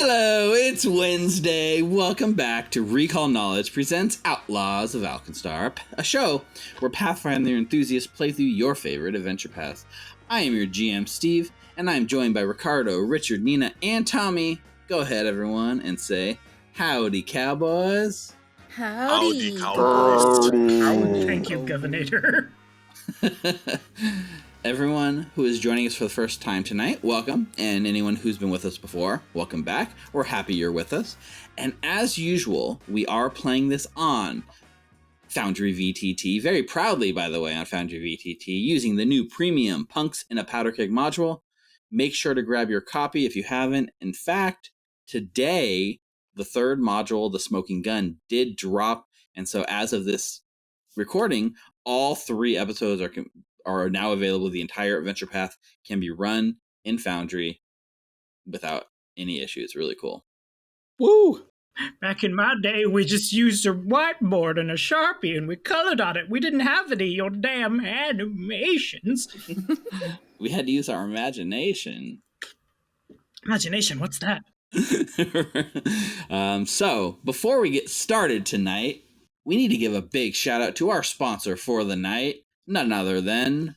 Hello, it's Wednesday. Welcome back to Recall Knowledge presents Outlaws of Alkenstar, a show where Pathfinder enthusiasts play through your favorite adventure paths. I am your GM, Steve, and I am joined by Ricardo, Richard, Nina, and Tommy. Go ahead, everyone, and say, howdy, cowboys. Howdy, cowboys. Howdy. Thank you, Governor. Everyone who is joining us for the first time tonight, welcome. And anyone who's been with us before, welcome back. We're happy you're with us. And as usual, we are playing this on Foundry VTT, very proudly, by the way, on Foundry VTT, using the new premium Punks in a Powderkeg module. Make sure to grab your copy if you haven't. In fact, today, the third module, the Smoking Gun, did drop. And so as of this recording, all 3 episodes are now available. The entire adventure path can be run in Foundry without any issue. It's really cool. Woo! Back in my day, we just used a whiteboard and a Sharpie and we colored on it. We didn't have any of your damn animations. We had to use our imagination. Imagination, what's that? So, before we get started tonight, we need to give a big shout out to our sponsor for the night. None other than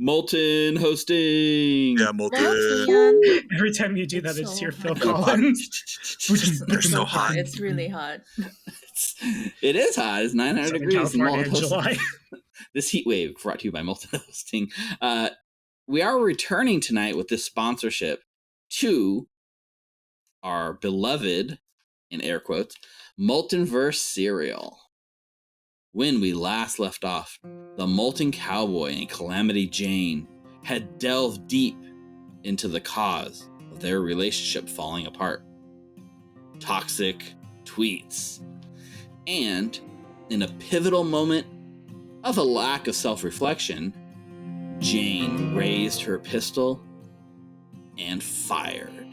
Molten Hosting. Yeah, Molten. Every time you do that, it's your Phil hot. Collins. They're so hot. It's really hot. It is hot. It's 900 Southern degrees. California in July. This heat wave brought to you by Molten Hosting. We are returning tonight with this sponsorship to our beloved, in air quotes, Moltenverse cereal. When we last left off, the Molten Cowboy and Calamity Jane had delved deep into the cause of their relationship falling apart. Toxic tweets. And in a pivotal moment of a lack of self-reflection, Jane raised her pistol and fired.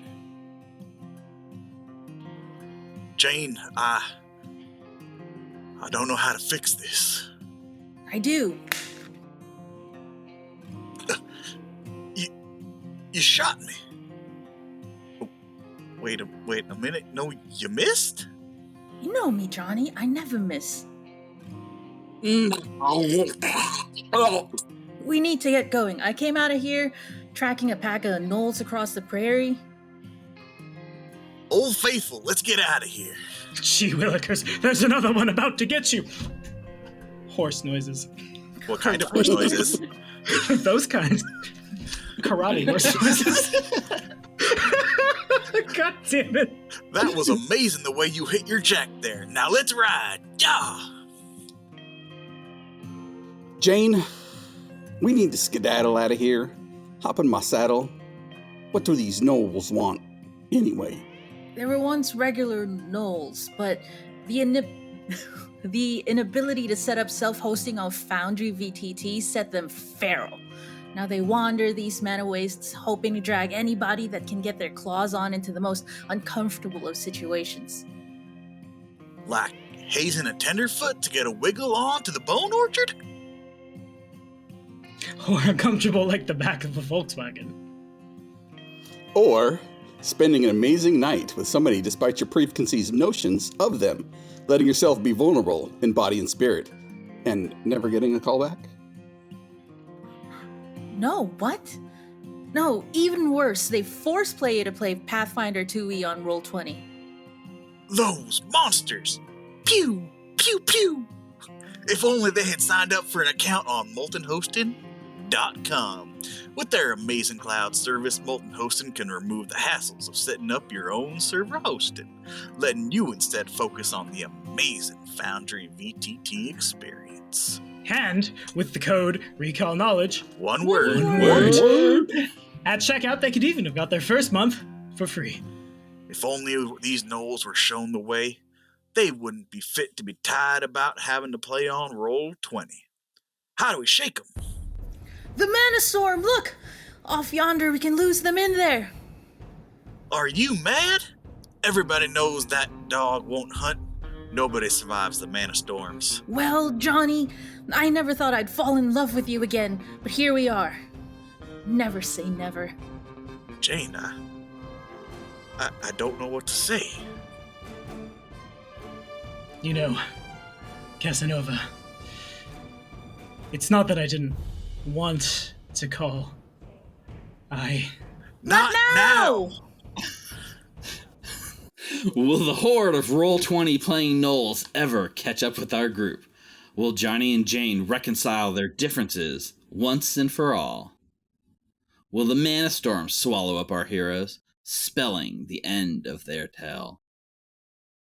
Jane, I don't know how to fix this. I do. You shot me. Oh, wait a minute. No, you missed? You know me, Johnny. I never miss. We need to get going. I came out of here tracking a pack of gnolls across the prairie. Old Faithful, let's get out of here. Gee willikers, there's another one about to get you. Horse noises. What kind of horse noises? Those kinds. Karate horse noises. God damn it. That was amazing the way you hit your jack there. Now let's ride. Yeah. Jane, we need to skedaddle out of here. Hop in my saddle. What do these gnolls want, anyway? There were once regular gnolls, but the inability to set up self-hosting on Foundry VTT set them feral. Now they wander these mana wastes, hoping to drag anybody that can get their claws on into the most uncomfortable of situations. Like hazing a tenderfoot to get a wiggle on to the bone orchard? Or uncomfortable like the back of a Volkswagen. Or spending an amazing night with somebody despite your preconceived notions of them, letting yourself be vulnerable in body and spirit, and never getting a call back? No, what? No, even worse, they force play you to play Pathfinder 2e on Roll20. Those monsters! Pew! Pew! Pew! If only they had signed up for an account on moltenhosting.com. With their amazing cloud service, Molten Hosting can remove the hassles of setting up your own server hosting, letting you instead focus on the amazing Foundry VTT experience. And with the code Recall Knowledge, One word. At checkout, they could even have got their first month for free. If only these gnolls were shown the way, they wouldn't be fit to be tied about having to play on Roll20. How do we shake them? The Mana Storm, look! Off yonder, we can lose them in there. Are you mad? Everybody knows that dog won't hunt. Nobody survives the mana storms. Well, Johnny, I never thought I'd fall in love with you again, but here we are. Never say never. Jane, I don't know what to say. You know, Casanova, it's not that I didn't want to call. Not now! Will the horde of Roll20 playing gnolls ever catch up with our group? Will Johnny and Jane reconcile their differences once and for all? Will the Mana Storm swallow up our heroes, spelling the end of their tale?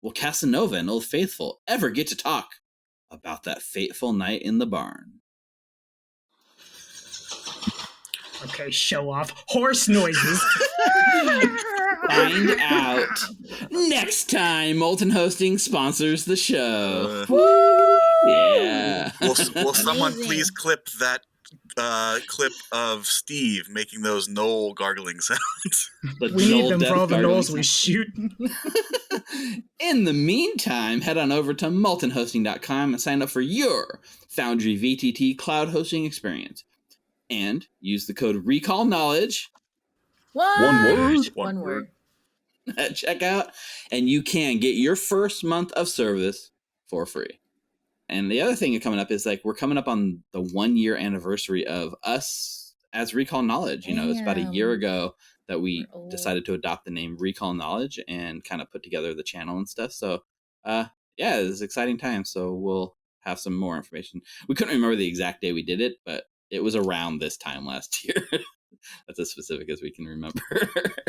Will Casanova and Old Faithful ever get to talk about that fateful night in the barn? Okay, show off. Horse noises. Find out next time Molten Hosting sponsors the show. Yeah. Will someone Amazing. please clip that clip of Steve making those knoll gargling sounds? The We need Knoll them Death for all the Gargling gnolls we shoot. In the meantime, head on over to moltenhosting.com and sign up for your Foundry VTT cloud hosting experience. And use the code RECALLKNOWLEDGE One word. at checkout, and you can get your first month of service for free. And the other thing coming up is like we're coming up on the 1 year anniversary of us as Recall Knowledge. You know, it's about a year ago that we We're old. decided to adopt the name Recall Knowledge and kind of put together the channel and stuff. So, yeah, it's an exciting time. So we'll have some more information. We couldn't remember the exact day we did it, but it was around this time last year. That's as specific as we can remember.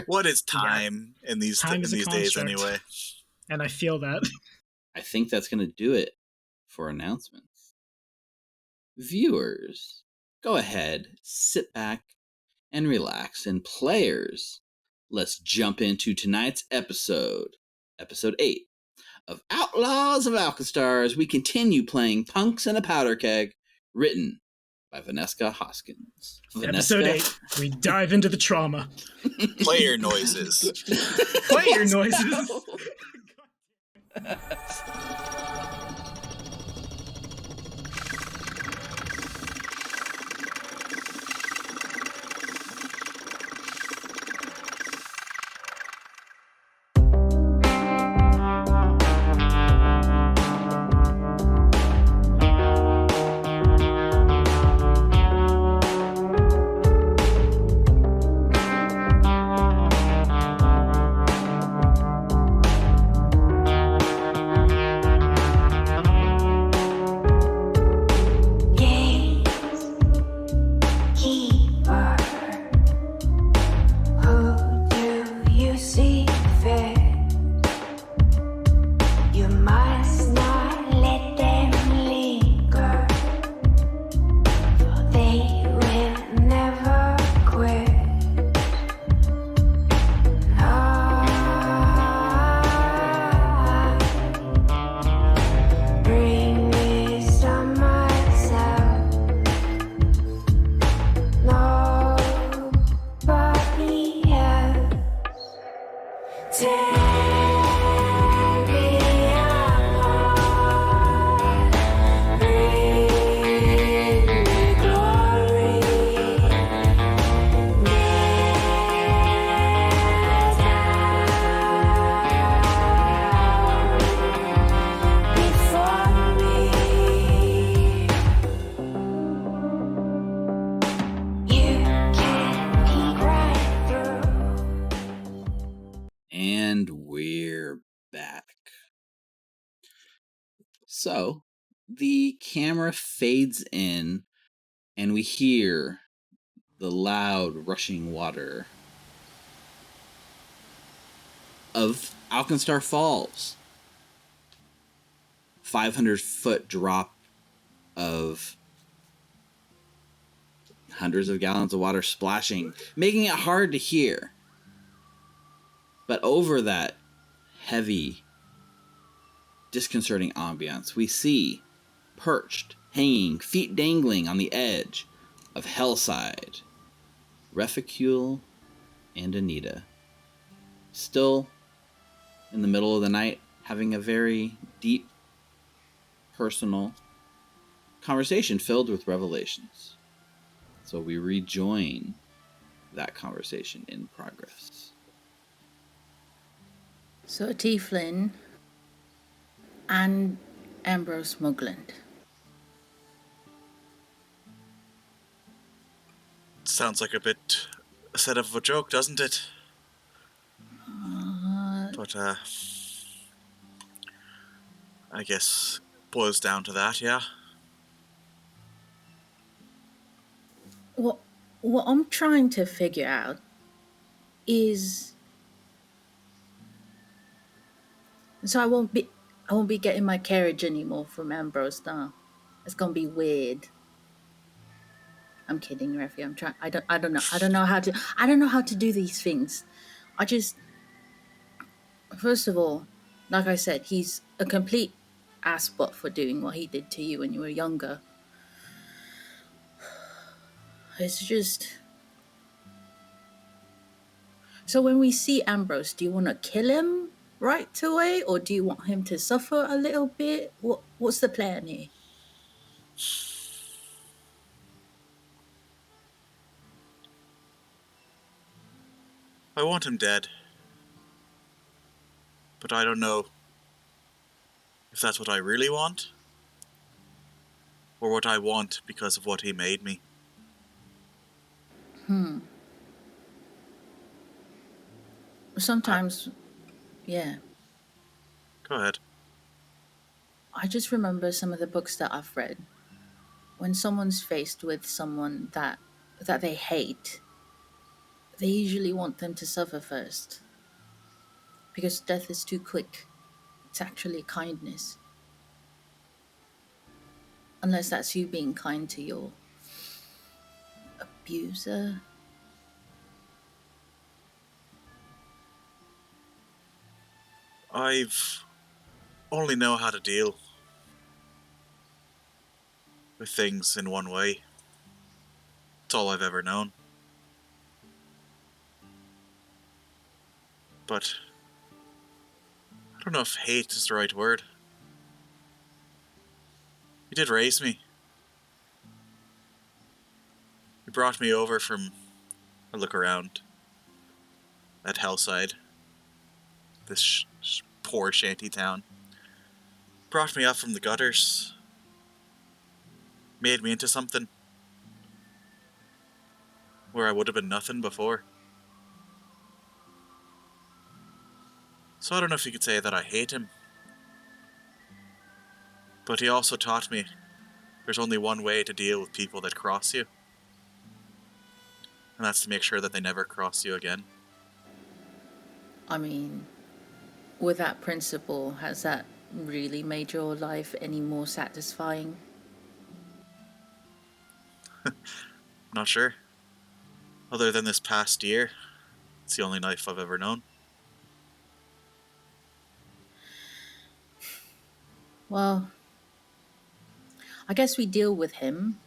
What is time in these Time is a days construct. anyway? And I feel that. I think that's going to do it for announcements. Viewers, go ahead, sit back, and relax. And players, let's jump into tonight's episode 8 of Outlaws of Alkenstar as we continue playing Punks and a Powderkeg, written by Vanessa Hoskins. Episode 8. We dive into the trauma. Player noises. Player noises. And we're back. So, the camera fades in, and we hear the loud rushing water of Alkenstar Falls. 500-foot drop of hundreds of gallons of water splashing, making it hard to hear. But over that heavy, disconcerting ambiance, we see, perched, hanging, feet dangling on the edge of Hellside, Reficule and Anita. Still in the middle of the night, having a very deep, personal conversation filled with revelations. So we rejoin that conversation in progress. So Tieflin and Ambrose Mugland. Sounds like a bit a set of a joke, doesn't it? But I guess boils down to that, yeah. What I'm trying to figure out is, so I won't be getting my carriage anymore from Ambrose now. It's gonna be weird. I'm kidding, Refi. I'm trying. I don't know. I don't know how to do these things. I just, first of all, like I said, he's a complete ass butt for doing what he did to you when you were younger. It's just. So when we see Ambrose, do you want to kill him right away, or do you want him to suffer a little bit? What's the plan here? I want him dead. But I don't know if that's what I really want, or what I want because of what he made me. Sometimes, yeah. Go ahead. I just remember some of the books that I've read. When someone's faced with someone that they hate, they usually want them to suffer first. Because death is too quick. It's actually kindness. Unless that's you being kind to your abuser. I've only know how to deal with things in one way. It's all I've ever known. But I don't know if hate is the right word. He did raise me. He brought me over from a look around at Hellside, this poor shanty town. Brought me up from the gutters. Made me into something where I would have been nothing before. So I don't know if you could say that I hate him. But he also taught me there's only one way to deal with people that cross you. And that's to make sure that they never cross you again. I mean, with that principle, has that really made your life any more satisfying? Not sure. Other than this past year, it's the only life I've ever known. Well, I guess we deal with him.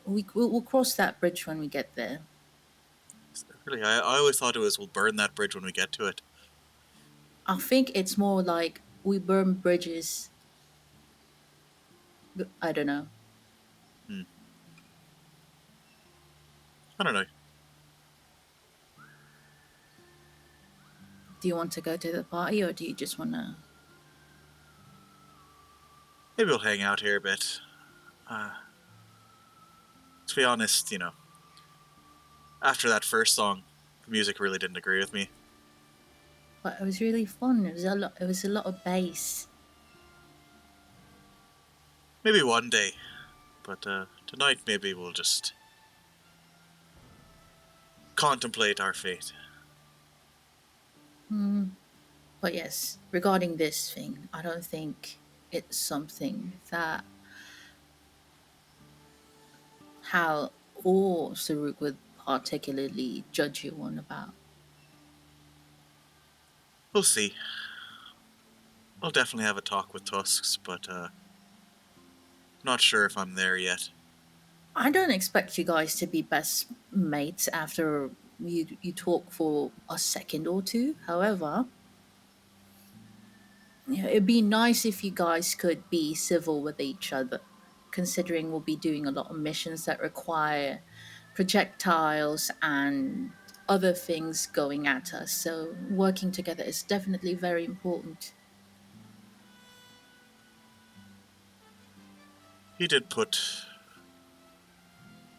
We'll cross that bridge when we get there. Really, I always thought it was we'll burn that bridge when we get to it. I think it's more like we burn bridges. I don't know. I don't know. Do you want to go to the party, or do you just want to... Maybe we'll hang out here a bit. To be honest, after that first song, the music really didn't agree with me. But it was really fun. It was a lot of bass. Maybe one day. But tonight maybe we'll just contemplate our fate. But yes, regarding this thing, I don't think it's something that Hal or Saruk would particularly judge you on about. We'll see. I'll definitely have a talk with Tusks, but not sure if I'm there yet. I don't expect you guys to be best mates after you talk for a second or two. However, it'd be nice if you guys could be civil with each other, considering we'll be doing a lot of missions that require projectiles and other things going at us. So working together is definitely very important. He did put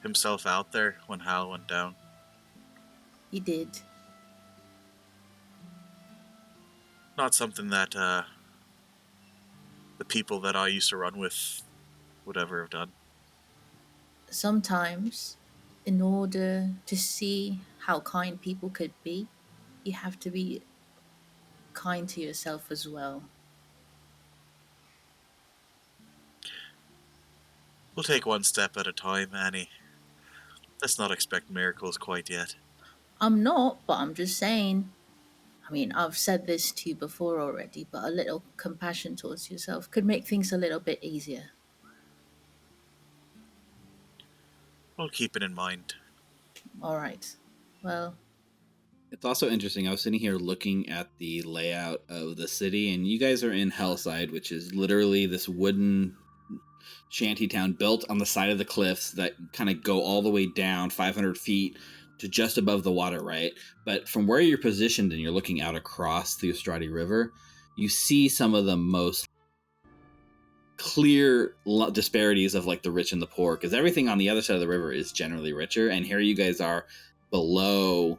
himself out there when Hal went down. He did. Not something that the people that I used to run with would ever have done. Sometimes, in order to see how kind people could be, you have to be kind to yourself as well. We'll take one step at a time, Annie. Let's not expect miracles quite yet. I'm not, but I'm just saying. I mean, I've said this to you before already, but a little compassion towards yourself could make things a little bit easier. We'll keep it in mind. All right. Well, It's also interesting. I was sitting here looking at the layout of the city, and you guys are in Hellside, which is literally this wooden shantytown built on the side of the cliffs that kind of go all the way down 500 feet to just above the water, right? But from where you're positioned and you're looking out across the Ostrati River, you see some of the most clear disparities of like the rich and the poor, because everything on the other side of the river is generally richer, and here you guys are below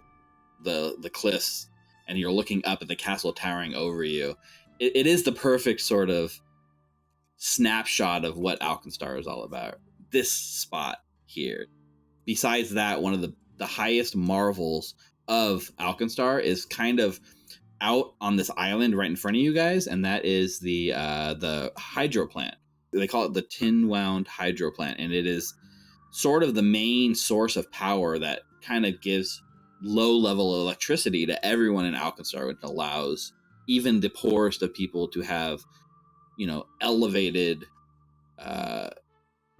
the cliffs, and you're looking up at the castle towering over you. It is the perfect sort of snapshot of what Alkenstar is all about. This spot here. Besides that, one of the highest marvels of Alkenstar is kind of out on this island right in front of you guys, and that is the hydro plant. They call it the tin wound hydro plant, and it is sort of the main source of power that kind of gives low level electricity to everyone in Alkenstar, which allows even the poorest of people to have, you know, elevated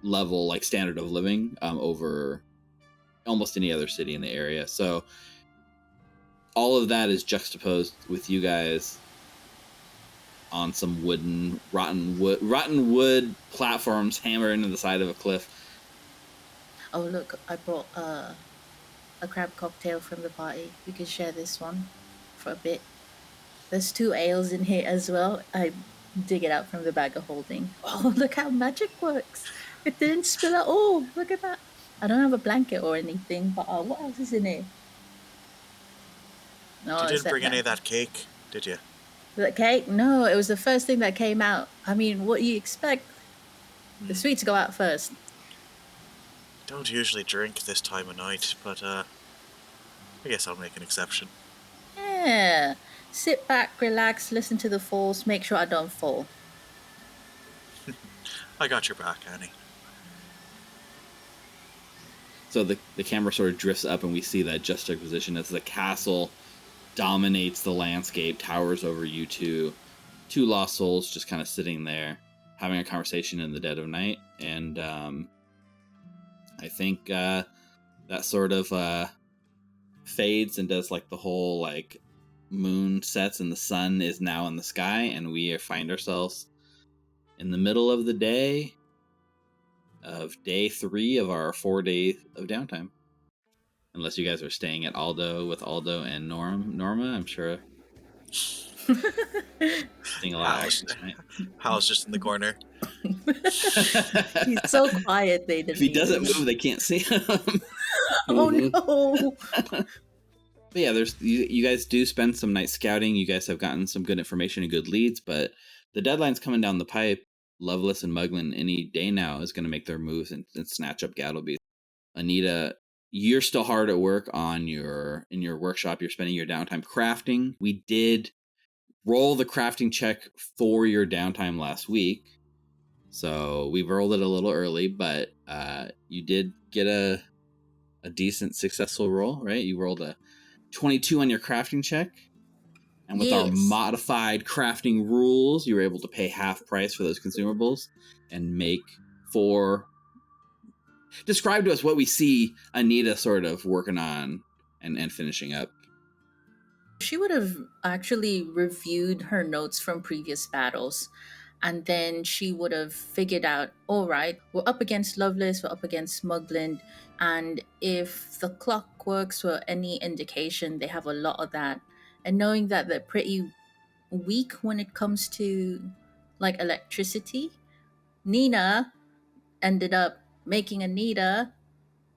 level, like standard of living over almost any other city in the area. So all of that is juxtaposed with you guys on some rotten wood platforms hammered into the side of a cliff. oh look, I brought a crab cocktail from the party. We can share this one for a bit. There's 2 ales in here as well. I dig it out from the bag of holding. Oh, look how magic works. It didn't spill at all. Look at that. I don't have a blanket or anything, but what else is in here? No, You didn't bring any of that cake, did you? The cake? No, it was the first thing that came out. I mean, what do you expect? The sweets go out first. Don't usually drink this time of night, but I guess I'll make an exception. Yeah. Sit back, relax, listen to the falls, make sure I don't fall. I got your back, Annie. So the camera sort of drifts up, and we see that juxtaposition as the castle dominates the landscape, towers over you two lost souls just kind of sitting there having a conversation in the dead of night. And I think that sort of fades and does like the whole like moon sets and the sun is now in the sky, and we find ourselves in the middle of the day of day 3 of our 4 days of downtime. Unless you guys are staying at Aldo with Aldo and Norma, I'm sure. Seeing a lot of action tonight. Hal's just in the corner. He's so quiet, they didn't. If he doesn't move, they can't see him. Oh no! But yeah, there's you guys do spend some nights scouting. You guys have gotten some good information and good leads, but the deadline's coming down the pipe. Lovelace and Muglin any day now is going to make their moves and snatch up Gattlebee. Anita, you're still hard at work in your workshop. You're spending your downtime crafting. We did roll the crafting check for your downtime last week, so we rolled it a little early, but you did get a decent successful roll, right? You rolled a 22 on your crafting check, and with our modified crafting rules, you were able to pay half price for those consumables and make 4. Describe to us what we see Anita sort of working on and finishing up. She would have actually reviewed her notes from previous battles. And then she would have figured out, all right, we're up against Lovelace, we're up against Smugland, and if the clockworks were any indication, they have a lot of that. And knowing that they're pretty weak when it comes to like electricity, Nina ended up making Anita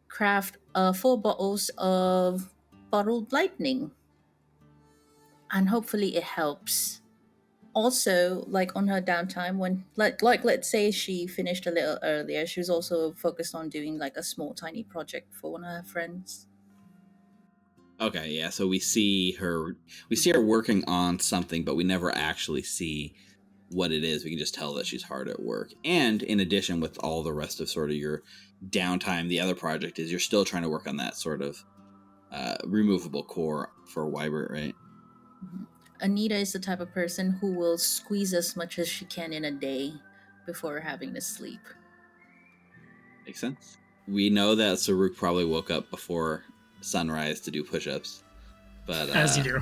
craft 4 bottles of bottled lightning. And hopefully it helps. Also, like on her downtime, when like let's say she finished a little earlier, she was also focused on doing like a small tiny project for one of her friends. Okay, yeah. So we see her working on something, but we never actually see what it is. We can just tell that she's hard at work. And in addition, with all the rest of sort of your downtime, the other project is you're still trying to work on that sort of removable core for Wybert, right? Mm-hmm. Anita is the type of person who will squeeze as much as she can in a day before having to sleep. Makes sense. We know that Saruk probably woke up before sunrise to do push-ups, but As you do,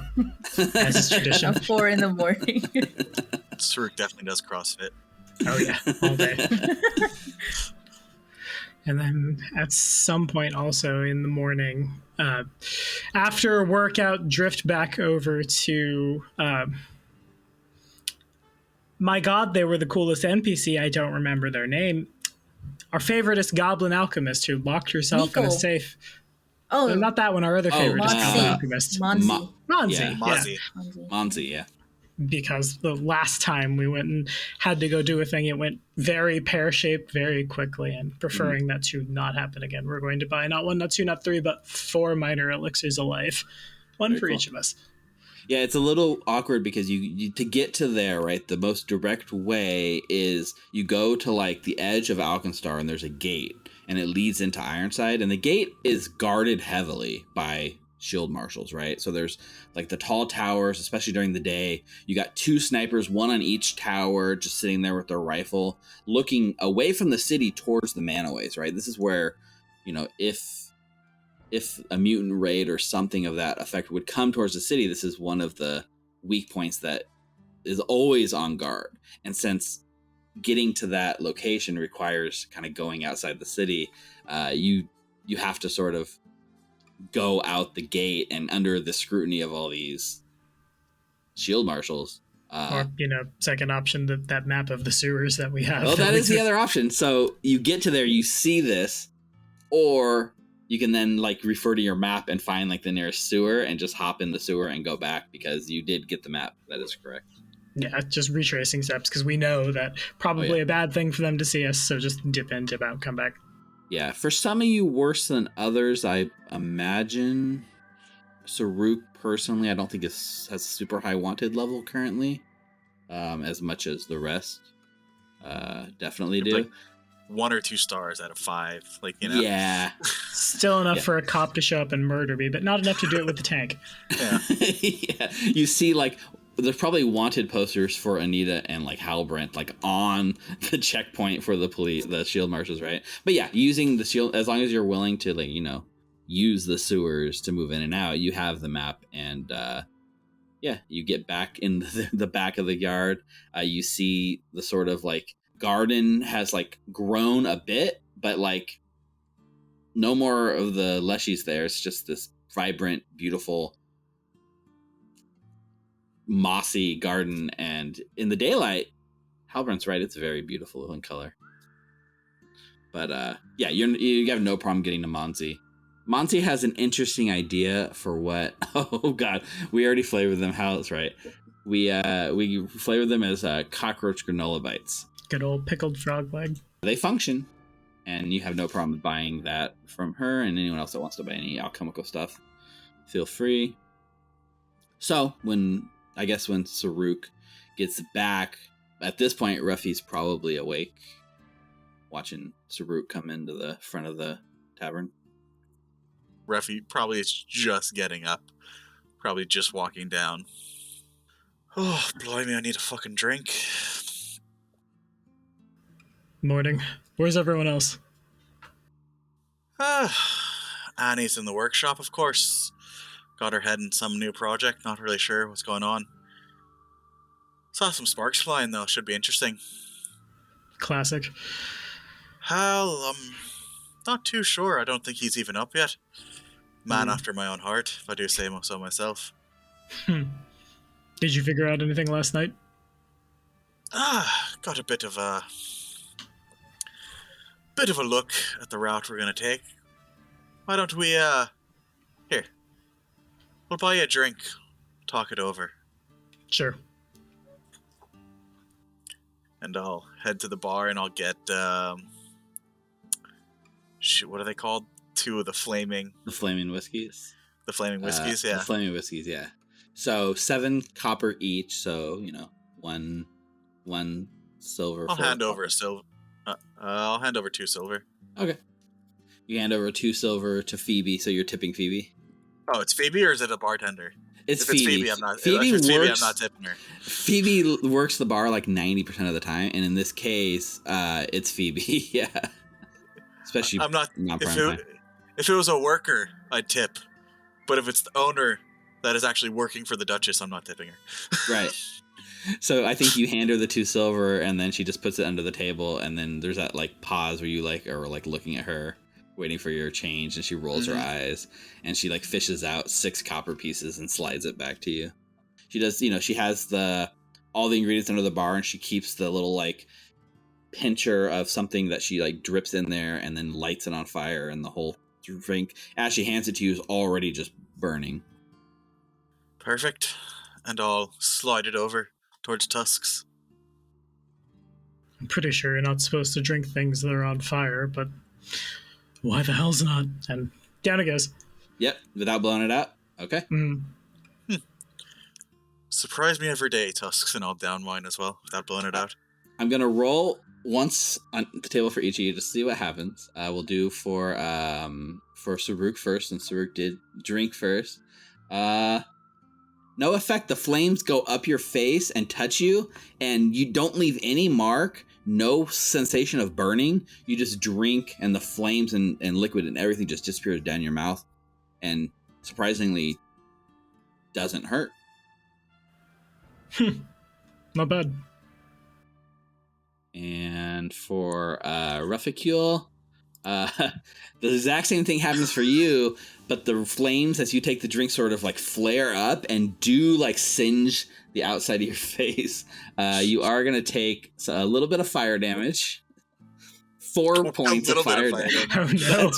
as is tradition. At 4 a.m. Saruk definitely does CrossFit. Oh yeah, all day. And then at some point also in the morning, after a workout, drift back over to... my god, they were the coolest NPC. I don't remember their name. Our favoriteest goblin alchemist who locked herself in a Neeko. safe... Oh, not that one. Our other favorite is goblin alchemist. Monzi. Monzi. Monzi, yeah. Because the last time we went and had to go do a thing, it went very pear-shaped very quickly, and preferring that to not happen again, we're going to buy not 1, not 2, not 3, but 4 minor elixirs of life. One Very for cool. each of us. Yeah, it's a little awkward because you to get to there, right, the most direct way is you go to like the edge of Alkenstar and there's a gate and it leads into Ironside, and the gate is guarded heavily by shield marshals, right? So there's like the tall towers, especially during the day. You got 2 snipers, one on each tower, just sitting there with their rifle, looking away from the city towards the manaways, right? This is where, you know, if a mutant raid or something of that effect would come towards the city, this is one of the weak points that is always on guard. And since getting to that location requires kind of going outside the city, you have to sort of go out the gate and under the scrutiny of all these shield marshals. Or, second option, that map of the sewers that we have. Well, that is the other option. So you get to there, you see this, or you can then like refer to your map and find like the nearest sewer and just hop in the sewer and go back because you did get the map. That is correct. Yeah, just retracing steps because we know that probably a bad thing for them to see us. So just dip in, dip out, come back. Yeah, for some of you worse than others, I imagine. Saruk personally, I don't think has a super high wanted level currently, as much as the rest definitely do. Like 1 or 2 stars out of 5, Yeah. Still enough for a cop to show up and murder me, but not enough to do it with the tank. Yeah. Yeah. You see, like, there's probably wanted posters for Anita and like Halbrent, like on the checkpoint for the police, the shield marshals, right? But yeah, using the shield, as long as you're willing to, like, use the sewers to move in and out, you have the map, and you get back in the back of the yard. You see the sort of like garden has like grown a bit, but like no more of the leshies there. It's just this vibrant, beautiful, mossy garden, and in the daylight, Halbrent's right, it's very beautiful in color. But you have no problem getting to Monzi. Monty has an interesting idea for what... Oh, God. We already flavored them. How's right. We flavored them as cockroach granola bites. Good old pickled frog leg. They function, and you have no problem buying that from her, and anyone else that wants to buy any alchemical stuff, feel free. So, when Saruk gets back, at this point, Ruffy's probably awake, watching Saruk come into the front of the tavern. Ruffy probably is just getting up. Probably just walking down. Oh, blimey, I need a fucking drink. Morning. Where's everyone else? Annie's in the workshop, of course. Got her head in some new project. Not really sure what's going on. Saw some sparks flying, though. Should be interesting. Classic. Hal, not too sure. I don't think he's even up yet. Man after my own heart, if I do say so myself. Did you figure out anything last night? Got a bit of a look at the route we're gonna take. Why don't we, here. We'll buy you a drink. Talk it over. Sure. And I'll head to the bar and I'll get, what are they called? Two of the flaming whiskeys. The flaming whiskeys, yeah. The flaming whiskeys, yeah. So 7 copper each, so, one silver. I'll hand over a silver. I'll hand over 2 silver. Okay. You hand over 2 silver to Phoebe, so you're tipping Phoebe. Oh, it's Phoebe, or is it a bartender? If Phoebe. It's Phoebe, I'm not tipping her. Phoebe works the bar like 90% of the time, and in this case, it's Phoebe. Yeah. Especially I'm not prime if time. If it was a worker, I'd tip. But if it's the owner that is actually working for the Duchess, I'm not tipping her. Right. So I think you hand her the 2 silver, and then she just puts it under the table, and then there's that like pause where you are looking at her, waiting for your change, and she rolls her eyes, and she like fishes out 6 copper pieces and slides it back to you. She does, she has all the ingredients under the bar, and she keeps the little like pincher of something that she like drips in there and then lights it on fire, and the whole drink as she hands it to you is already just burning. Perfect. And I'll slide it over towards Tusks. I'm pretty sure you're not supposed to drink things that are on fire, but why the hell's not? And down it goes. Yep, without blowing it out. Okay. Surprise me every day, Tusks, and I'll down mine as well without blowing it out. I'm gonna roll once on the table for each of you to see what happens. We'll do for Saruk first, and Saruk did drink first. No effect. The flames go up your face and touch you, and you don't leave any mark. No sensation of burning. You just drink, and the flames and liquid and everything just disappears down your mouth, and surprisingly doesn't hurt. Not bad. And for Ruficule, the exact same thing happens for you, but the flames as you take the drink sort of like flare up and do like singe the outside of your face. You are going to take a little bit of fire damage. 4 points of fire damage. Oh no.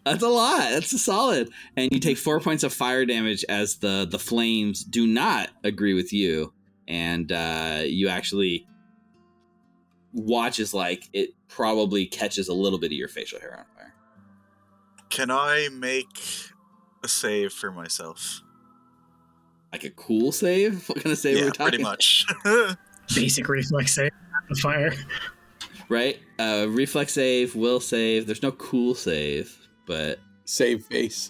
That's a lot. That's a solid. And you take 4 points of fire damage as the flames do not agree with you. And you actually watch as like it probably catches a little bit of your facial hair on fire. Can I make a save for myself? Like a cool save? What kind of save are we talking? Pretty much. Basic reflex save. The fire. Right? Reflex save, will save. There's no cool save, but Save face.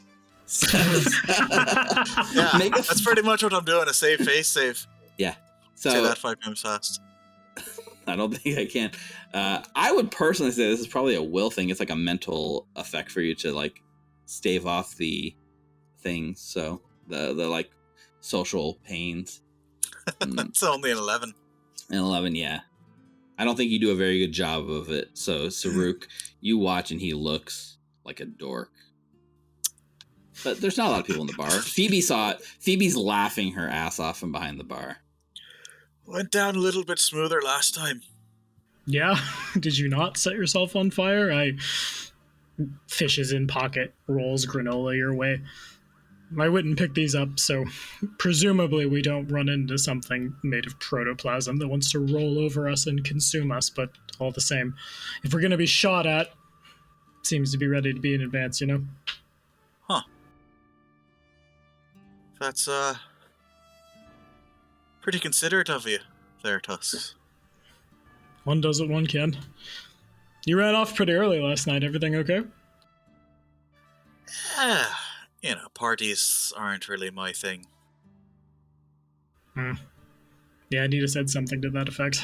Yeah, that's pretty much what I'm doing. A save face save. Yeah. So say that 5 times fast. I don't think I can. I would personally say this is probably a will thing. It's like a mental effect for you to like stave off the things. So the like social pains. That's only an 11. An 11, yeah. I don't think you do a very good job of it. So Saruk, you watch and he looks like a dork. But there's not a lot of people in the bar. Phoebe saw it. Phoebe's laughing her ass off from behind the bar. Went down a little bit smoother last time. Yeah? Did you not set yourself on fire? Fishes in pocket, rolls granola your way. I wouldn't pick these up, so presumably we don't run into something made of protoplasm that wants to roll over us and consume us, but all the same, if we're going to be shot at, seems to be ready to be in advance, you know? Huh. That's, pretty considerate of you there, Tusks. One does what one can. You ran off pretty early last night. Everything okay? Yeah, parties aren't really my thing. Yeah, Anita said something to that effect.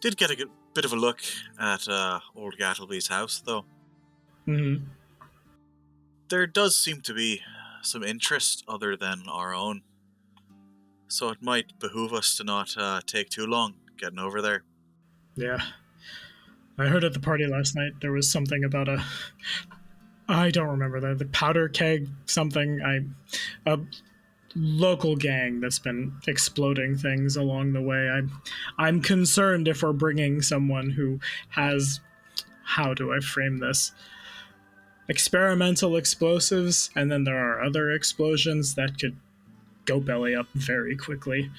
Did get a good bit of a look at old Gattlebee's house, though. Mm-hmm. There does seem to be some interest other than our own. So it might behoove us to not take too long getting over there. Yeah. I heard at the party last night there was something about I don't remember the Powderkeg something. A local gang that's been exploding things along the way. I'm concerned if we're bringing someone who has, how do I frame this? Experimental explosives, and then there are other explosions that could go belly up very quickly.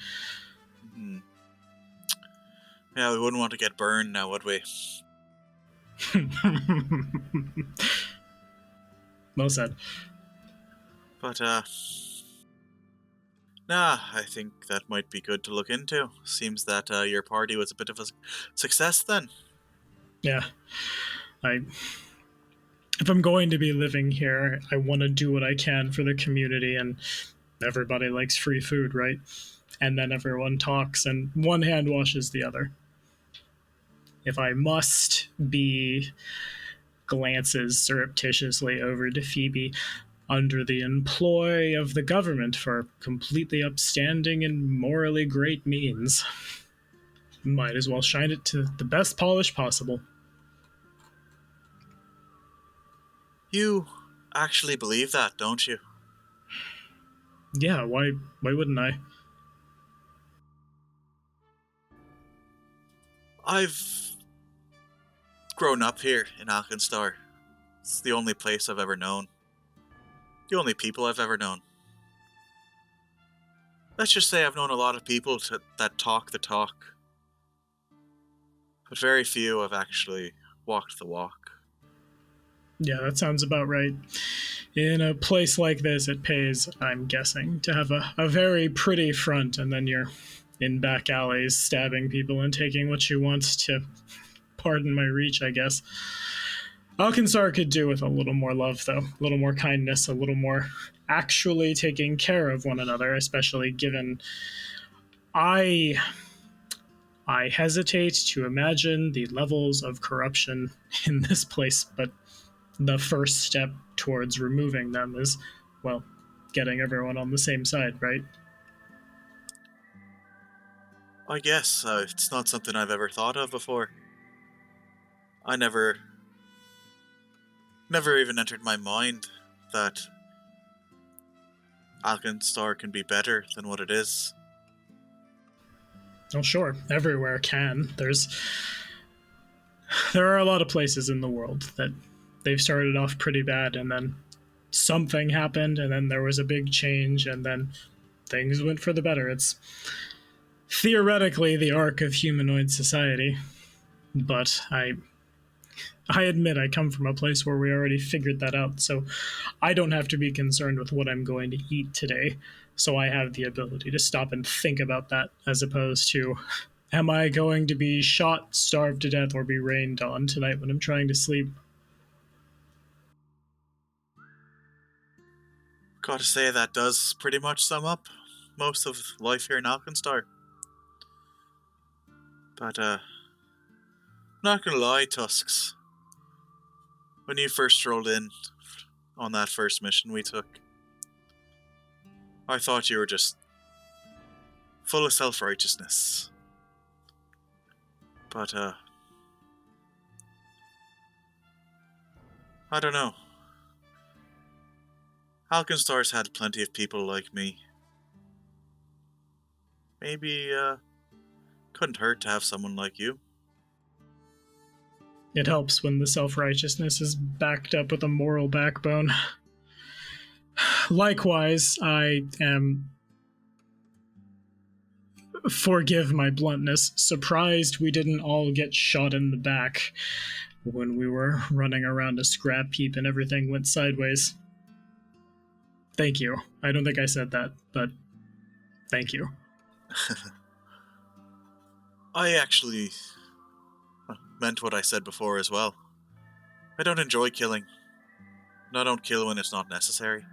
Yeah, we wouldn't want to get burned now, would we? Well said. But, nah, I think that might be good to look into. Seems that your party was a bit of a success then. Yeah. If I'm going to be living here, I want to do what I can for the community, and everybody likes free food, right? And then everyone talks, and one hand washes the other. If I must be glances surreptitiously over to Phoebe under the employ of the government for completely upstanding and morally great means, might as well shine it to the best polish possible. You actually believe that, don't you? Yeah, why wouldn't I? I've grown up here in Alkenstar. It's the only place I've ever known. The only people I've ever known. Let's just say I've known a lot of people that talk the talk. But very few have actually walked the walk. Yeah, that sounds about right. In a place like this, it pays, I'm guessing, to have a very pretty front, and then you're in back alleys stabbing people and taking what you want, to pardon my reach, I guess. Alkenstar could do with a little more love, though. A little more kindness, a little more actually taking care of one another, especially given I hesitate to imagine the levels of corruption in this place, but the first step towards removing them is, well, getting everyone on the same side, right? I guess it's not something I've ever thought of before. I never even entered my mind that Alkenstar can be better than what it is. Oh, sure, everywhere can. There are a lot of places in the world that they've started off pretty bad, and then something happened, and then there was a big change, and then things went for the better. It's theoretically the arc of humanoid society, but I admit I come from a place where we already figured that out, so I don't have to be concerned with what I'm going to eat today, so I have the ability to stop and think about that, as opposed to, am I going to be shot, starved to death, or be rained on tonight when I'm trying to sleep? Gotta say, that does pretty much sum up most of life here in Alkenstar. But, not gonna lie, Tusks. When you first rolled in on that first mission we took, I thought you were just full of self-righteousness. But, I don't know. Alkenstar's had plenty of people like me. Maybe, couldn't hurt to have someone like you. It helps when the self-righteousness is backed up with a moral backbone. Likewise, I am, forgive my bluntness, surprised we didn't all get shot in the back when we were running around a scrap heap and everything went sideways. Thank you. I don't think I said that, but thank you. I actually meant what I said before as well. I don't enjoy killing. And I don't kill when it's not necessary.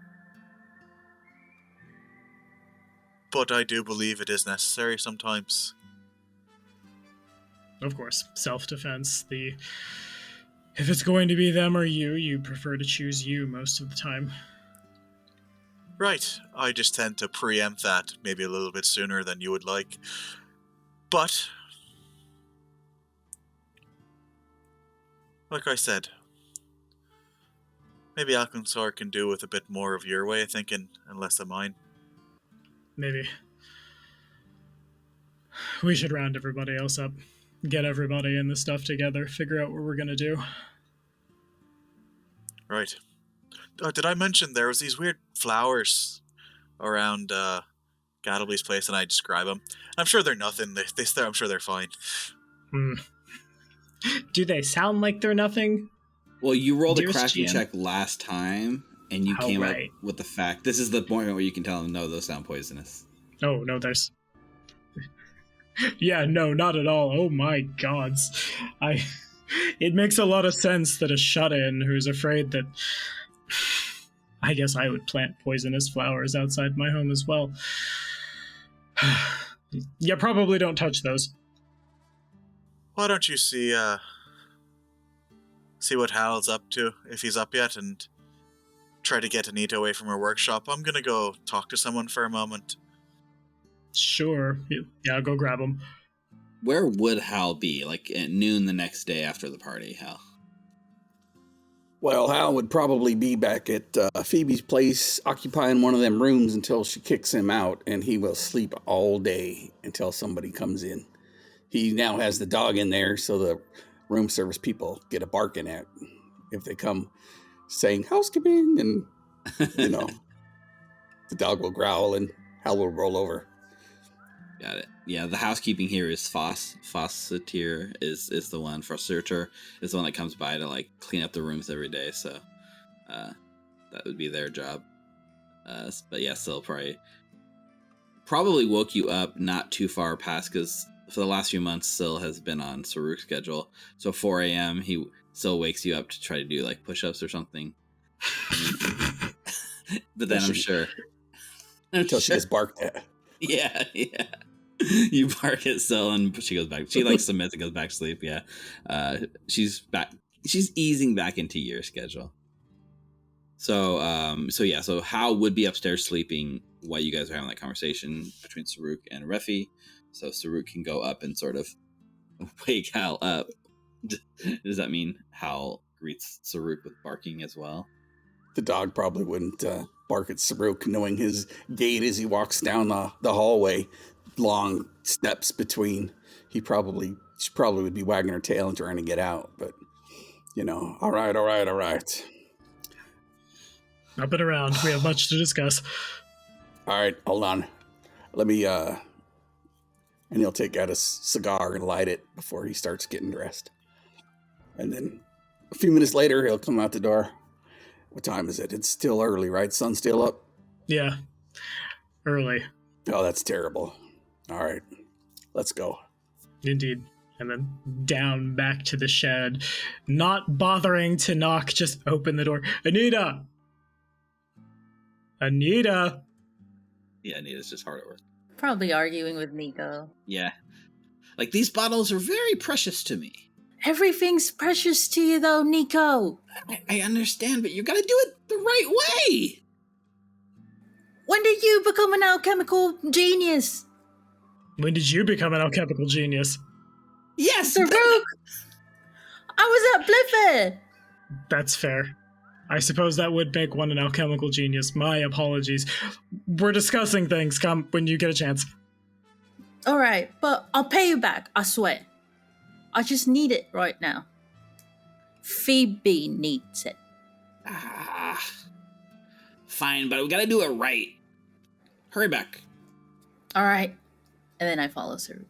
But I do believe it is necessary sometimes. Of course, self-defense. If it's going to be them or you prefer to choose you most of the time. Right. I just tend to preempt that maybe a little bit sooner than you would like. But, like I said, maybe Alkenstar can do with a bit more of your way of thinking and less of mine. Maybe. We should round everybody else up. Get everybody in the stuff together. Figure out what we're gonna do. Right. Did I mention there was these weird flowers around Gattlebee's place, and I describe them? I'm sure they're nothing. I'm sure they're fine. Do they sound like they're nothing? Well, you rolled a Dearest crafting GM. check last time, and you came right. up with the fact. This is the point where you can tell them, no, those sound poisonous. Oh, no, there's... Yeah, no, not at all. Oh my gods. It makes a lot of sense that a shut-in who's afraid that... I guess I would plant poisonous flowers outside my home as well. Yeah, probably don't touch those. Why don't you see what Hal's up to, if he's up yet, and try to get Anita away from her workshop? I'm gonna go talk to someone for a moment. Sure. Yeah, I'll go grab him. Where would Hal be? Like at noon the next day after the party, Hal? Well, Hal would probably be back at Phoebe's place, occupying one of them rooms until she kicks him out, and he will sleep all day until somebody comes in. He now has the dog in there, so the room service people get a barking at if they come saying housekeeping, and, the dog will growl and Hal will roll over. Got it. Yeah, the housekeeping here is Fosseteer is the one. Fosseter is the one that comes by to like clean up the rooms every day. So that would be their job. But yeah, still probably woke you up not too far past, because for the last few months, Syl has been on Saruk's schedule. So 4 a.m. he still wakes you up to try to do like push-ups or something. But then I'm sure until she gets barked at. Yeah. You bark at Syl and she goes back. She like submits and goes back to sleep. Yeah. She's back. She's easing back into your schedule. So Hal would be upstairs sleeping while you guys are having that conversation between Saruk and Refi. So Saruk can go up and sort of wake Hal up. Does that mean Hal greets Saruk with barking as well? The dog probably wouldn't bark at Saruk, knowing his gait as he walks down the hallway. Long steps between. She probably would be wagging her tail and trying to get out. But, all right. Up and around. We have much to discuss. All right, hold on. Let me, and he'll take out a cigar and light it before he starts getting dressed. And then a few minutes later, he'll come out the door. What time is it? It's still early, right? Sun's still up? Yeah. Early. Oh, that's terrible. All right, let's go. Indeed. And then down back to the shed, not bothering to knock, just open the door. Anita! Yeah, Anita's just hard at work. Probably arguing with Neeko. Yeah. Like, these bottles are very precious to me. Everything's precious to you, though, Neeko. I understand, but you gotta do it the right way. When did you become an alchemical genius? Yes! Saruk! I was at Bliffer! That's fair. I suppose that would make one an alchemical genius. My apologies. We're discussing things. Come when you get a chance. Alright, but I'll pay you back, I swear. I just need it right now. Phoebe needs it. Fine, but we gotta do it right. Hurry back. Alright. And then I follow Saruk.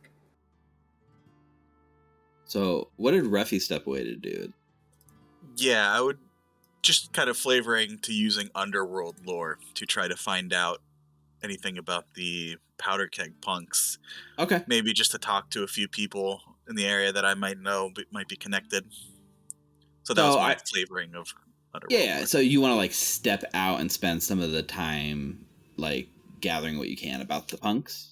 So, what did Refi step away to do? Yeah, I would just kind of flavoring to using underworld lore to try to find out anything about the Powderkeg punks. Okay. Maybe just to talk to a few people in the area that I might know but might be connected. So that was my flavoring of underworld. Yeah, lore. so you want to like step out and spend some of the time like gathering what you can about the punks?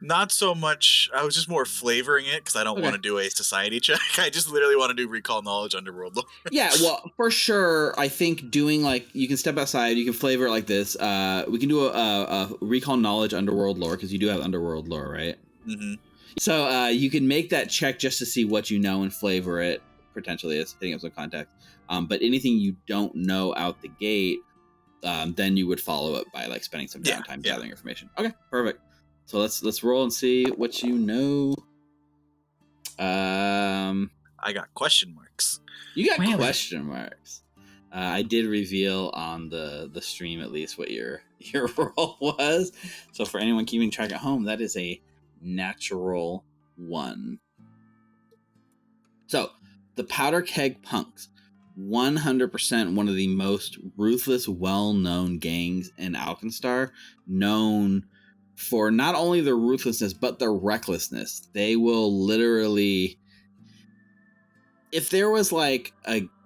Not so much. I was just more flavoring it because I don't want to do a society check. I just literally want to do recall knowledge underworld lore. Yeah, well, for sure. I think doing you can step outside. You can flavor it like this. We can do a recall knowledge underworld lore because you do have underworld lore, right? Mm-hmm. So you can make that check just to see what you know and flavor it potentially as hitting up some context. But anything you don't know out the gate, then you would follow it by spending some downtime gathering information. Okay, perfect. So let's roll and see what you know. I got question marks. You got question marks. I did reveal on the stream at least what your roll was. So for anyone keeping track at home, that is a natural 1. So the Powderkeg Punks, 100% one of the most ruthless, well-known gangs in Alkenstar, known for not only their ruthlessness but their recklessness. They will literally, if there was a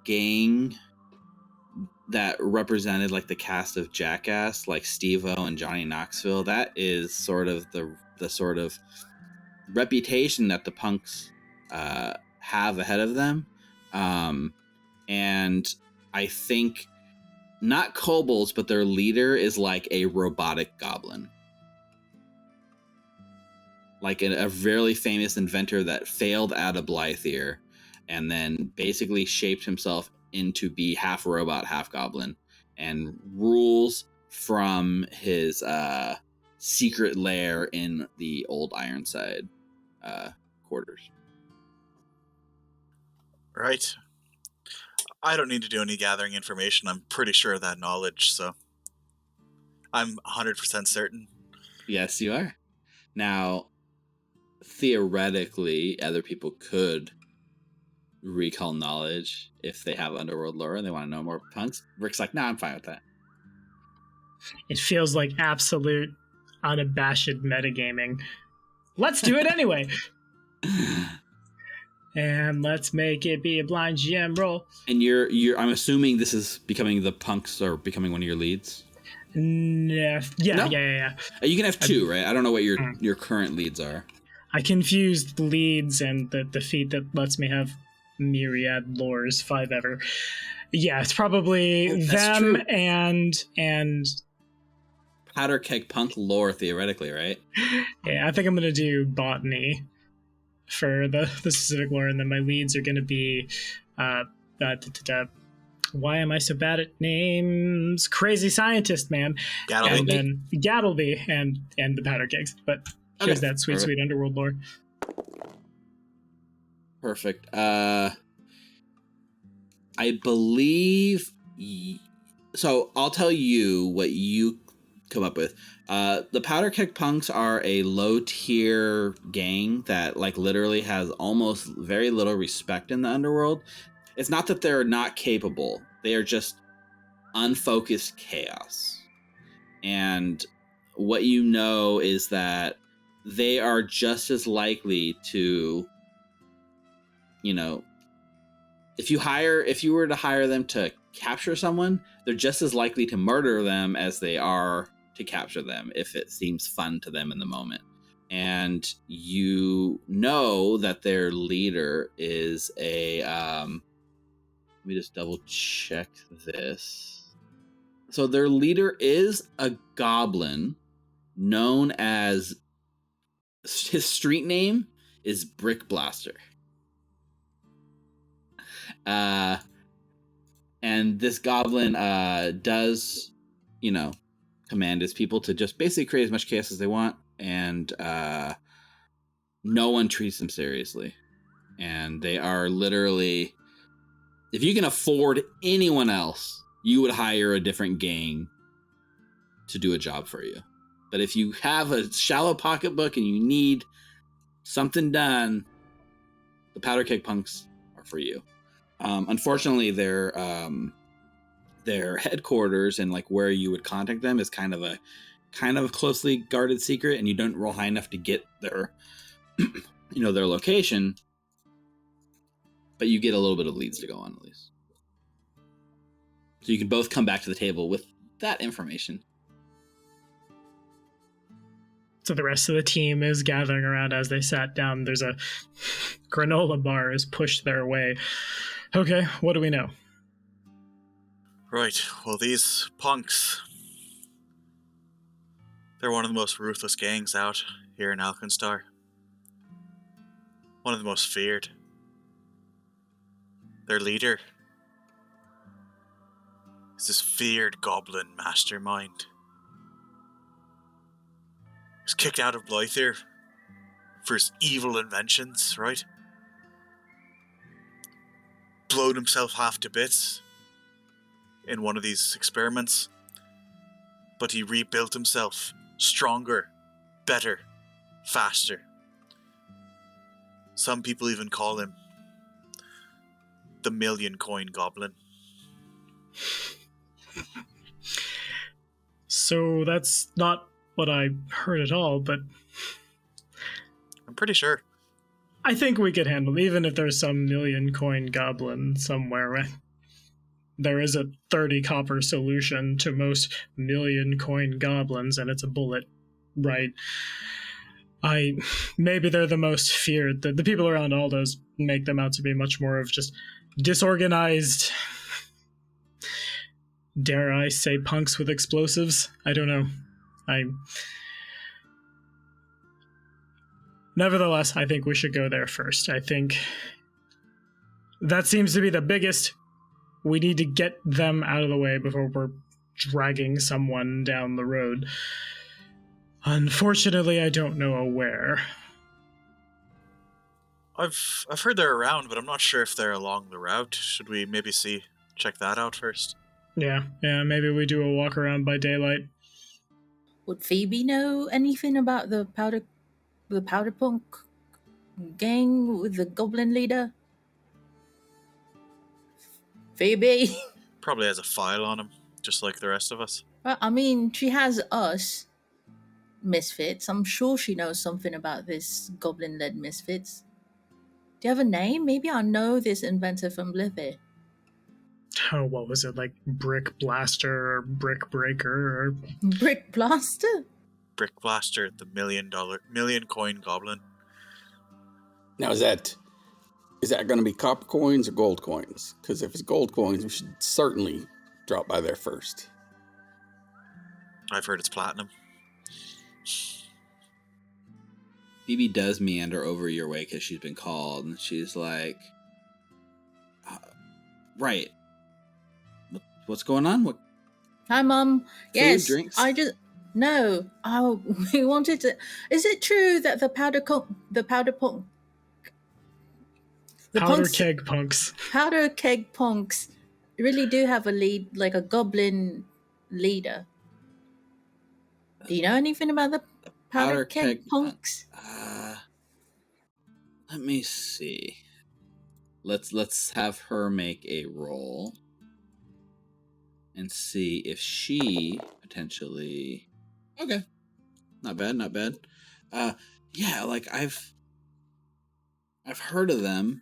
gang that represented the cast of Jackass, like Steve-O and Johnny Knoxville, that is sort of the sort of reputation that the punks have ahead of them. And I think not kobolds, but their leader is like a robotic goblin. Like a really famous inventor that failed out of Blythier and then basically shaped himself into be half robot, half goblin, and rules from his secret lair in the old Ironside quarters. Right. I don't need to do any gathering information. I'm pretty sure of that knowledge, so I'm 100% certain. Yes, you are. Now, theoretically, other people could recall knowledge if they have underworld lore and they want to know more punks. Rick's like, nah, I'm fine with that. It feels like absolute unabashed metagaming. Let's do it anyway. And let's make it be a blind GM roll. And you're I'm assuming this is becoming the punks or becoming one of your leads? Yeah. You can have 2, right? I don't know what your current leads are. I confused leads and the feat that lets me have myriad lores, 5 ever. Yeah, it's probably them true. and Powderkeg punk lore, theoretically, right? Yeah, I think I'm gonna do botany for the specific lore, and then my leads are gonna be why am I so bad at names? Crazy scientist, man. Gattlebee. And then Gattlebee and the Powderkegs. But here's that sweet underworld lore. Perfect. I believe... So I'll tell you what you come up with. The Powderkeg Punks are a low-tier gang that literally has almost very little respect in the underworld. It's not that they're not capable. They are just unfocused chaos. And what you know is that they are just as likely to, if you were to hire them to capture someone, they're just as likely to murder them as they are to capture them if it seems fun to them in the moment. And you know that their leader is a... let me just double check this. So their leader is a goblin known as... His street name is Brick Blaster. And this goblin does, command his people to just basically create as much chaos as they want, and no one treats them seriously. And they are literally, if you can afford anyone else, you would hire a different gang to do a job for you. But if you have a shallow pocketbook and you need something done, the Powderkeg Punks are for you. Unfortunately, their headquarters and where you would contact them is kind of a closely guarded secret, and you don't roll high enough to get their their location, but you get a little bit of leads to go on at least. So you can both come back to the table with that information. So the rest of the team is gathering around as they sat down. There's a granola bar is pushed their way. Okay, what do we know? Right, well, these punks, they're one of the most ruthless gangs out here in Alkenstar. One of the most feared. Their leader is this feared goblin mastermind. He was kicked out of Blyther for his evil inventions, right? Blown himself half to bits in one of these experiments. But he rebuilt himself stronger, better, faster. Some people even call him the Million Coin Goblin. So that's not what I heard at all, but I'm pretty sure. I think we could handle, even if there's some million coin goblin somewhere, right? There is a 30 copper solution to most million coin goblins, and it's a bullet, right? Maybe they're the most feared. The people around Aldo's make them out to be much more of just disorganized, dare I say, punks with explosives? I don't know. Nevertheless, I think we should go there first. I think that seems to be the biggest. We need to get them out of the way before we're dragging someone down the road. Unfortunately, I don't know where. I've heard they're around, but I'm not sure if they're along the route. Should we maybe check that out first? Yeah, maybe we do a walk around by daylight. Would Phoebe know anything about the Powderpunk gang with the goblin leader? Phoebe? Probably has a file on him, just like the rest of us. Well, I mean, she has us misfits. I'm sure she knows something about this goblin-led misfits. Do you have a name? Maybe I know this inventor from Blithy. Oh, what was it, like Brick Blaster or Brick Breaker or... Brick Blaster? Brick Blaster, the million coin goblin. Now, is that going to be copper coins or gold coins? Because if it's gold coins, we should certainly drop by there first. I've heard it's platinum. Phoebe does meander over your way because she's been called, and she's like, right. What's going on? What? Hi, Mum. Yes, drinks? No. Oh, we wanted to... Is it true that the Powderkeg punks. Powderkeg punks really do have a lead, like a goblin leader? Do you know anything about the Powderkeg punks? Let me see. Let's have her make a roll and see if she potentially... Okay. Not bad. Yeah, like I've heard of them.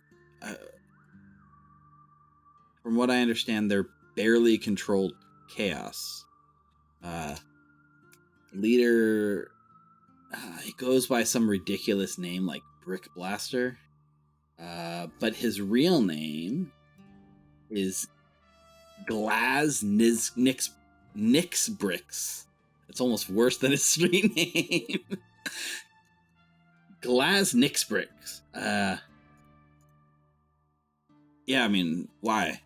From what I understand, they're barely controlled chaos. Leader, he goes by some ridiculous name like Brick Blaster. But his real name is Glaz Nix Bricks. It's almost worse than his street name. Glaz Nix Bricks. Yeah, I mean, why?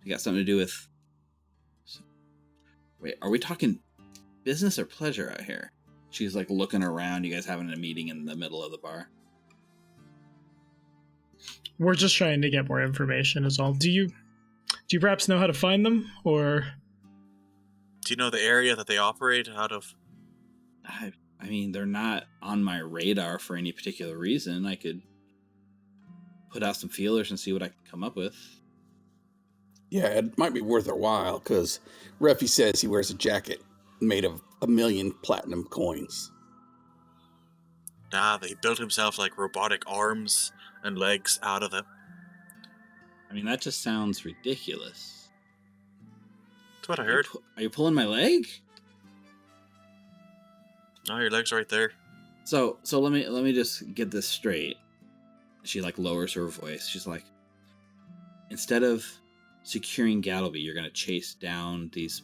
You got something to do with... Wait, are we talking business or pleasure out here? She's like looking around, you guys having a meeting in the middle of the bar. We're just trying to get more information is all. Do you perhaps know how to find them, or... Do you know the area that they operate out of? I mean, they're not on my radar for any particular reason. I could put out some feelers and see what I can come up with. Yeah, it might be worth a while, because Reffy says he wears a jacket made of 1 million platinum coins. Nah, he built himself like robotic arms and legs out of them. I mean, that just sounds ridiculous. That's what I heard. Are you pulling my leg? No, your leg's right there. So let me just get this straight. She like lowers her voice. She's like, instead of securing Gattlebee, you're gonna chase down these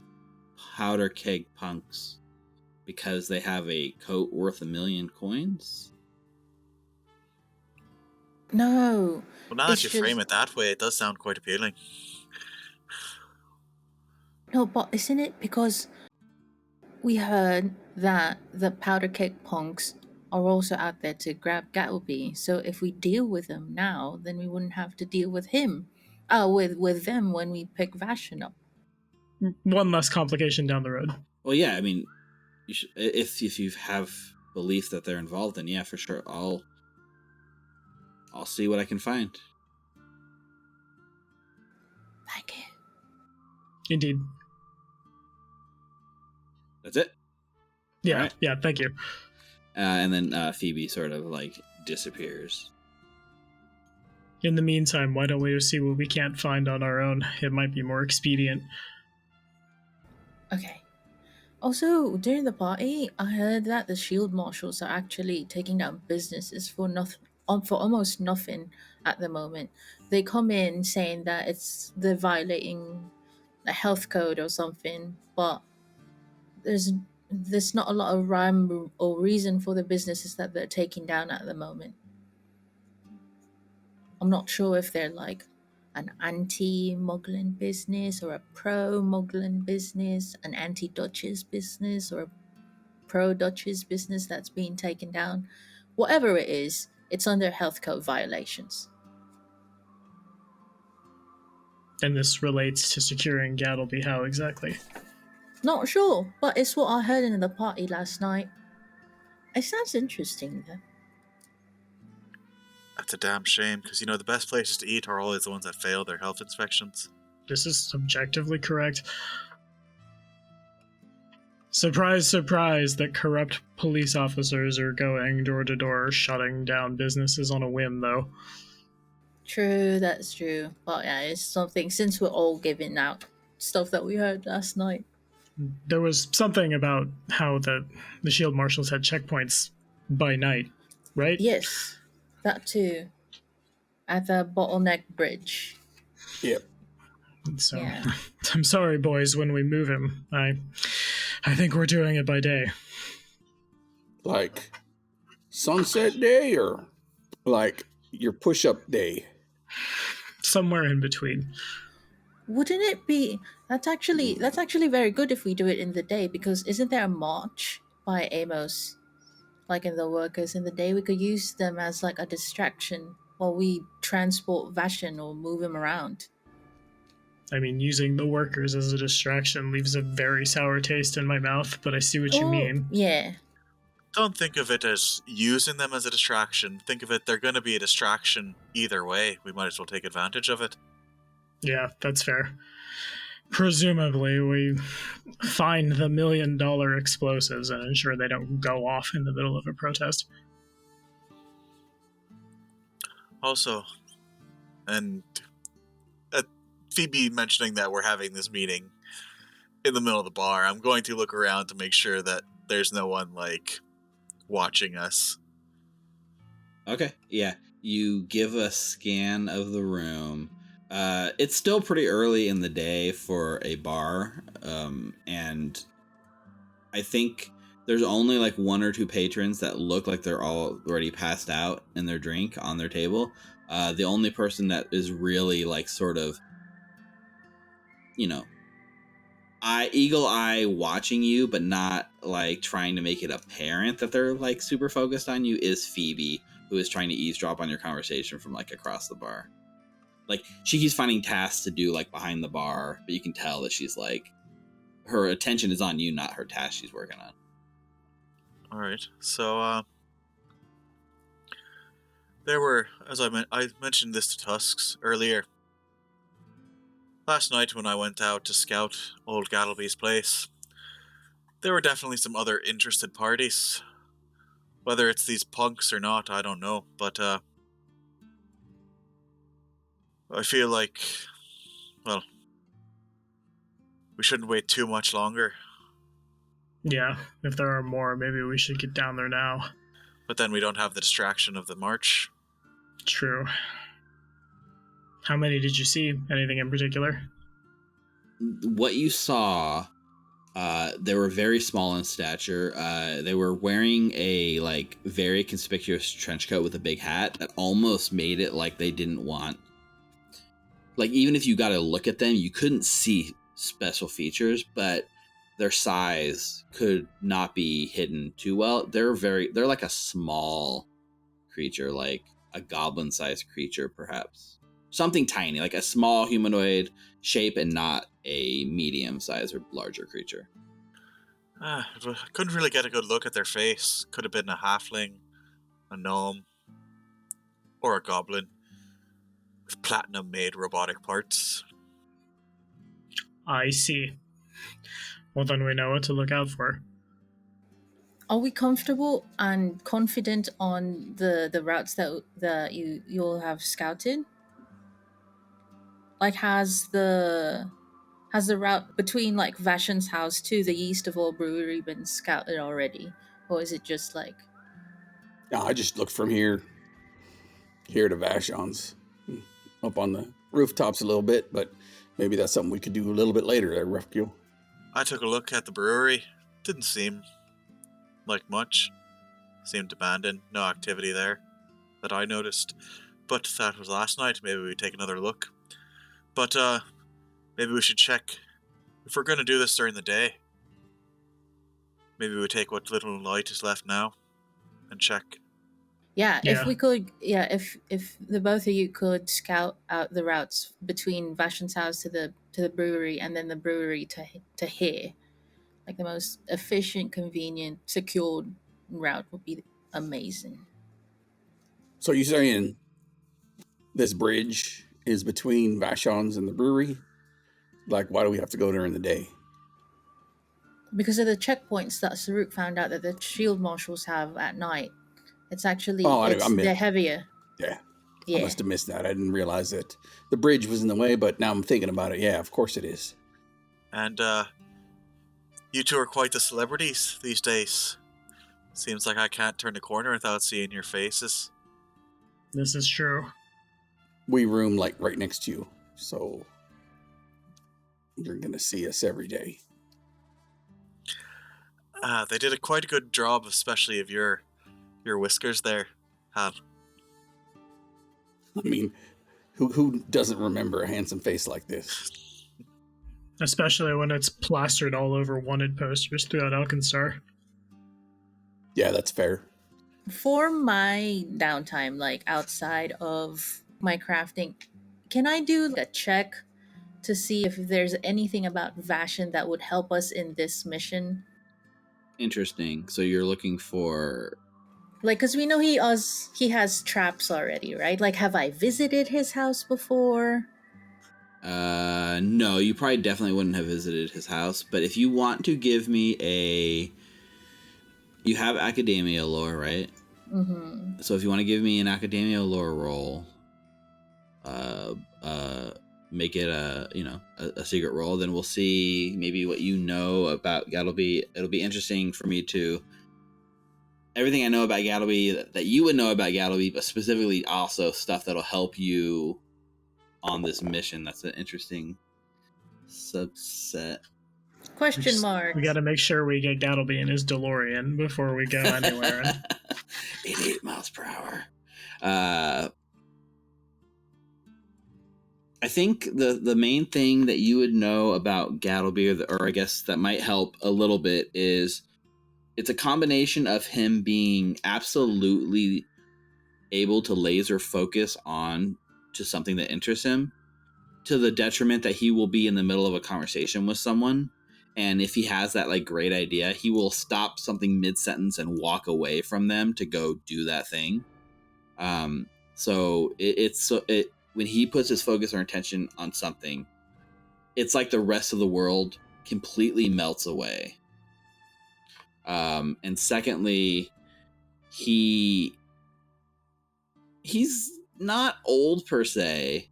Powderkeg punks because they have a coat worth 1 million coins? No. Well, now It's that you just- frame it that way, it does sound quite appealing. No, but isn't it because we heard that the Powderkeg punks are also out there to grab Gattlebee? So if we deal with them now, then we wouldn't have to deal with him. With them when we pick Vashon up. One less complication down the road. Well, yeah, I mean, you should, if you have belief that they're involved, then yeah, for sure, I'll see what I can find. Thank you. Indeed. That's it. Yeah, Alright. yeah, thank you. And then Phoebe sort of like disappears. In the meantime, why don't we just see what we can't find on our own? It might be more expedient. Okay. Also, during the party, I heard that the shield marshals are actually taking down businesses for almost nothing at the moment. They come in saying that they're violating a health code or something, but there's not a lot of rhyme or reason for the businesses that they're taking down at the moment. I'm not sure if they're like an anti-muggling business or a pro-muggling business, an anti-Dutchess business or a pro-Dutchess business that's being taken down. Whatever it is, it's under health code violations. And this relates to securing Gattlebee. How exactly? Not sure, but it's what I heard in the party last night. It sounds interesting, though. That's a damn shame, because the best places to eat are always the ones that fail their health inspections. This is objectively correct. Surprise, surprise that corrupt police officers are going door to door shutting down businesses on a whim, though. True, that's true. But yeah, it's something, since we're all giving out stuff that we heard last night. There was something about how the shield marshals had checkpoints by night, right? Yes, that too. At the Bottleneck Bridge. Yep. So, Yeah. I'm sorry, boys, when we move him. I think we're doing it by day. Like sunset day or like your push-up day? Somewhere in between. Wouldn't it be... That's actually very good if we do it in the day, because isn't there a march by Amos, like in the workers in the day? We could use them as like a distraction while we transport Vashon or move him around. I mean, using the workers as a distraction leaves a very sour taste in my mouth, but I see what you mean. Yeah. Don't think of it as using them as a distraction. Think of it, they're going to be a distraction either way. We might as well take advantage of it. Yeah, that's fair. Presumably, we find the $1 million explosives and ensure they don't go off in the middle of a protest. Also, and Phoebe mentioning that we're having this meeting in the middle of the bar, I'm going to look around to make sure that there's no one, like, watching us. Okay, yeah. You give a scan of the room. It's still pretty early in the day for a bar, and I think there's only like 1 or 2 patrons that look like they're all already passed out in their drink on their table. The only person that is really like sort of, eagle eye watching you, but not like trying to make it apparent that they're like super focused on you, is Phoebe, who is trying to eavesdrop on your conversation from like across the bar. Like, she keeps finding tasks to do like behind the bar, but you can tell that she's like, her attention is on you, not her task she's working on. Alright, so, there were, as I mentioned this to Tusks earlier. Last night when I went out to scout old Gattlebee's place, there were definitely some other interested parties. Whether it's these punks or not, I don't know, but, I feel like, well, we shouldn't wait too much longer. Yeah, if there are more, maybe we should get down there now. But then we don't have the distraction of the march. True. How many did you see? Anything in particular? What you saw, they were very small in stature. They were wearing a like very conspicuous trench coat with a big hat that almost made it like they didn't want. Like, even if you got to look at them, you couldn't see special features, but their size could not be hidden too well. They're like a small creature, like a goblin-sized creature, perhaps. Something tiny, like a small humanoid shape and not a medium-sized or larger creature. I couldn't really get a good look at their face. Could have been a halfling, a gnome, or a goblin with platinum-made robotic parts. I see. Well, then we know what to look out for. Are we comfortable and confident on the routes that you'll have scouted? Like, has the route between like Vashon's house to the Yeast of All Brewery been scouted already, or is it just like? No, I just looked from here to Vashon's, up on the rooftops a little bit, but maybe that's something we could do a little bit later there, Refcule. I took a look at the brewery. Didn't seem like much. Seemed abandoned. No activity there that I noticed. But that was last night. Maybe we take another look. But maybe we should check. If we're going to do this during the day, maybe we take what little light is left now and check. Yeah, if we could, if the both of you could scout out the routes between Vashon's house to the brewery and then the brewery to here, like the most efficient, convenient, secured route would be amazing. So you're saying this bridge is between Vashon's and the brewery? Like, why do we have to go during the day? Because of the checkpoints that Saruk found out that the shield marshals have at night. It's actually, they're heavier. Yeah. Yeah. I must have missed that. I didn't realize that the bridge was in the way, but now I'm thinking about it. Yeah, of course it is. And you two are quite the celebrities these days. Seems like I can't turn the corner without seeing your faces. This is true. We room like right next to you, so you're gonna see us every day. They did quite a good job, especially of your whiskers there, Hal. I mean, who doesn't remember a handsome face like this? Especially when it's plastered all over wanted posters throughout Alkenstar. Yeah, that's fair. For my downtime, like outside of my crafting, can I do a check to see if there's anything about Vashon that would help us in this mission? Interesting. So you're looking for... Like, because we know he has traps already, right? Like, have I visited his house before? No, you probably definitely wouldn't have visited his house. But if you want to give me you have Academia lore, right? Mm-hmm. So if you want to give me an Academia lore roll, make it a secret roll, then we'll see maybe what you know about Gattlebee. It'll be interesting for me to... Everything I know about Gattlebee that you would know about Gattlebee, but specifically also stuff that'll help you on this mission. That's an interesting subset. Question mark. We got to make sure we get Gattlebee in his DeLorean before we go anywhere. 88 miles per hour. I think the main thing that you would know about Gattlebee, or I guess that might help a little bit, is it's a combination of him being absolutely able to laser focus on to something that interests him, to the detriment that he will be in the middle of a conversation with someone, and if he has that like great idea, he will stop something mid-sentence and walk away from them to go do that thing. So when he puts his focus or intention on something, it's like the rest of the world completely melts away. And secondly, he's not old per se,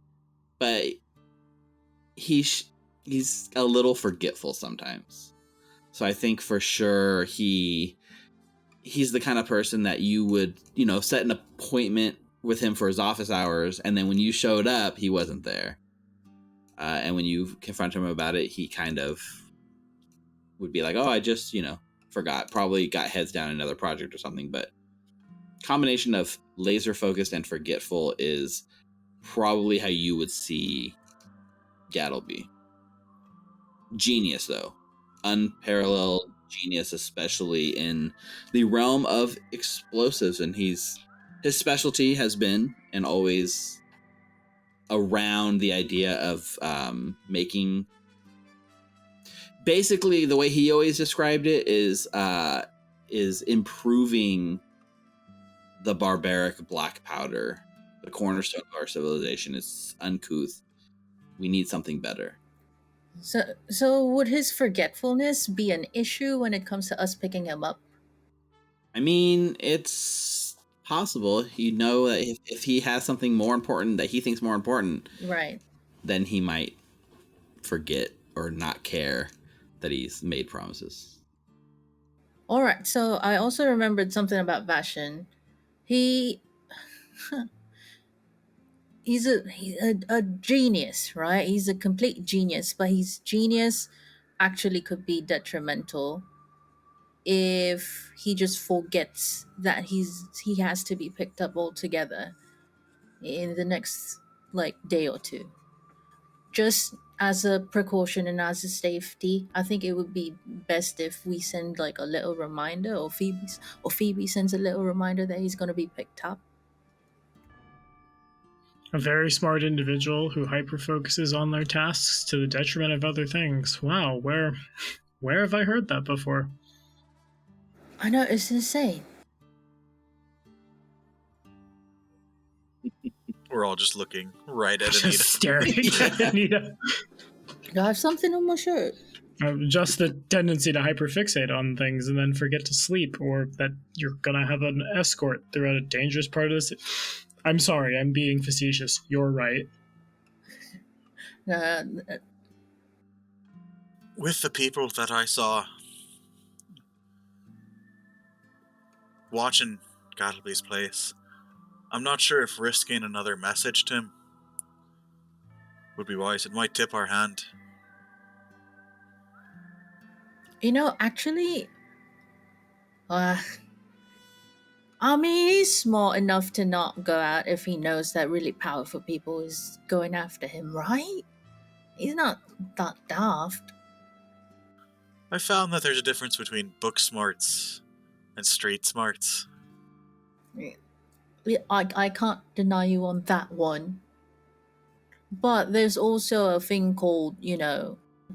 but he's a little forgetful sometimes. So I think for sure he he's the kind of person that you would, set an appointment with him for his office hours, and then when you showed up, he wasn't there. And when you confront him about it, he kind of would be like, oh, I just, forgot. Probably got heads down in another project or something. But combination of laser focused and forgetful is probably how you would see Gattlebee. Genius, though. Unparalleled genius, especially in the realm of explosives. And his specialty has been and always around the idea of making. Basically, the way he always described it is improving the barbaric black powder, the cornerstone of our civilization. It's uncouth. We need something better. So would his forgetfulness be an issue when it comes to us picking him up? I mean, it's possible. That if he has something more important that he thinks more important, right, then he might forget or not care that he's made promises. All right. So I also remembered something about Vashon. He's a genius, right? He's a complete genius, but his genius actually could be detrimental if he just forgets that he has to be picked up altogether in the next day or two. Just as a precaution and as a safety, I think it would be best if we send a little reminder, or Phoebe sends a little reminder that he's going to be picked up. A very smart individual who hyper-focuses on their tasks to the detriment of other things. Wow, where have I heard that before? I know, it's insane. We're all just looking right at Just Anita. staring at Anita. Do I have something on my shirt? Just the tendency to hyperfixate on things and then forget to sleep, or that you're gonna have an escort throughout a dangerous part of this. I'm sorry, I'm being facetious. You're right. With the people that I saw watching Gattlebee's place, I'm not sure if risking another message to him would be wise. It might tip our hand. Actually, he's smart enough to not go out if he knows that really powerful people is going after him, right? He's not that daft. I found that there's a difference between book smarts and street smarts. I can't deny you on that one. But there's also a thing called,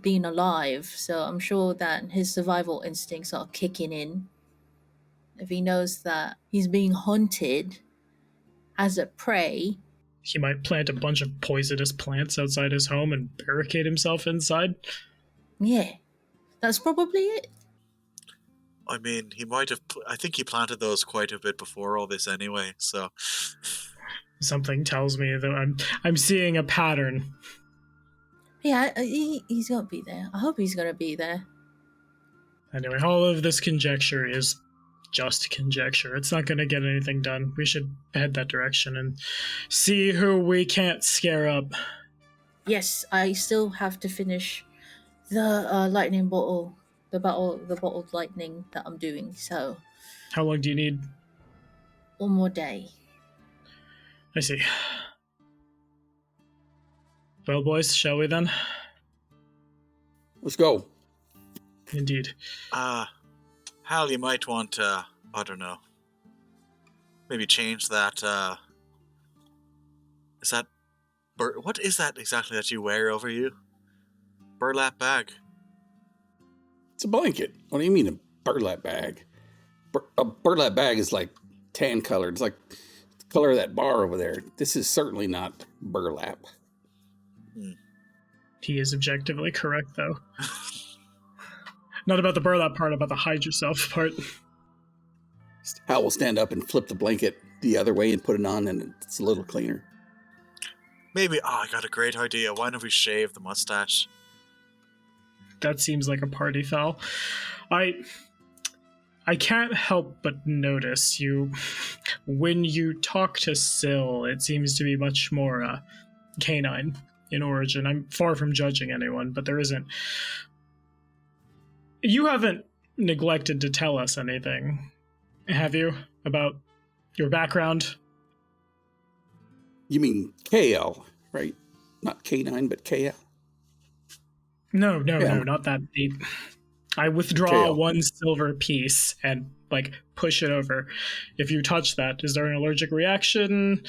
being alive. So I'm sure that his survival instincts are kicking in. If he knows that he's being hunted as a prey. He might plant a bunch of poisonous plants outside his home and barricade himself inside. Yeah, that's probably it. I mean, he might have. I think he planted those quite a bit before all this anyway, so. Something tells me that I'm seeing a pattern. Yeah, he's gonna be there. I hope he's gonna be there. Anyway, all of this conjecture is just conjecture. It's not gonna get anything done. We should head that direction and see who we can't scare up. Yes, I still have to finish the lightning bottle, the bottled lightning that I'm doing. So. How long do you need? One more day. I see. Well, boys, shall we then? Let's go. Indeed. Hal, you might want to, I don't know, maybe change that, is that, what is that exactly that you wear over you? Burlap bag. It's a blanket. What do you mean a burlap bag? A burlap bag is like tan colored. It's like the color of that bar over there. This is certainly not burlap. He is objectively correct, though. Not about the burlap part, about the hide yourself part. Hal will stand up and flip the blanket the other way and put it on, and it's a little cleaner. Maybe, I got a great idea. Why don't we shave the mustache? That seems like a party foul. I can't help but notice you when you talk to Syl, it seems to be much more canine in origin. I'm far from judging anyone, but there isn't. You haven't neglected to tell us anything, have you, about your background? You mean KL, right? Not K9, but KL? No, not that deep. I withdraw KL. 1 silver piece and, push it over. If you touch that, is there an allergic reaction?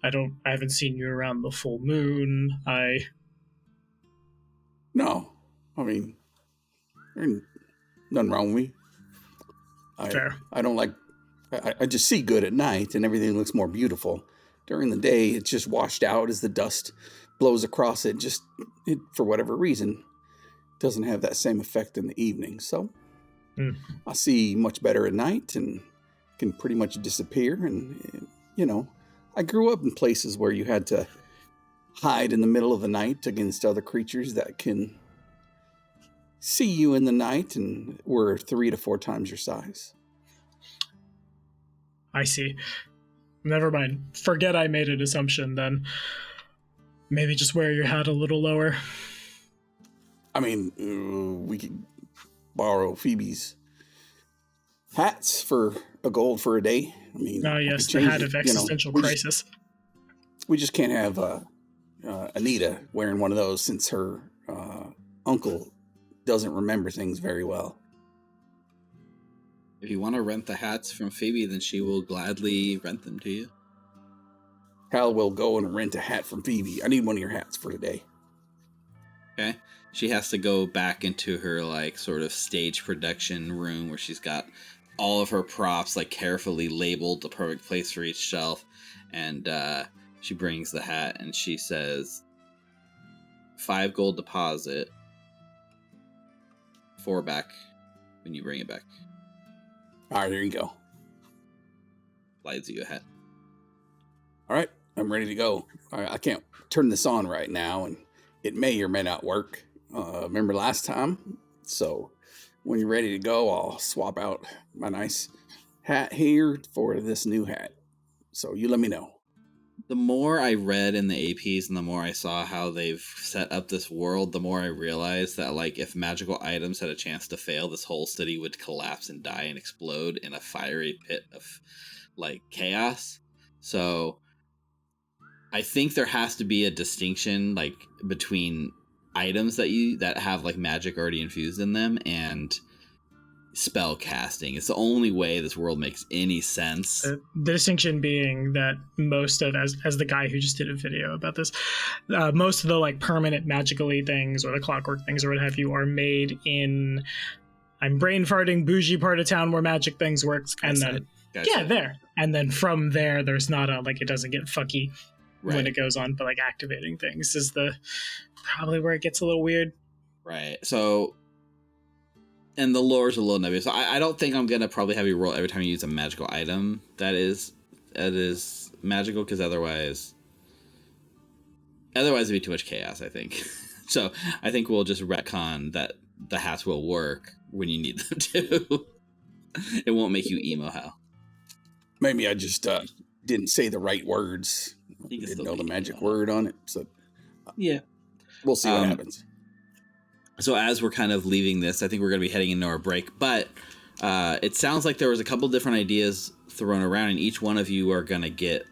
I haven't seen you around the full moon. No. I mean, there's nothing wrong with me. Fair. I don't like... I just see good at night, and everything looks more beautiful. During the day, it's just washed out as the dust blows across it. It for whatever reason, doesn't have that same effect in the evening. So I see much better at night and can pretty much disappear. And, I grew up in places where you had to hide in the middle of the night against other creatures that can see you in the night and were 3 to 4 times your size. I see. Never mind. Forget I made an assumption then. Maybe just wear your hat a little lower. I mean, we could borrow Phoebe's hats for a gold for a day. I mean, oh yes, the hat of existential crisis. We just can't have Anita wearing one of those since her uncle doesn't remember things very well. If you want to rent the hats from Phoebe, then she will gladly rent them to you. Hal will go and rent a hat from Phoebe. I need one of your hats for today. Okay. She has to go back into her, sort of stage production room where she's got all of her props, carefully labeled, the perfect place for each shelf. And she brings the hat and she says, 5 gold deposit, 4 back when you bring it back. All right, here you go. Slides you a hat. All right, I'm ready to go. I can't turn this on right now, and it may or may not work. Remember last time? So when you're ready to go, I'll swap out my nice hat here for this new hat. So you let me know. The more I read in the APs and the more I saw how they've set up this world, the more I realized that, if magical items had a chance to fail, this whole city would collapse and die and explode in a fiery pit of, chaos. So I think there has to be a distinction, between items that have, magic already infused in them and spell casting. It's the only way this world makes any sense. The distinction being that most of, as the guy who just did a video about this, most of the permanent magically things or the clockwork things or what have you are made in, I'm brain farting, bougie part of town where magic things works, and then there, and then from there there's not a it doesn't get fucky when it goes on, but activating things is probably where it gets a little weird. Right. So. And the lore's a little nebulous. So I don't think I'm going to probably have you roll every time you use a magical item that is magical, because otherwise it'd be too much chaos, I think. So I think we'll just retcon that the hats will work when you need them to. It won't make you emo, Hal. Maybe I just didn't say the right words. Didn't know the magic word on it. So yeah, we'll see what happens. So as we're kind of leaving this, I think we're going to be heading into our break. But it sounds like there was a couple different ideas thrown around, and each one of you are going to get,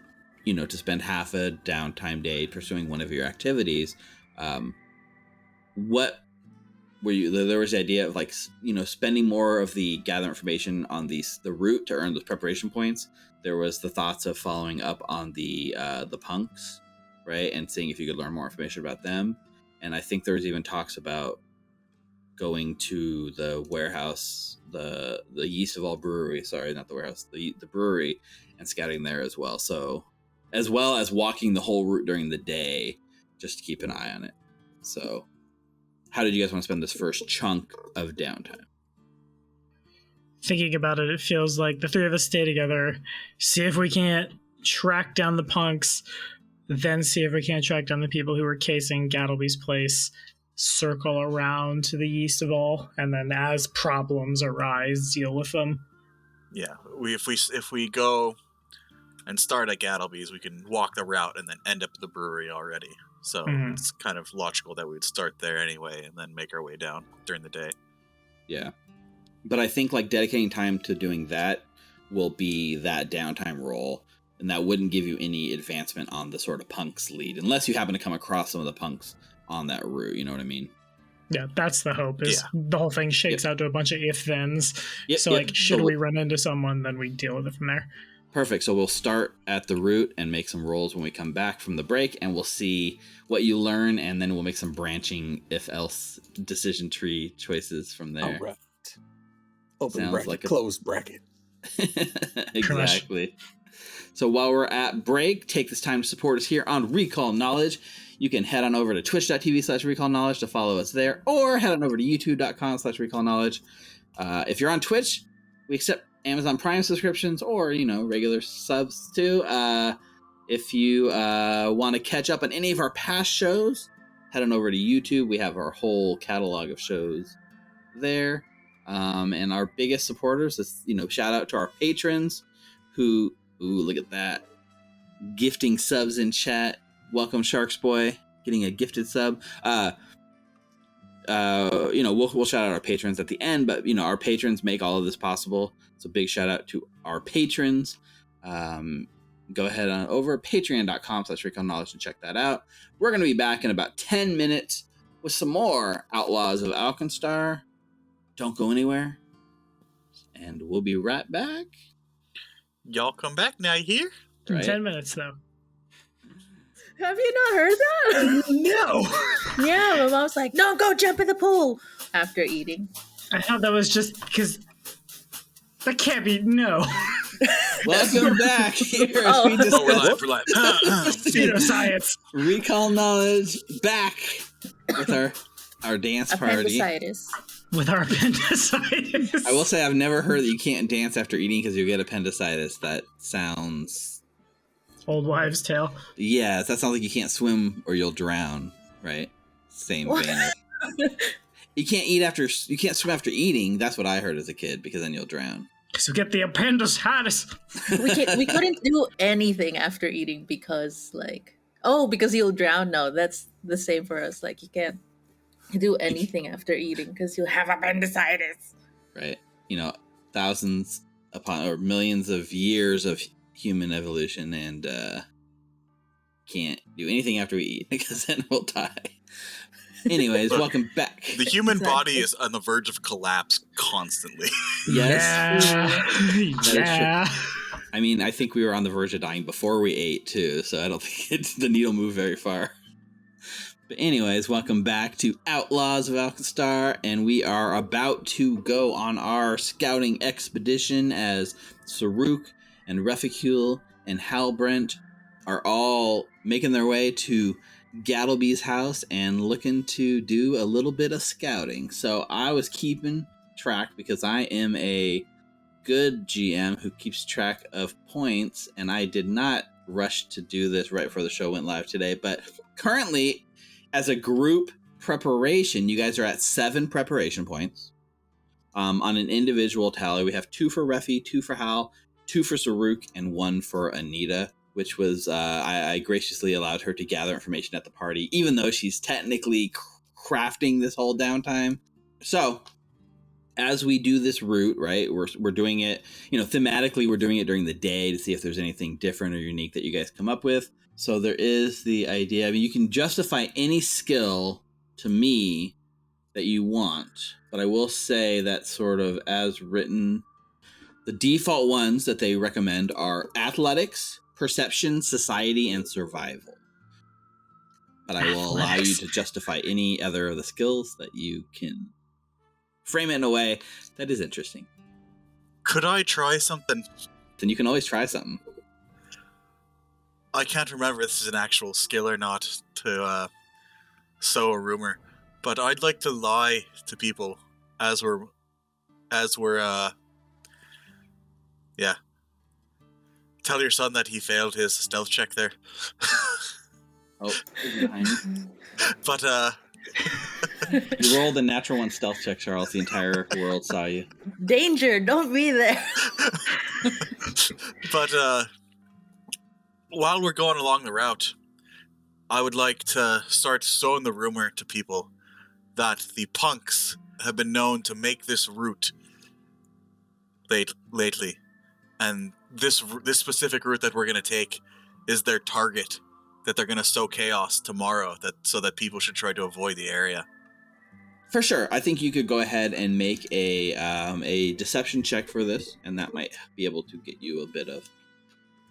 to spend half a downtime day pursuing one of your activities. What were you? There was the idea of spending more of the gather information on the route to earn those preparation points. There was the thoughts of following up on the punks, right, and seeing if you could learn more information about them. And I think there was even talks about going to the warehouse, the Yeast of All Brewery, sorry, not the warehouse, the brewery, and scouting there as well. So, as well as walking the whole route during the day, just to keep an eye on it. So, how did you guys want to spend this first chunk of downtime? Thinking about it, it feels like the 3 of us stay together, see if we can't track down the punks, then see if we can't track down the people who were casing Gattlebee's place, circle around to the Yeast of All, and then as problems arise, deal with them. Yeah, if we go and start at Gattlebee's, we can walk the route and then end up at the brewery already. So it's kind of logical that we'd start there anyway and then make our way down during the day. Yeah. But I think like dedicating time to doing that will be that downtime role, and that wouldn't give you any advancement on the sort of punks lead, unless you happen to come across some of the punks on that route, you know what I mean? Yeah, that's the hope, is the whole thing shakes out to a bunch of if-thens. Should we run into someone, then we deal with it from there. Perfect. So we'll start at the route and make some rolls when we come back from the break, and we'll see what you learn, and then we'll make some branching if-else decision tree choices from there. All right. Open Sounds bracket, like closed bracket. Exactly. So while we're at break, take this time to support us here on Recall Knowledge. You can head on over to twitch.tv/recallknowledge to follow us there, or head on over to youtube.com/recallknowledge. If you're on Twitch, we accept Amazon Prime subscriptions or, regular subs too. If you want to catch up on any of our past shows, head on over to YouTube. We have our whole catalog of shows there. And our biggest supporters is, shout out to our patrons who, look at that, gifting subs in chat. Welcome, Sharks Boy, getting a gifted sub. We'll shout out our patrons at the end, but our patrons make all of this possible. So big shout out to our patrons. Go ahead on over patreon.com/recallknowledge and check that out. We're going to be back in about 10 minutes with some more Outlaws of Alkenstar. Don't go anywhere, and we'll be right back. Y'all come back now, you hear? Right? 10 minutes, though. Have you not heard that? No. Yeah, my mom's like, no, go jump in the pool after eating. I thought that was just because that can't be, no. Welcome back here. We're live. Pseudoscience. Recall Knowledge back with our dance party. Appendicitis. With our appendicitis. I will say I've never heard that you can't dance after eating because you get appendicitis. That sounds... Old wives' tale. Yes, that sounds like you can't swim or you'll drown, right? Same vein. You can't swim after eating. That's what I heard as a kid, because then you'll drown. Because you get the appendicitis. We couldn't do anything after eating because because you'll drown. No, that's the same for us. Like, you can't do anything after eating because you'll have appendicitis. Right. Thousands or millions of years of human evolution, and can't do anything after we eat because then we'll die. Anyways, welcome back. The human body is on the verge of collapse constantly. Yes. Yeah. I mean, I think we were on the verge of dying before we ate too, so I don't think the needle moved very far. But anyways, welcome back to Outlaws of Alkenstar, and we are about to go on our scouting expedition as Saruk and Reficule and Halbrent are all making their way to Gattlebee's house and looking to do a little bit of scouting. So I was keeping track because I am a good GM who keeps track of points, and I did not rush to do this right before the show went live today. But currently, as a group preparation, you guys are at 7 preparation points. On an individual tally, we have 2 for Refi, 2 for Hal, 2 for Saruk, and 1 for Anita, which was, I graciously allowed her to gather information at the party, even though she's technically crafting this whole downtime. So, as we do this route, right, we're doing it, thematically, we're doing it during the day to see if there's anything different or unique that you guys come up with. So there is the idea, you can justify any skill to me that you want, but I will say that sort of as written, the default ones that they recommend are athletics, perception, society, and survival. But I will allow you to justify any other of the skills that you can frame it in a way that is interesting. Could I try something? Then you can always try something. I can't remember if this is an actual skill or not to sow a rumor, but I'd like to lie to people as we're tell your son that he failed his stealth check there. Oh, he's behind. But You rolled a natural 1 stealth check, Charles. The entire world saw you. Danger, don't be there. But while we're going along the route, I would like to start sowing the rumor to people that the punks have been known to make this route lately. And this specific route that we're going to take is their target, that they're going to sow chaos tomorrow, so that people should try to avoid the area. For sure. I think you could go ahead and make a deception check for this, and that might be able to get you a bit of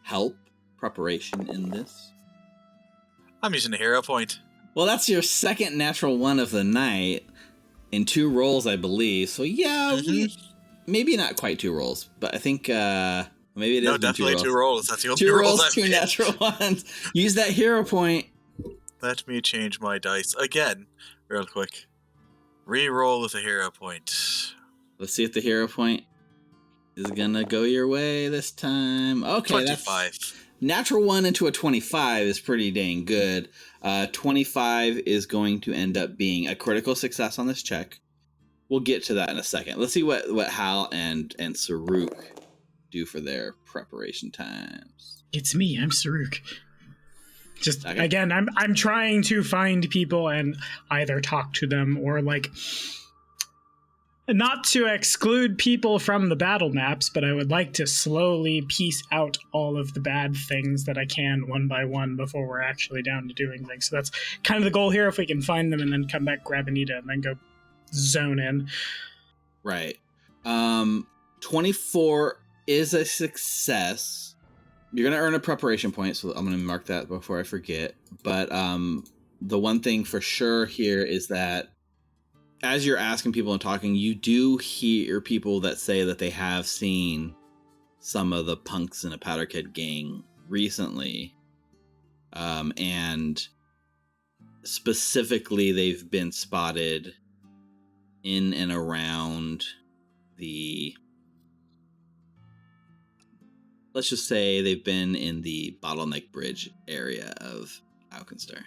help, preparation in this. I'm using a hero point. Well, that's your second natural 1 of the night in 2 rolls, I believe. So yeah, maybe not quite 2 rolls, but I think maybe it is. No, definitely 2 rolls. That's the only 2 rolls. rolls, 2 natural 1s. Use that hero point. Let me change my dice again, real quick. Reroll with a hero point. Let's see if the hero point is gonna go your way this time. Okay, 25. That's natural 1 into a 25 is pretty dang good. 25 is going to end up being a critical success on this check. We'll get to that in a second. Let's see what Hal and Saruk do for their preparation times. It's me. I'm Saruk. Just Okay. Again, I'm trying to find people and either talk to them or not to exclude people from the battle maps, but I would like to slowly piece out all of the bad things that I can one by one before we're actually down to doing things. So that's kind of the goal here. If we can find them and then come back, grab Anita, and then go zone in. Right. 24 is a success. You're going to earn a preparation point, so I'm going to mark that before I forget. But the one thing for sure here is that as you're asking people and talking, you do hear people that say that they have seen some of the punks in a Powderkeg gang recently. And specifically, they've been spotted in and around the... Let's just say they've been in the Bottleneck Bridge area of Alkenstar.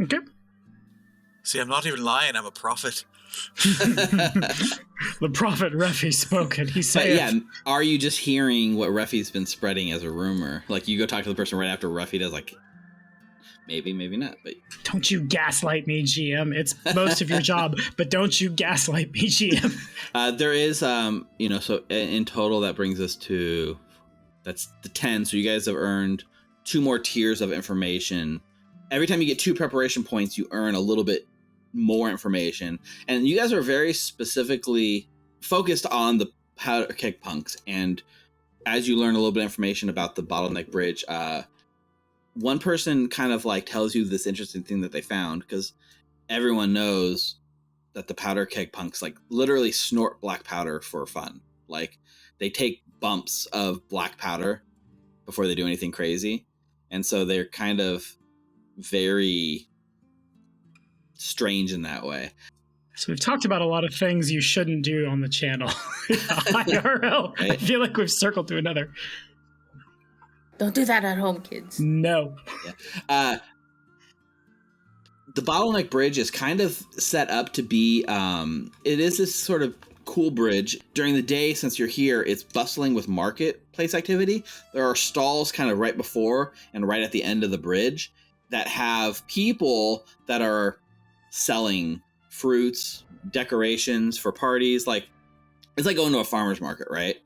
Okay. See, I'm not even lying. I'm a prophet. The prophet Refi spoke and he said, But yeah, are you just hearing what Refi's been spreading as a rumor? Like, you go talk to the person right after Refi does, like, maybe, maybe not. But don't you gaslight me, GM. It's most of your job, but don't you gaslight me, GM. there is, so in total, that brings us to... That's the 10, so you guys have earned 2 more tiers of information. Every time you get 2 preparation points, you earn a little bit more information. And you guys are very specifically focused on the Powderkeg punks. And as you learn a little bit of information about the Bottleneck Bridge, one person kind of like tells you this interesting thing that they found, because everyone knows that the Powderkeg punks like literally snort black powder for fun. Like, they take bumps of black powder before they do anything crazy, and so they're kind of very strange in that way. So we've talked about a lot of things you shouldn't do on the channel. IRL. Right? I feel like we've circled to another. Don't do that at home, kids. No. Yeah. The Bottleneck Bridge is kind of set up to be it is this sort of cool bridge. During the day, since you're here, it's bustling with marketplace activity. There are stalls kind of right before and right at the end of the bridge that have people that are selling fruits, decorations for parties. Like, it's like going to a farmer's market, right?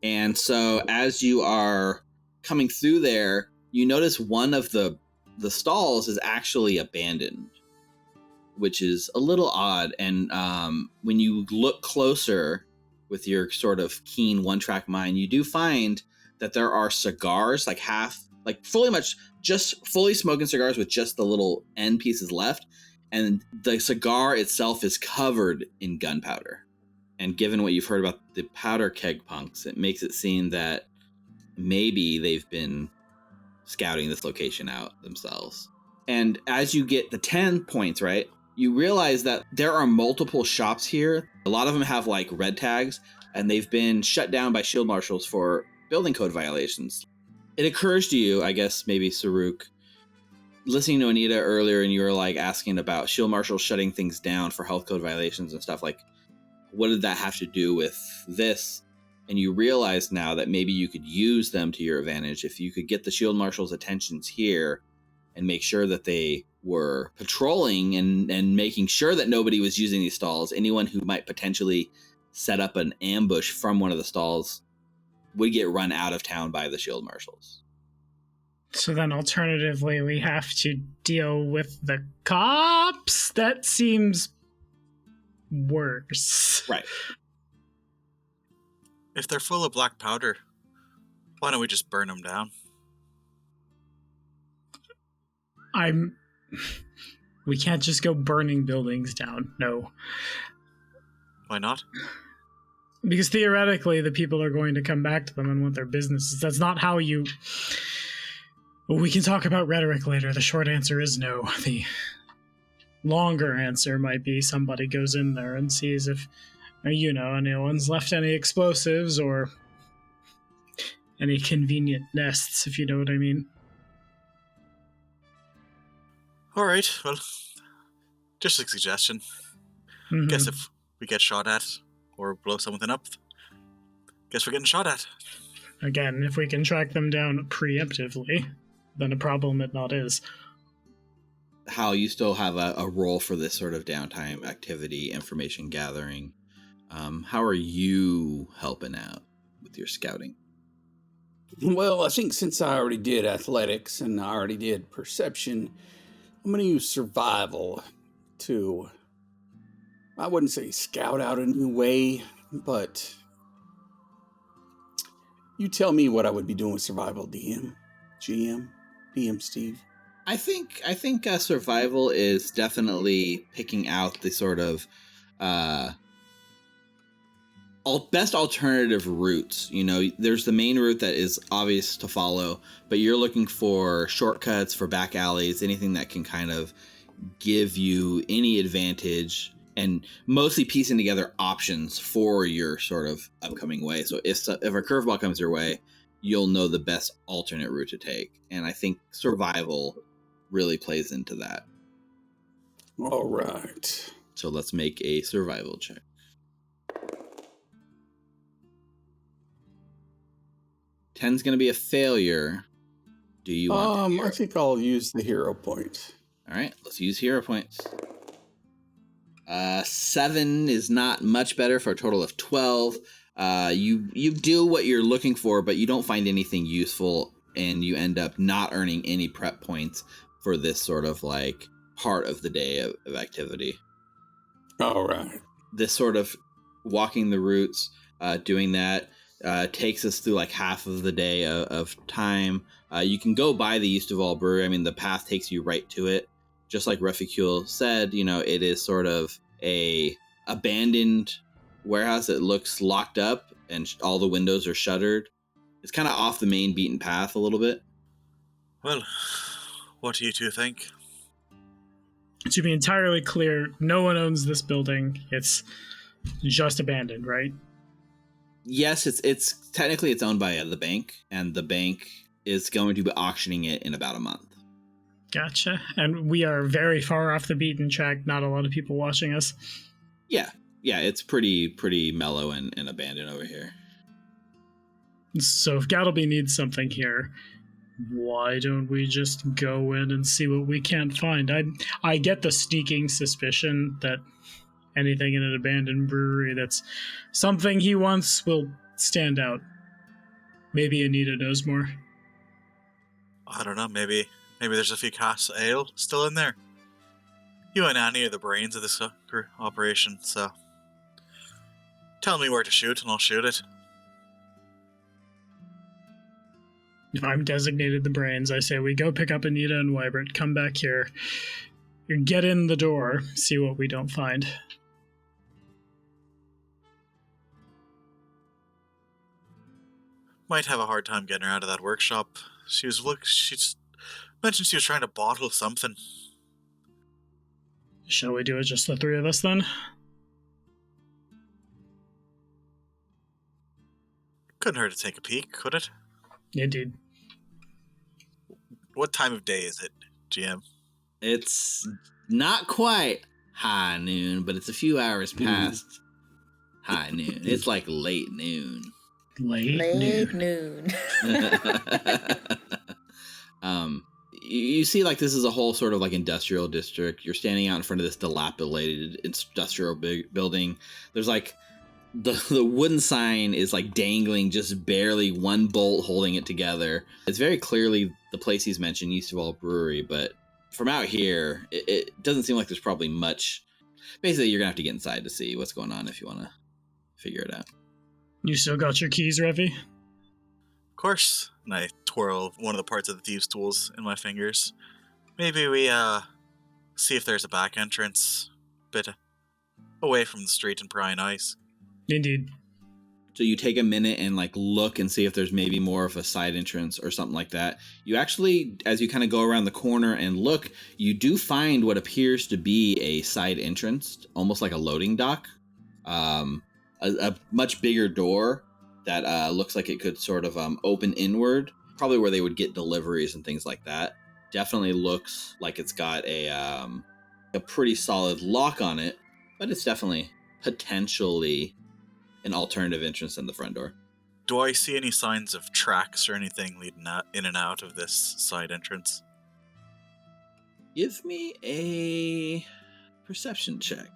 And so as you are coming through there, you notice one of the stalls is actually abandoned, which is a little odd. And when you look closer with your sort of keen one-track mind, you do find that there are cigars, fully smoking cigars with just the little end pieces left. And the cigar itself is covered in gunpowder. And given what you've heard about the Powderkeg punks, it makes it seem that maybe they've been scouting this location out themselves. And as you get the 10 points, right, you realize that there are multiple shops here. A lot of them have like red tags, and they've been shut down by shield marshals for building code violations. It occurs to you, I guess maybe Saruk, listening to Anita earlier, and you were like asking about shield marshals shutting things down for health code violations and stuff, like what did that have to do with this? And you realize now that maybe you could use them to your advantage if you could get the shield marshals' attentions here and make sure that they were patrolling and making sure that nobody was using these stalls. Anyone who might potentially set up an ambush from one of the stalls would get run out of town by the shield marshals. So then alternatively, we have to deal with the cops? That seems worse. Right. If they're full of black powder, why don't we just burn them down? We can't just go burning buildings down. No. Why not? Because theoretically, the people are going to come back to them and want their businesses. That's not how you... We can talk about rhetoric later. The short answer is no. The longer answer might be somebody goes in there and sees if, anyone's left any explosives or any convenient nests, if you know what I mean. All right, well, just a suggestion. Mm-hmm. Guess if we get shot at or blow something up, guess we're getting shot at. Again, if we can track them down preemptively, then a problem it not is. Hal, you still have a role for this sort of downtime activity, information gathering. How are you helping out with your scouting? Well, I think since I already did athletics and I already did perception, I'm going to use survival to, I wouldn't say scout out a new way, but you tell me what I would be doing with survival, DM Steve. I think survival is definitely picking out the sort of best alternative routes. There's the main route that is obvious to follow, but you're looking for shortcuts, for back alleys, anything that can kind of give you any advantage, and mostly piecing together options for your sort of upcoming way. So if a curveball comes your way, you'll know the best alternate route to take. And I think survival really plays into that. All right. So let's make a survival check. Ten's going to be a failure. Do you want I think I'll use the hero point. All right, let's use hero points. 7 is not much better for a total of 12. You do what you're looking for, but you don't find anything useful, and you end up not earning any prep points for this sort of like part of the day of activity. All right. This sort of walking the routes, doing that, takes us through like half of the day of time. You can go by the East of All Brewery. I mean, the path takes you right to it. Just like Reficule said, it is sort of a abandoned warehouse that looks locked up and all the windows are shuttered. It's kind of off the main beaten path a little bit. Well, what do you two think? To be entirely clear, no one owns this building. It's just abandoned, right? Yes, it's technically it's owned by the bank, and the bank is going to be auctioning it in about a month. Gotcha. And we are very far off the beaten track. Not a lot of people watching us. Yeah, it's pretty mellow and abandoned over here. So if Gattlebee needs something here, why don't we just go in and see what we can't find? I get the sneaking suspicion that anything in an abandoned brewery that's something he wants will stand out. Maybe Anita knows more. I don't know, maybe there's a few casks of ale still in there. You and Annie are the brains of this operation, so tell me where to shoot and I'll shoot it. If I'm designated the brains, I say we go pick up Anita and Wybert, come back here, get in the door, see what we don't find. Might have a hard time getting her out of that workshop. She's mentioned she was trying to bottle something. Shall we do it just the three of us then? Couldn't hurt to take a peek, could it? Indeed. What time of day is it? GM? It's not quite high noon, but it's a few hours past high noon. It's like late noon. Late noon. You see, like, this is a whole sort of like industrial district. You're standing out in front of this dilapidated industrial building. There's like the wooden sign is like dangling, just barely one bolt holding it together. It's very clearly the place he's mentioned, East of All Brewery, but from out here, it doesn't seem like there's probably much. Basically, you're gonna have to get inside to see what's going on if you want to figure it out. You still got your keys, Revy? Of course. And I twirl one of the parts of the thieves' tools in my fingers. Maybe we see if there's a back entrance, bit away from the street and prying eyes. Indeed. So you take a minute and like look and see if there's maybe more of a side entrance or something like that. You actually, as you kind of go around the corner and look, you do find what appears to be a side entrance, almost like a loading dock. A much bigger door that looks like it could sort of open inward, probably where they would get deliveries and things like that. Definitely looks like it's got a pretty solid lock on it, but it's definitely potentially an alternative entrance than the front door. Do I see any signs of tracks or anything leading in and out of this side entrance? Give me a perception check.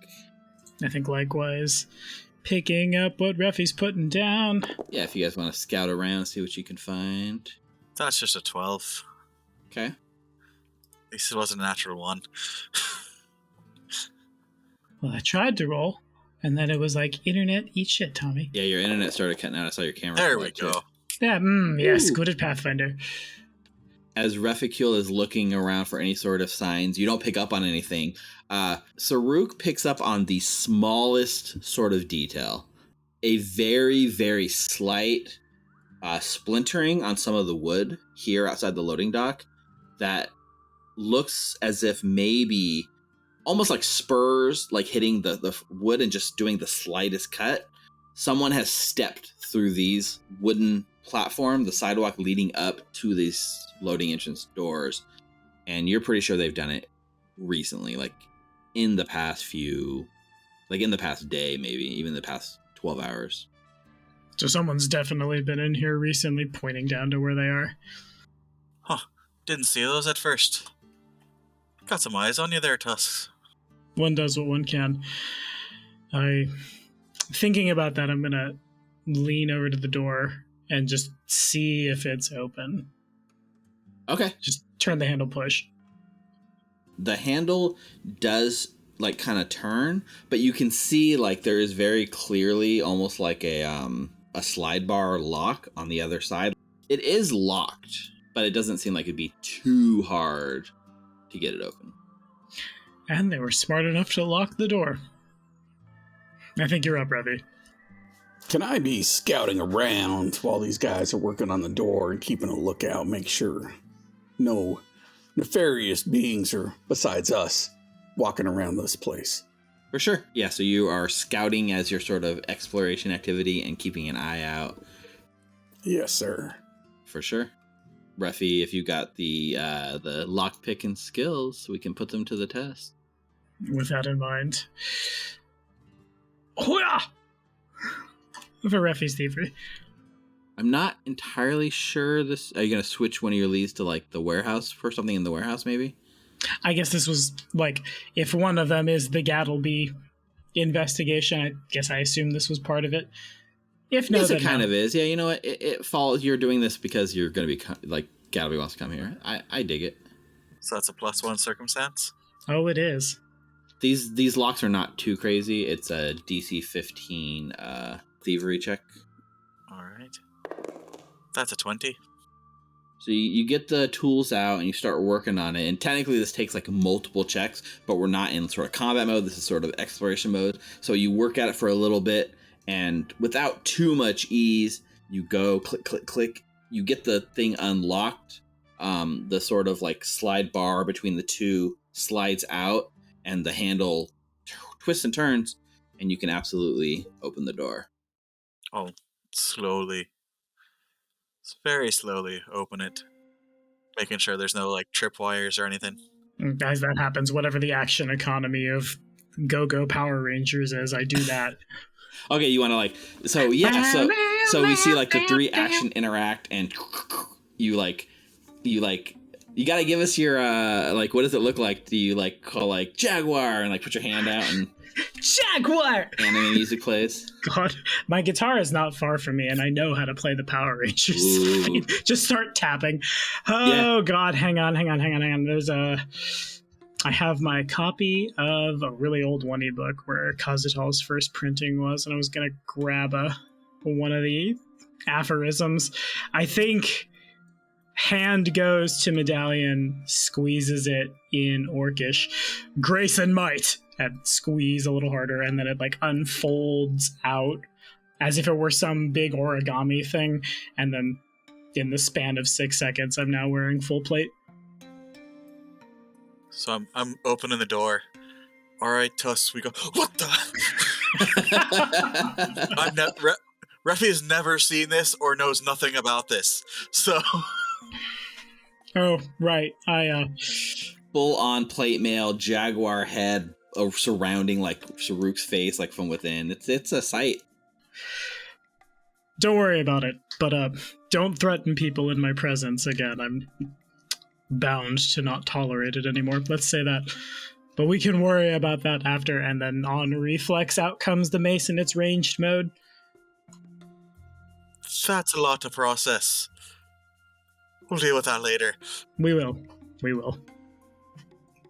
I think likewise. Picking up what Reffy's putting down. Yeah, if you guys want to scout around, see what you can find. That's just a 12. Okay. At least it wasn't a natural one. Well, I tried to roll, and then it was like, internet, eat shit, Tommy. Yeah, your internet started cutting out. I saw your camera. There we go. Yeah, yes, good at Pathfinder. As Reficule is looking around for any sort of signs, you don't pick up on anything. Saruk picks up on the smallest sort of detail. A very, very slight splintering on some of the wood here outside the loading dock that looks as if maybe almost like spurs, like hitting the wood and just doing the slightest cut. Someone has stepped through these wooden platform, the sidewalk leading up to these loading entrance doors, and you're pretty sure they've done it recently, like in the past day, maybe even the past 12 hours. So someone's definitely been in here recently, pointing down to where they are. Huh. Didn't see those at first. Got some eyes on you there, Tusks. One does what one can. Thinking about that, I'm gonna lean over to the door and just see if it's open. Okay. Just turn the handle push. The handle does like kind of turn, but you can see like there is very clearly almost like a slide bar lock on the other side. It is locked, but it doesn't seem like it'd be too hard to get it open. And they were smart enough to lock the door. I think you're up, Revy. Can I be scouting around while these guys are working on the door and keeping a lookout, make sure no nefarious beings are besides us walking around this place? For sure. Yeah, so you are scouting as your sort of exploration activity and keeping an eye out. Yes, sir. For sure. Refi, if you got the lockpicking skills, we can put them to the test. With that in mind. Oh yeah! For Refi's thievery. I'm not entirely sure this. Are you going to switch one of your leads to like the warehouse for something in the warehouse, maybe? I guess this was like, if one of them is the Gattlebee investigation, I guess I assume this was part of it. If no, yes, then it kind no. of is. Yeah, you know what? It falls. You're doing this because you're going to be like Gattlebee wants to come here. I dig it. So that's a +1 circumstance? Oh, it is. These locks are not too crazy. It's a DC 15 thievery check. Alright. That's a 20. So you get the tools out and you start working on it. And technically this takes like multiple checks, but we're not in sort of combat mode. This is sort of exploration mode. So you work at it for a little bit and without too much ease, you go click, click, click. You get the thing unlocked. The sort of like slide bar between the two slides out and the handle twists and turns and you can absolutely open the door. Oh, slowly. Very slowly open it. Making sure there's no like tripwires or anything. As that happens, whatever the action economy of Go-Go Power Rangers is, I do that. Okay, you want to like, so yeah, so we see like the 3 action interact, and you gotta give us your like, what does it look like? Do you like call like Jaguar and like put your hand out and Jaguar! anime music plays? God, my guitar is not far from me, and I know how to play the Power Rangers. Just start tapping. Oh yeah. God, hang on. I have my copy of a really old one ebook where Kazutal's first printing was, and I was gonna grab one of the aphorisms. I think hand goes to medallion, squeezes it in Orcish, grace and might, and squeeze a little harder, and then it like unfolds out as if it were some big origami thing, and then in the span of 6 seconds I'm now wearing full plate. So I'm opening the door. All right, Tuss, we go. What the? Refi has never seen this or knows nothing about this. So. Oh right, I full on plate mail, Jaguar head surrounding like Saruk's face, like from within. It's a sight. Don't worry about it, but don't threaten people in my presence again. I'm bound to not tolerate it anymore. Let's say that. But we can worry about that after, and then on reflex, out comes the mace in its ranged mode. That's a lot to process. We'll deal with that later. We will.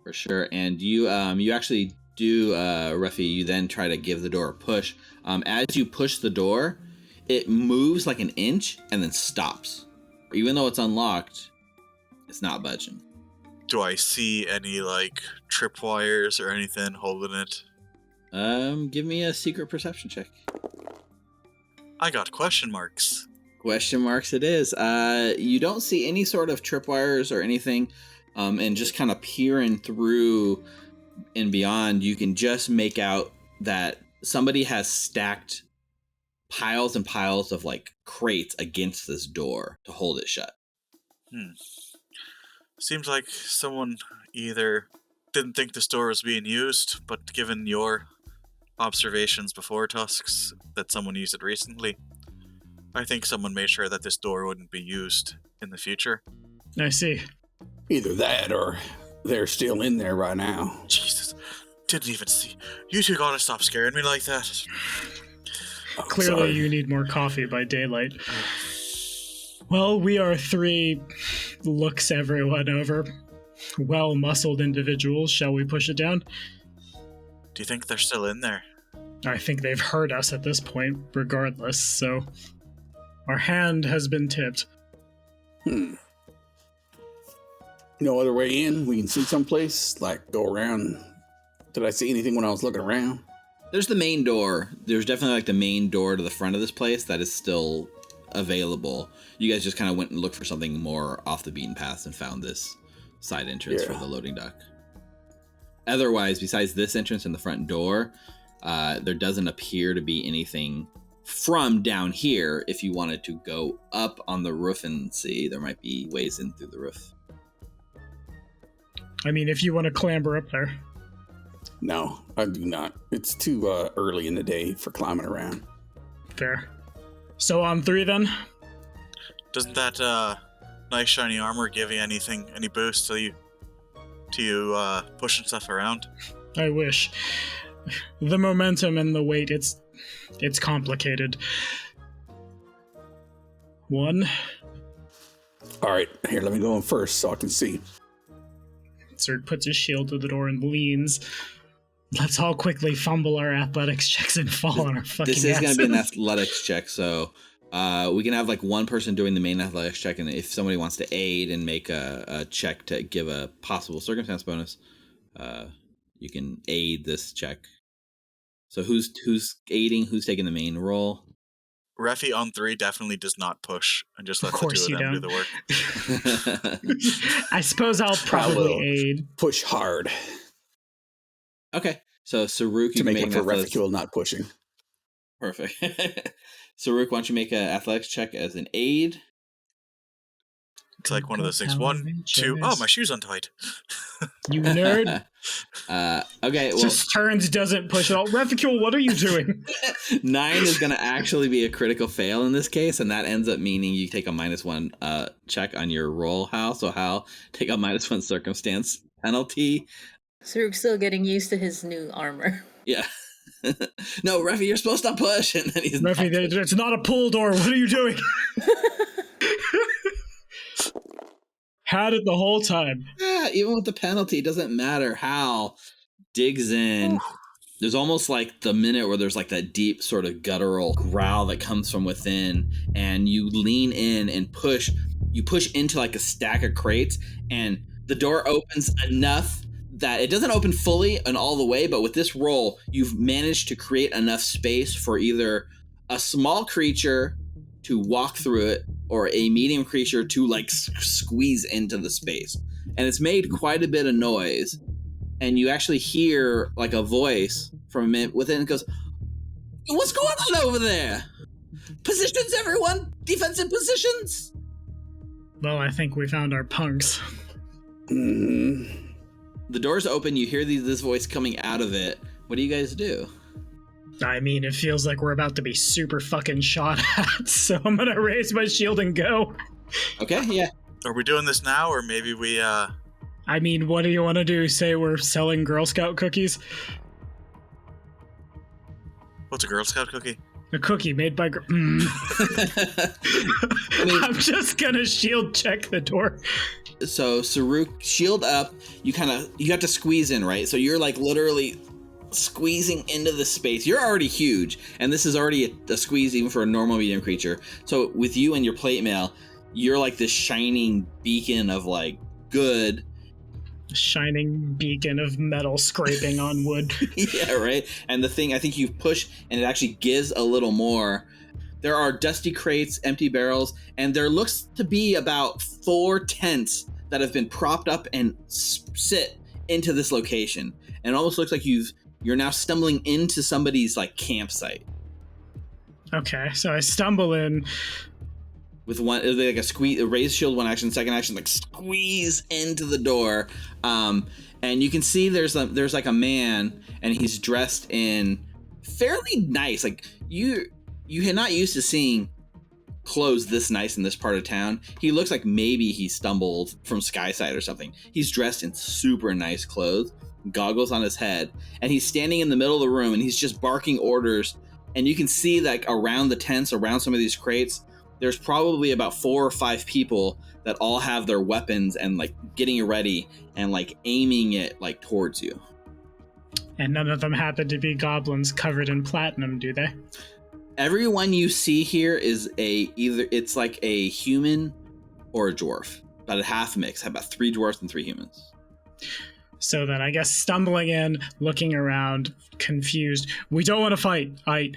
For sure. And you actually do, Ruffy, you then try to give the door a push. As you push the door, it moves like an inch and then stops. Even though it's unlocked, it's not budging. Do I see any, like, tripwires or anything holding it? Give me a secret perception check. I got question marks. Question marks it is. You don't see any sort of tripwires or anything, and just kind of peering through and beyond, you can just make out that somebody has stacked piles and piles of, like, crates against this door to hold it shut. Seems like someone either didn't think the store was being used, but given your observations before Tusks, that someone used it recently, I think someone made sure that this door wouldn't be used in the future. I see. Either that or they're still in there right now. Jesus, didn't even see. You two gotta stop scaring me like that. Oh, clearly sorry. You need more coffee by daylight. Well, we are 3 looks everyone over. Well-muscled individuals. Shall we push it down? Do you think they're still in there? I think they've heard us at this point, regardless, so our hand has been tipped. No other way in? We can see someplace? Like, go around? Did I see anything when I was looking around? There's the main door. There's definitely like the main door to the front of this place that is still available. You guys just kind of went and looked for something more off the beaten path and found this side entrance for the loading dock. Otherwise, besides this entrance and the front door, there doesn't appear to be anything from down here. If you wanted to go up on the roof and see, there might be ways in through the roof. I mean, if you want to clamber up there. No, I do not. It's too early in the day for climbing around. Fair. So on 3 then? Doesn't that nice shiny armor give you any boost to you pushing stuff around? I wish. The momentum and the weight, it's complicated. 1. All right, here, let me go in first so I can see. Zerd puts his shield to the door and leans. Let's all quickly fumble our athletics checks and fall on our fucking This is going to be an asses. athletics check, so we can have like one person doing the main athletics check, and if somebody wants to aid and make a check to give a possible circumstance bonus, you can aid this check. So who's aiding? Who's taking the main role? Refi on 3 definitely does not push and just lets the 2 of them do the work. I suppose I'll probably aid. Push hard. Okay, so Saruk, to make up for Reficule not pushing. Perfect. Saruk, why don't you make an athletics check as an aid? It's like one of those things. 1, 2. Oh, my shoe's untied. You nerd. Okay, well, Just turns, doesn't push it all. Reficule, what are you doing? 9 is going to actually be a critical fail in this case, and that ends up meaning you take a -1 check on your roll, Hal. So Hal, take a -1 circumstance penalty. Saruk's still getting used to his new armor. Yeah. No, Refi, you're supposed to push. And then he's Refi, it's not a pull door. What are you doing? Had it the whole time. Yeah, even with the penalty, it doesn't matter. Hal digs in. Ooh. There's almost like the minute where there's like that deep sort of guttural growl that comes from within, and you lean in and push. You push into like a stack of crates, and the door opens enough that it doesn't open fully and all the way, but with this roll, you've managed to create enough space for either a small creature to walk through it or a medium creature to like squeeze into the space. And it's made quite a bit of noise. And you actually hear like a voice from it within. It goes, "What's going on over there? Positions, everyone! Defensive positions!" Well, I think we found our punks. The doors open, you hear this voice coming out of it. What do you guys do? I mean, it feels like we're about to be super fucking shot at, so I'm gonna raise my shield and go. Okay, yeah. Are we doing this now, or maybe we, I mean, what do you want to do? Say we're selling Girl Scout cookies? What's a Girl Scout cookie? A cookie made by... I mean, I'm just gonna shield check the door. So, Saruk, shield up. You have to squeeze in, right? So you're like literally squeezing into the space. You're already huge, and this is already a squeeze even for a normal medium creature. So with you and your plate mail, you're like this shining beacon of like good. Shining beacon of metal scraping on wood. Yeah, right. And the thing, I think you push and it actually gives a little more. There are dusty crates, empty barrels, and there looks to be about 4 tents that have been propped up and sit into this location. And it almost looks like you're now stumbling into somebody's like campsite. Okay, so I stumble in with one like a raise shield, one action, second action, like squeeze into the door. And you can see there's like a man, and he's dressed in fairly nice. Like you're not used to seeing clothes this nice in this part of town. He looks like maybe he stumbled from Skyside or something. He's dressed in super nice clothes, goggles on his head, and he's standing in the middle of the room, and he's just barking orders. And you can see like around the tents, around some of these crates, there's probably about 4 or 5 people that all have their weapons and like getting ready and like aiming it like towards you. And none of them happen to be goblins covered in platinum, do they? Everyone you see here is either it's like a human or a dwarf. About a half mix. About 3 dwarfs and 3 humans. So then I guess stumbling in, looking around, confused. We don't want to fight. You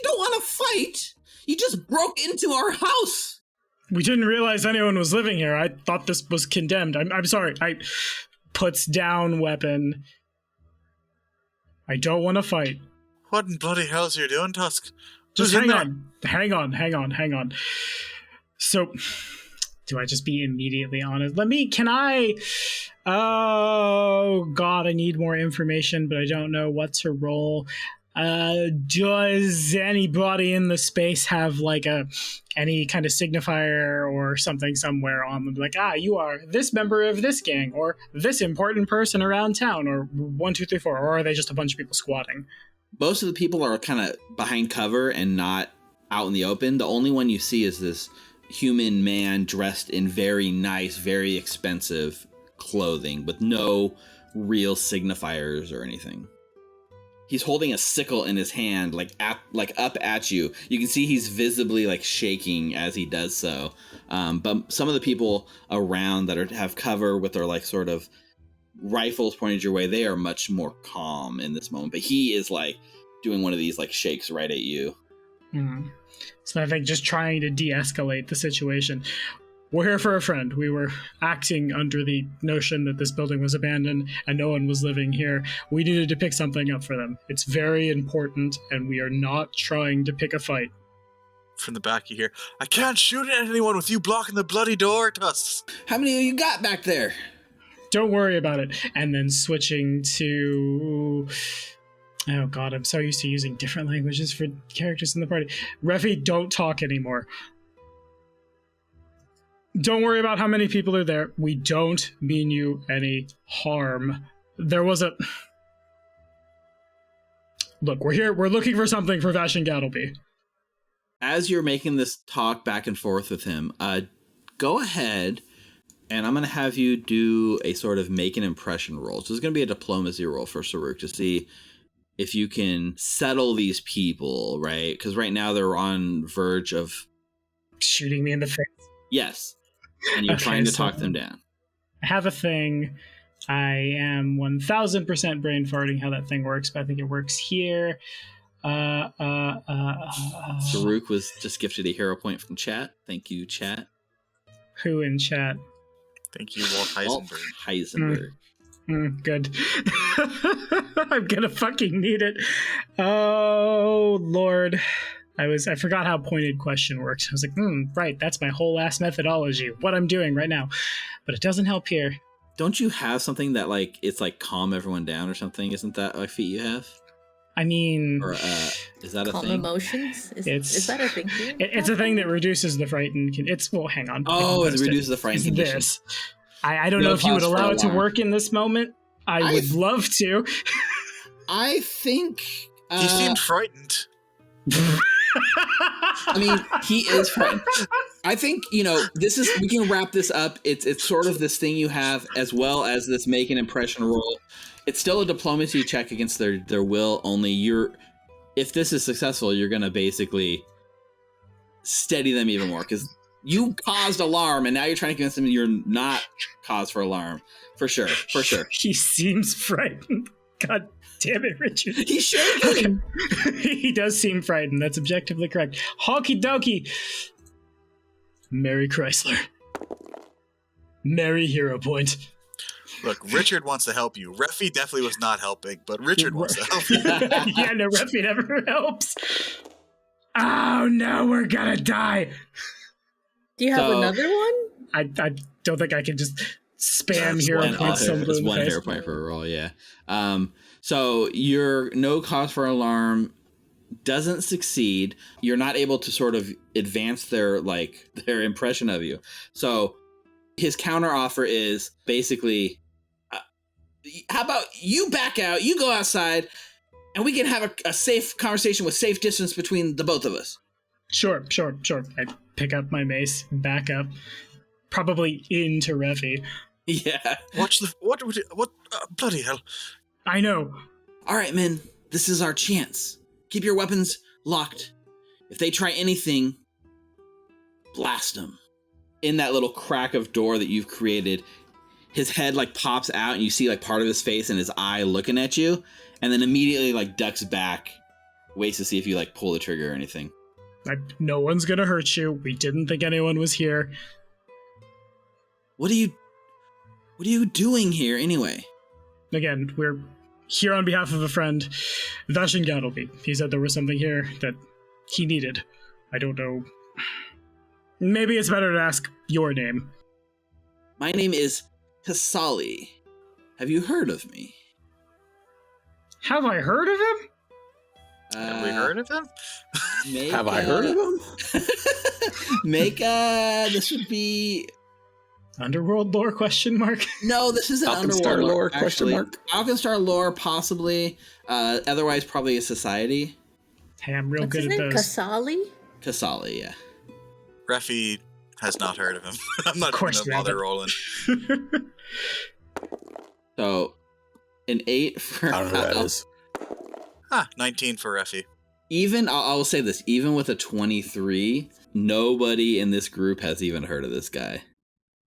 don't want to fight? You just broke into our house. We didn't realize anyone was living here. I thought this was condemned. I'm sorry. I puts down weapon. I don't want to fight. What in bloody hell is you doing, Tusk? Just hang on. So, do I just be immediately honest? Oh, God, I need more information, but I don't know what to roll. Does anybody in the space have like any kind of signifier or something somewhere on them? Like, you are this member of this gang, or this important person around town, or 1, 2, 3, 4, or are they just a bunch of people squatting? Most of the people are kind of behind cover and not out in the open. The only one you see is this human man dressed in very nice, very expensive clothing with no real signifiers or anything. He's holding a sickle in his hand, like up at you. You can see he's visibly like shaking as he does so. But some of the people around that have cover with their like sort of rifles pointed your way, they are much more calm in this moment. But he is like doing one of these like shakes right at you. So I think just trying to de-escalate the situation. We're here for a friend. We were acting under the notion that this building was abandoned and no one was living here. We needed to pick something up for them. It's very important, and we are not trying to pick a fight. From the back you hear, I can't shoot at anyone with you blocking the bloody door, Tusks. How many of you got back there? Don't worry about it. And then switching to... Oh god, I'm so used to using different languages for characters in the party. Refi, don't talk anymore. Don't worry about how many people are there. We don't mean you any harm. There was a... Look, we're here. We're looking for something for Vashon Gattlebee. As you're making this talk back and forth with him, go ahead, and I'm going to have you do a sort of make an impression roll. So it's going to be a diplomacy roll for Saruk to see if you can settle these people, right? Because right now they're on verge of... Shooting me in the face. Yes. And you're trying to talk them down. I have a thing. I am 1000% brain farting how that thing works, but I think it works here. Saruk was just gifted a hero point from chat. Thank you, chat. Who in chat? Thank you, Walt Heisenberg. Heisenberg. Good. I'm gonna fucking need it. Oh, Lord. I forgot how pointed question works. I was like, right, that's my whole ass methodology. What I'm doing right now. But it doesn't help here. Don't you have something that, like, it's like calm everyone down or something? Isn't that a feat you have? I mean... Or is that a calm thing? Emotions? Is that a thing here? It's a thing that reduces the frightened... Well, hang on. Oh, it reduces the frightened condition. This. I don't know if you would allow it to work in this moment. I would love to. I think... he seemed frightened. I mean, he is frightened. I think, we can wrap this up. It's sort of this thing you have as well as this make an impression roll. It's still a diplomacy check against their will, only if this is successful, you're going to basically steady them even more because you caused alarm and now you're trying to convince them you're not cause for alarm. For sure. He seems frightened. God damn it, Richard. He should. He does seem frightened. That's objectively correct. Honky dokie. Merry Chrysler. Merry hero point. Look, Richard wants to help you. Refi definitely was not helping, but Richard wants to help you. Yeah, no, Refi never helps. Oh no, we're gonna die. Do you have another one? I don't think I can just spam hero points. It's one hero point for a roll, yeah. So your no cause for alarm doesn't succeed. You're not able to sort of advance their impression of you. So his counter offer is basically, how about you back out, you go outside, and we can have a safe conversation with safe distance between the both of us. Sure. I pick up my mace, back up, probably into Refi. Yeah. What bloody hell. I know. All right, men, this is our chance. Keep your weapons locked. If they try anything, blast them. In that little crack of door that you've created, his head pops out and you see part of his face and his eye looking at you, and then immediately ducks back, waits to see if you pull the trigger or anything. No one's gonna hurt you. We didn't think anyone was here. What are you doing here anyway? Again, we're here on behalf of a friend, Vashon Gattlebee. He said there was something here that he needed. I don't know. Maybe it's better to ask your name. My name is Kasali. Have you heard of me? Have I heard of him? Have we heard of him? Have I heard of him? This would be... Underworld lore question mark? No, this isn't Alkenstar lore question mark? Alkenstar lore, possibly. Otherwise, probably a society. Hey, I'm real What's good his at name? those. Kasali, yeah. Refi has not heard of him. I'm not going to bother rolling. So, an 8 for... I don't know who that is. 19 for Refi. Even, I will say this, even with a 23, nobody in this group has even heard of this guy.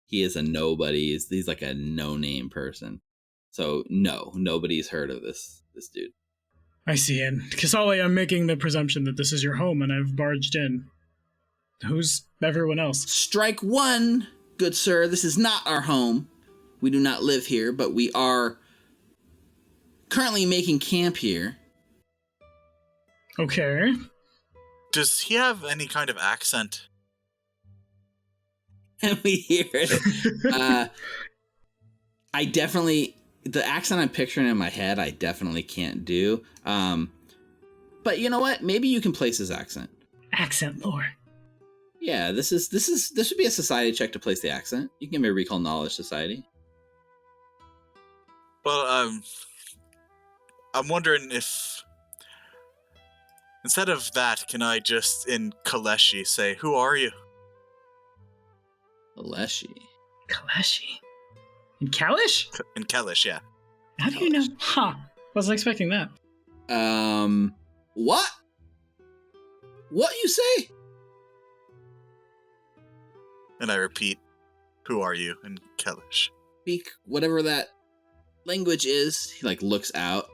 He is a nobody. He's like a no-name person. So, no, nobody's heard of this dude. I see, and Kasali, I'm making the presumption that this is your home and I've barged in. Who's everyone else? Strike one, good sir. This is not our home. We do not live here, but we are currently making camp here. Okay. Does he have any kind of accent? And we hear it. I definitely, the accent I'm picturing in my head, I definitely can't do. But you know what? Maybe you can place his accent. Accent lore. Yeah, this would be a society check to place the accent. You can give me a recall knowledge society. Well, I'm wondering if instead of that, can I just in Kaleshi say, "Who are you?" Aleshi. Kalashi. In Kalish? In Kalish, yeah. How do you know? Huh. Wasn't expecting that. What? What you say? And I repeat, "Who are you?" in Kalish. Speak whatever that language is. He like looks out.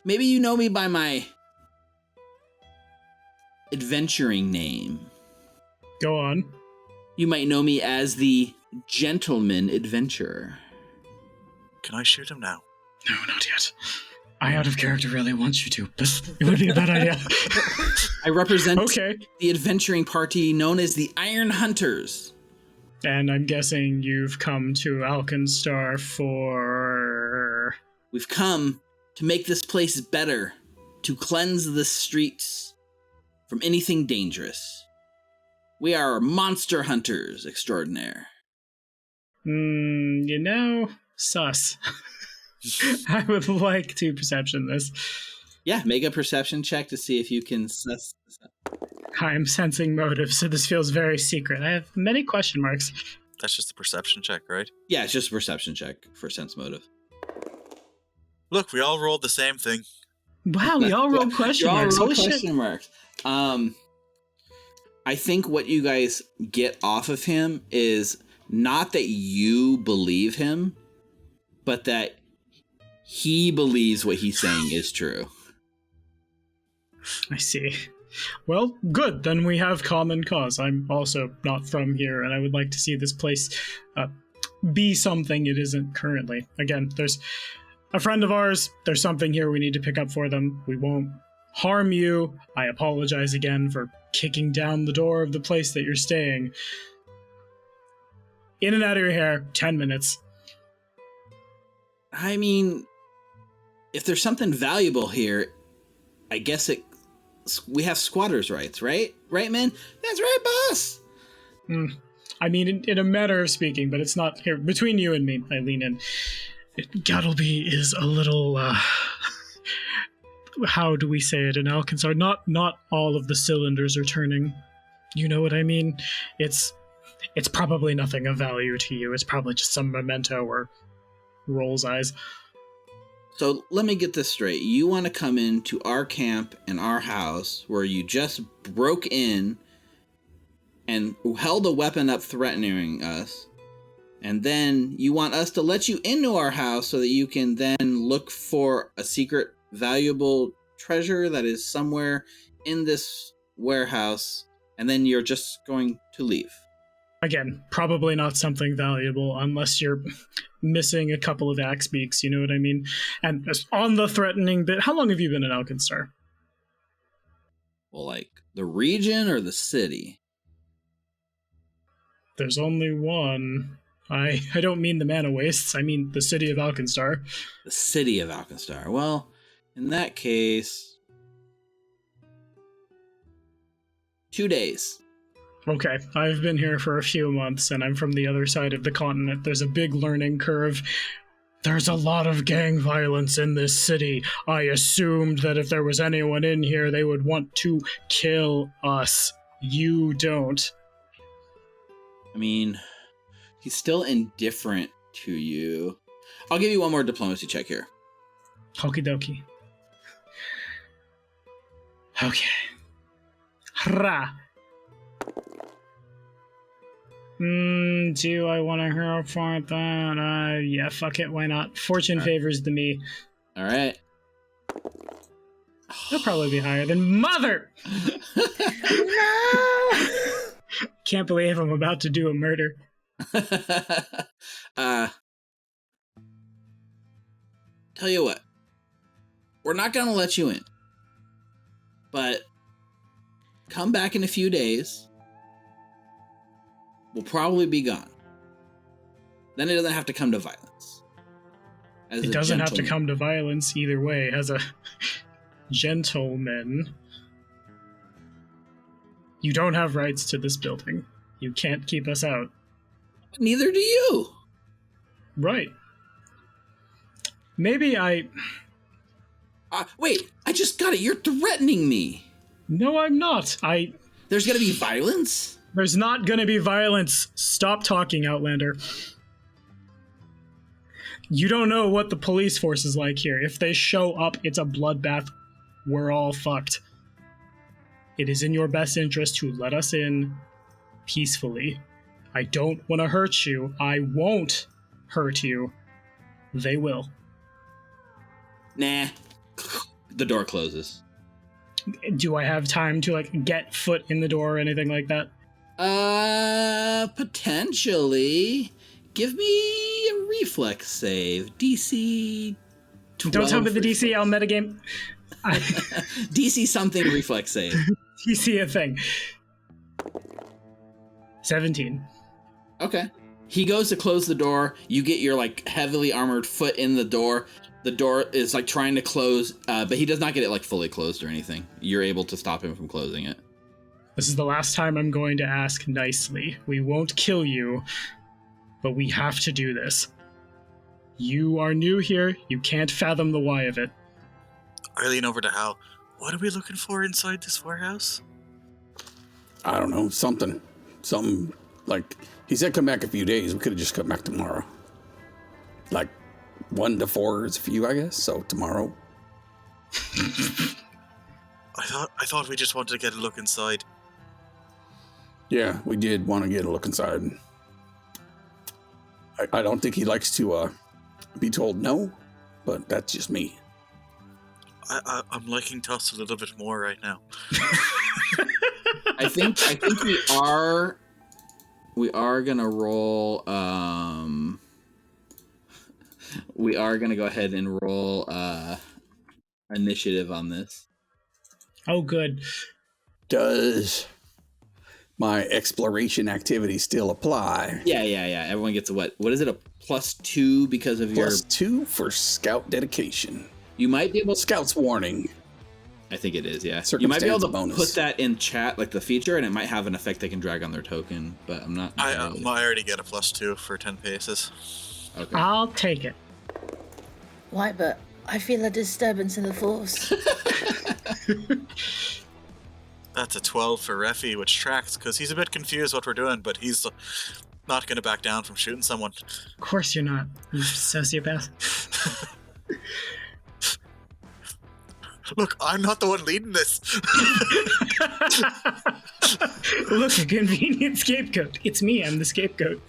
Maybe you know me by my adventuring name. Go on. You might know me as the Gentleman Adventurer. Can I shoot him now? No, not yet. I out of character really want you to, but it would be a bad idea. I represent Okay. the adventuring party known as the Iron Hunters. And I'm guessing you've come to Alkenstar for... We've come to make this place better, to cleanse the streets from anything dangerous. We are monster hunters extraordinaire. you know, sus. I would like to perception this. Yeah, make a perception check to see if you can suss this out. I am sensing motive, so this feels very secret. I have many question marks. That's just a perception check, right? Yeah, it's just a perception check for sense motive. Look, we all rolled the same thing. Wow, we all rolled question marks. Holy question marks. I think what you guys get off of him is not that you believe him, but that he believes what he's saying is true. I see. Well, good. Then we have common cause. I'm also not from here, and I would like to see this place be something it isn't currently. Again, there's a friend of ours. There's something here we need to pick up for them. We won't harm you. I apologize again for kicking down the door of the place that you're staying. In and out of your hair, 10 minutes. I mean, if there's something valuable here, I guess we have squatters' rights, right? Right, man? That's right, boss! I mean, in a manner of speaking, but it's not here. Between you and me, I lean in. Gattlebee is a little, how do we say it in Alkenstar? Not all of the cylinders are turning. You know what I mean? It's probably nothing of value to you. It's probably just some memento or rolls eyes. So let me get this straight. You want to come into our camp and our house where you just broke in and held a weapon up threatening us, and then you want us to let you into our house so that you can then look for a secret valuable treasure that is somewhere in this warehouse, and then you're just going to leave. Again, probably not something valuable unless you're missing a couple of axe beaks, you know what I mean? And on the threatening bit, how long have you been in Alkenstar? Well, like, the region or the city? There's only one. I don't mean the Mana Wastes, I mean the city of Alkenstar. The city of Alkenstar. Well, in that case, 2 days. Okay, I've been here for a few months, and I'm from the other side of the continent. There's a big learning curve. There's a lot of gang violence in this city. I assumed that if there was anyone in here, they would want to kill us. You don't. I mean, he's still indifferent to you. I'll give you one more diplomacy check here. Okie dokie. Okay. Hurrah! Do I want to hero point that? Yeah, fuck it, why not? Fortune favors the me. Alright. It'll probably be higher than mother! No! Can't believe I'm about to do a murder. Tell you what. We're not gonna let you in. But come back in a few days. We'll probably be gone. Then it doesn't have to come to violence. It doesn't have to come to violence either way. As a gentleman, you don't have rights to this building. You can't keep us out. Neither do you. Right. Maybe wait, I just got it. You're threatening me. No, I'm not. There's gonna be violence? There's not gonna be violence. Stop talking, Outlander. You don't know what the police force is like here. If they show up, it's a bloodbath. We're all fucked. It is in your best interest to let us in peacefully. I don't want to hurt you. I won't hurt you. They will. Nah. The door closes. Do I have time to, get foot in the door or anything like that? Potentially. Give me a reflex save. DC 12. Don't tell me the DC, I'll metagame. DC something reflex save. DC a thing. 17. Okay. He goes to close the door. You get your, heavily armored foot in the door. The door is, trying to close, but he does not get it, fully closed or anything. You're able to stop him from closing it. This is the last time I'm going to ask nicely. We won't kill you, but we have to do this. You are new here. You can't fathom the why of it. I lean over to Hal. What are we looking for inside this warehouse? I don't know, something. Something, he said come back a few days. We could have just come back tomorrow. 1 to 4 is a few, I guess, so tomorrow. I thought we just wanted to get a look inside. Yeah, we did want to get a look inside. I don't think he likes to be told no, but that's just me. I'm liking Tuss a little bit more right now. I think we are gonna roll. We are gonna go ahead and roll initiative on this. Oh, good. Does my exploration activity still apply? Yeah. Everyone gets a what? What is it? A +2 because of your +2 for scout dedication. You might be able to... Scout's warning. I think it is, yeah. You might be able to put that in chat, the feature, and it might have an effect they can drag on their token, but I'm not... I already get a +2 for 10 paces. Okay. I'll take it. Why, but I feel a disturbance in the force. That's a 12 for Refi, which tracks, because he's a bit confused what we're doing, but he's not going to back down from shooting someone. Of course you're not, you sociopath. Look, I'm not the one leading this. Look, a convenient scapegoat. It's me, I'm the scapegoat.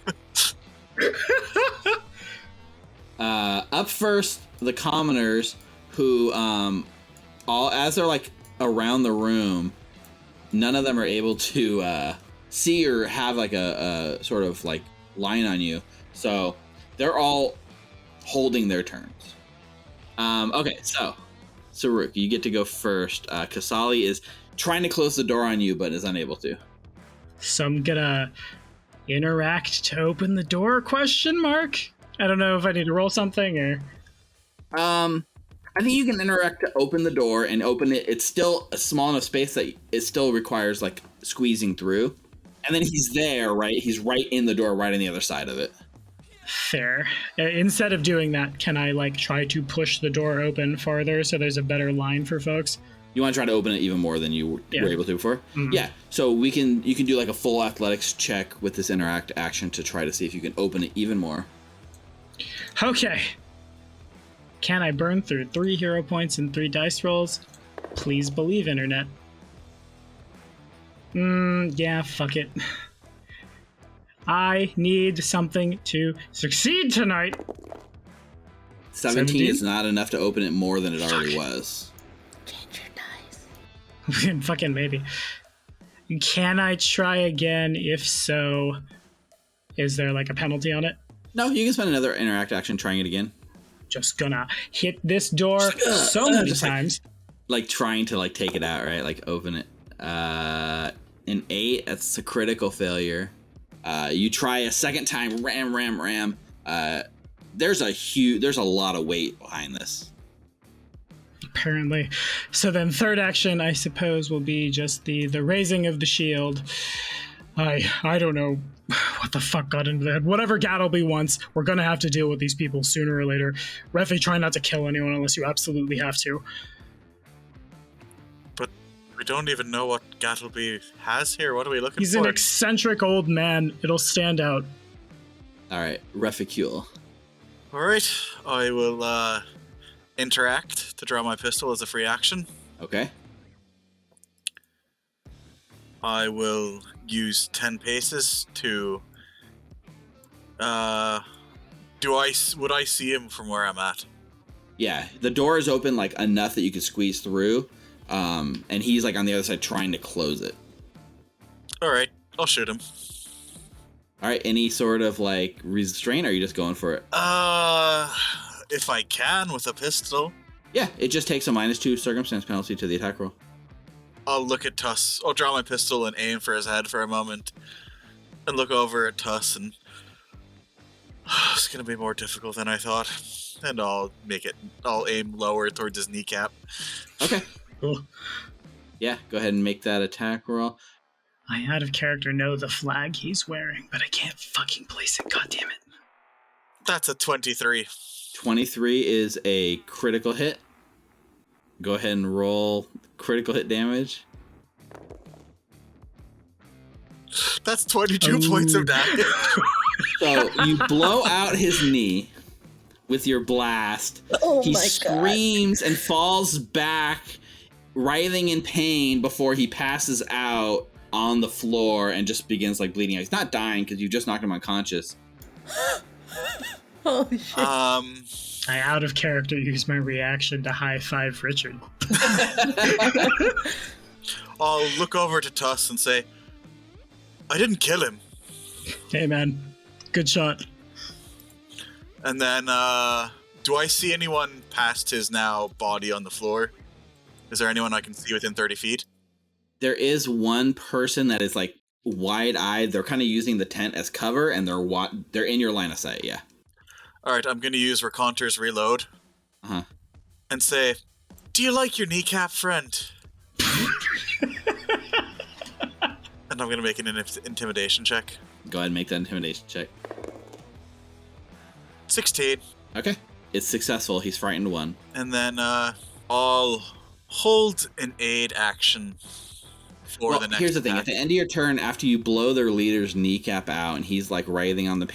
Up first, the commoners who, all as they're around the room, none of them are able to see or have a sort of line on you. So they're all holding their turns. Okay, so Rook, you get to go first. Kasali is trying to close the door on you, but is unable to. So I'm gonna interact to open the door, ? I don't know if I need to roll something or... I think you can interact to open the door and open it. It's still a small enough space that it still requires squeezing through. And then he's there, right? He's right in the door, right on the other side of it. Fair. Instead of doing that, can I try to push the door open farther so there's a better line for folks? You want to try to open it even more than you were able to before? Mm-hmm. Yeah. So you can do a full athletics check with this interact action to try to see if you can open it even more. Okay. Can I burn through 3 hero points and 3 dice rolls? Please believe, internet. Yeah, fuck it. I need something to succeed tonight. 17 is not enough to open it more than it already was. Change your dice. Fucking maybe. Can I try again? If so, is there a penalty on it? No, you can spend another interact action trying it again. Just gonna hit this door so many times. Trying to take it out, right? Open it. An 8, that's a critical failure. You try a second time, ram. There's a lot of weight behind this. Apparently. So then third action, I suppose, will be just the raising of the shield. I don't know what the fuck got into their head. Whatever Gattlebee wants, we're gonna have to deal with these people sooner or later. Refi, try not to kill anyone unless you absolutely have to. But we don't even know what Gattlebee has here. What are we looking for? He's an eccentric old man. It'll stand out. All right, Reficule. All right, I will interact to draw my pistol as a free action. Okay. I will use 10 paces to. Would I see him from where I'm at? Yeah, the door is open like enough that you can squeeze through, and he's like on the other side trying to close it. All right, I'll shoot him. All right, any sort of like restraint, or are you just going for it? If I can with a pistol. Yeah, it just takes a -2 circumstance penalty to the attack roll. I'll look at Tuss. I'll draw my pistol and aim for his head for a moment, and look over at Tuss, and it's gonna be more difficult than I thought. And I'll aim lower towards his kneecap. Okay. Cool. Yeah, go ahead and make that attack roll. I, out of character, know the flag he's wearing, but I can't fucking place it. God damn it. That's a 23. 23 is a critical hit. Go ahead and roll critical hit damage. That's 22 points of damage. So you blow out his knee with your blast. Oh He my screams and falls back, writhing in pain before he passes out on the floor and just begins like bleeding out. He's not dying because you just knocked him unconscious. Holy shit. I, out of character, use my reaction to high five Richard. I'll look over to Tuss and say, I didn't kill him. Hey, man. Good shot. And then, do I see anyone past his now body on the floor? Is there anyone I can see within 30 feet? There is one person that is like wide-eyed. They're kind of using the tent as cover, and they're in your line of sight, yeah. All right, I'm going to use Raconteur's Reload. Uh-huh. And say, do you like your kneecap, friend? And I'm going to make an intimidation check. Go ahead and make that intimidation check. 16. Okay. It's successful. He's frightened 1. And then I'll hold an aid action for the next here's the thing. attack. At the end of your turn, after you blow their leader's kneecap out and he's like writhing on the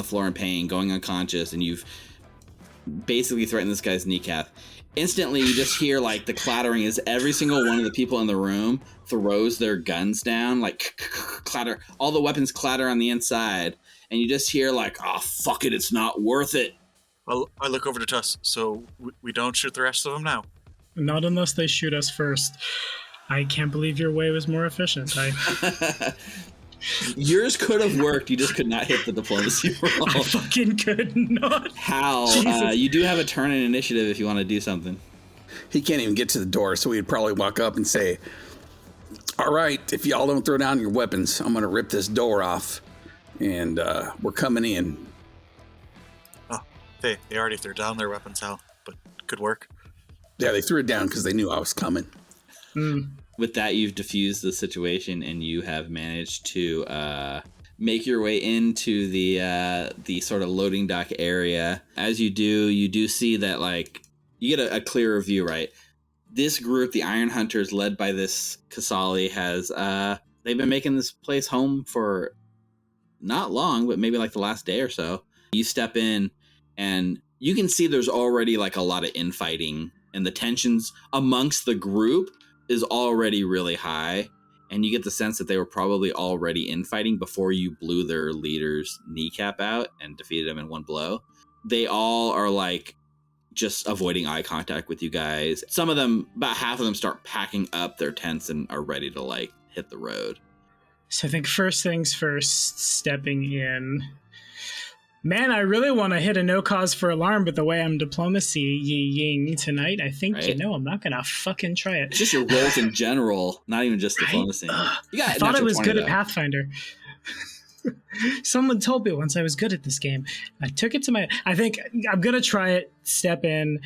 floor in pain, going unconscious, and you've basically threatened this guy's kneecap, instantly you just hear like the clattering as every single one of the people in the room throws their guns down, like clatter. All the weapons clatter on the inside, and you just hear like, oh, fuck it, it's not worth it. Well, I look over to Tuss, so we don't shoot the rest of them now. Not unless they shoot us first. I can't believe your way was more efficient. Yours could have worked. You just could not hit the diplomacy roll. I fucking could not. Hal, you do have a turn in initiative if you want to do something. He can't even get to the door, so he'd probably walk up and say, all right, if y'all don't throw down your weapons, I'm going to rip this door off, and we're coming in. Oh, they already threw down their weapons, Hal, but good work. Yeah, they threw it down because they knew I was coming. With that, you've diffused the situation, and you have managed to make your way into the sort of loading dock area. As you do see that like you get a clearer view, right? This group, the Iron Hunters, led by this Kasali, has they've been making this place home for not long, but maybe like the last day or so. You step in, and you can see there's already like a lot of infighting, and the tensions amongst the group is already really high, and you get the sense that they were probably already infighting before you blew their leader's kneecap out and defeated him in one blow. They all are like just avoiding eye contact with you guys. Some of them, about half of them, start packing up their tents and are ready to like hit the road. So I think first things first, stepping in. Man, I really want to hit a no cause for alarm, but the way I'm diplomacy-ying tonight, I think, Right. I'm not going to fucking try it. It's just your roles in general, not even just diplomacy. You got I thought I was 20, good at though. Pathfinder. Someone told me once I was good at this game. I took it to my... I think I'm going to try it, step in,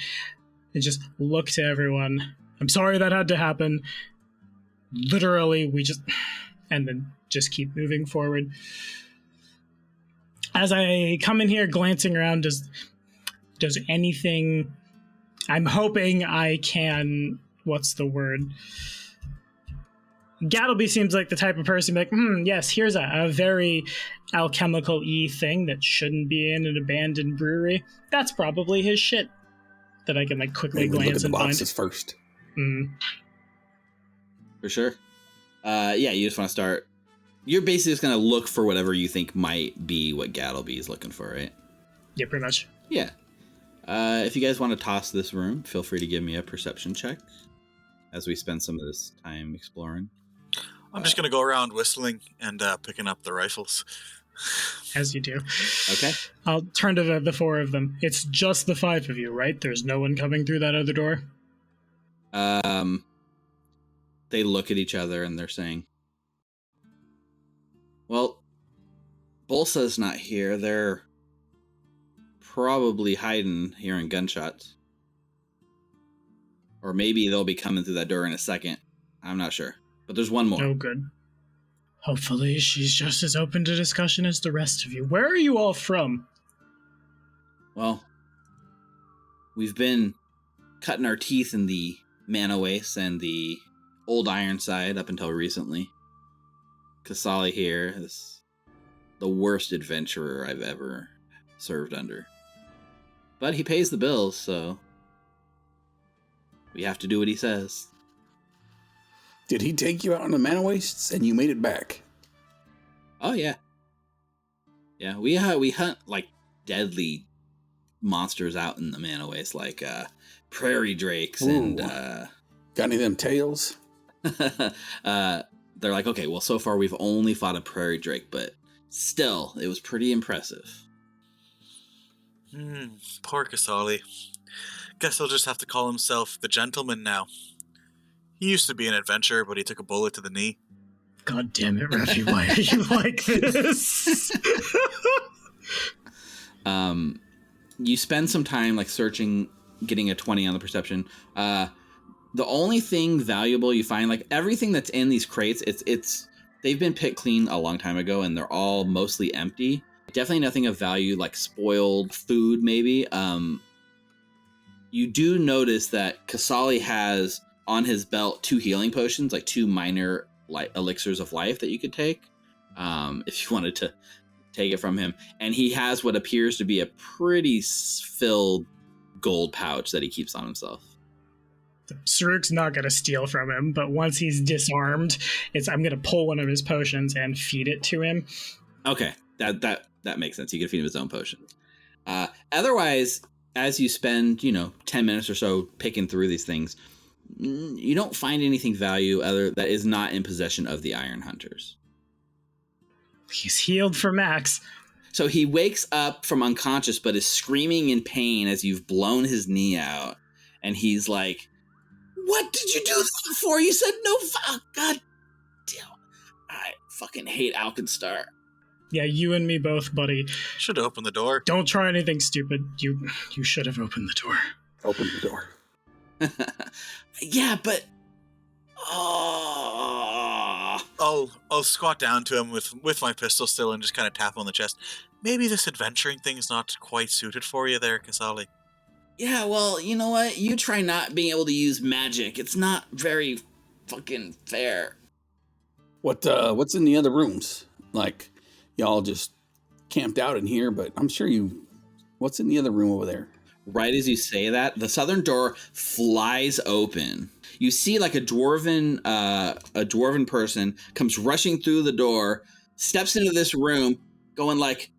and just look to everyone. I'm sorry that had to happen. Literally, we just... And then just keep moving forward. As I come in here glancing around, does anything... I'm hoping I can... What's the word? Gattlebee seems like the type of person like, yes, here's a very alchemical-y thing that shouldn't be in an abandoned brewery. That's probably his shit. That I can like quickly Maybe glance look at the and find. boxes first. For sure. Yeah, you just want to start. You're basically just going to look for whatever you think might be what Gattlebee is looking for, right? Yeah, pretty much. Yeah. If you guys want to toss this room, feel free to give me a perception check as we spend some of this time exploring. I'm just going to go around whistling and picking up the rifles. As you do. Okay. I'll turn to the four of them. It's just the five of you, right? There's no one coming through that other door? They look at each other and they're saying, well, Bolsa's not here. They're probably hiding hearing gunshots. Or maybe they'll be coming through that door in a second. I'm not sure. But there's one more. Oh, good. Hopefully she's just as open to discussion as the rest of you. Where are you all from? Well, we've been cutting our teeth in the Mana Waste and the Old Ironside up until recently. Kasali here is the worst adventurer I've ever served under. But he pays the bills, so we have to do what he says. Did he take you out on the Mana Wastes and you made it back? Oh, yeah. Yeah, we hunt, like, deadly monsters out in the Mana Waste, like prairie drakes. Ooh. And... Got any of them tails? They're like, okay, well, so far we've only fought a prairie drake, but still, it was pretty impressive. Poor Kasali. Guess he'll just have to call himself the gentleman now. He used to be an adventurer, but he took a bullet to the knee. God damn it, Ruffy, why are you like this? You spend some time like searching, getting a 20 on the perception. The only thing valuable you find, like everything that's in these crates, it's they've been picked clean a long time ago and they're all mostly empty. Definitely nothing of value, like spoiled food maybe. You do notice that Kasali has on his belt 2 healing potions, like 2 minor elixirs of life that you could take if you wanted to take it from him. And he has what appears to be a pretty filled gold pouch that he keeps on himself. Saruk's not going to steal from him, but once he's disarmed, I'm going to pull one of his potions and feed it to him. Okay, that makes sense. You can feed him his own potion. Otherwise, as you spend, 10 minutes or so picking through these things, you don't find anything value other that is not in possession of the Iron Hunters. He's healed for max. So he wakes up from unconscious, but is screaming in pain as you've blown his knee out. And he's like, what did you do that for? You said no. God damn. I fucking hate Alkenstar. Yeah, you and me both, buddy. Should have opened the door. Don't try anything stupid. You should have opened the door. Open the door. Yeah, but... I'll squat down to him with my pistol still and just kind of tap on the chest. Maybe this adventuring thing's not quite suited for you there, Kasali. Yeah, well, you know what? You try not being able to use magic. It's not very fucking fair. What's in the other rooms? Like, y'all just camped out in here, but I'm sure what's in the other room over there? Right as you say that, the southern door flies open. You see like a dwarven person comes rushing through the door, steps into this room, going like,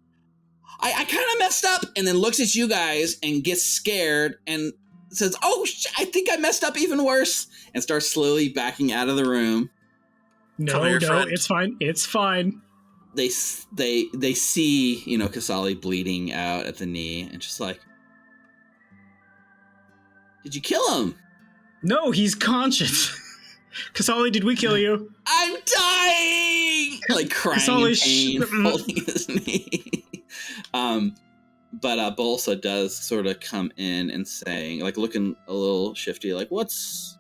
I kind of messed up, and then looks at you guys and gets scared and says, oh, I think I messed up even worse, and starts slowly backing out of the room. No, friend. it's fine. It's fine. they see, Kasali bleeding out at the knee, and just like, did you kill him? No, he's conscious. Kasali, did we kill you? I'm dying! Like crying Kasali, in pain, holding his knee. But Bolsa does sort of come in and saying, like, looking a little shifty, like, was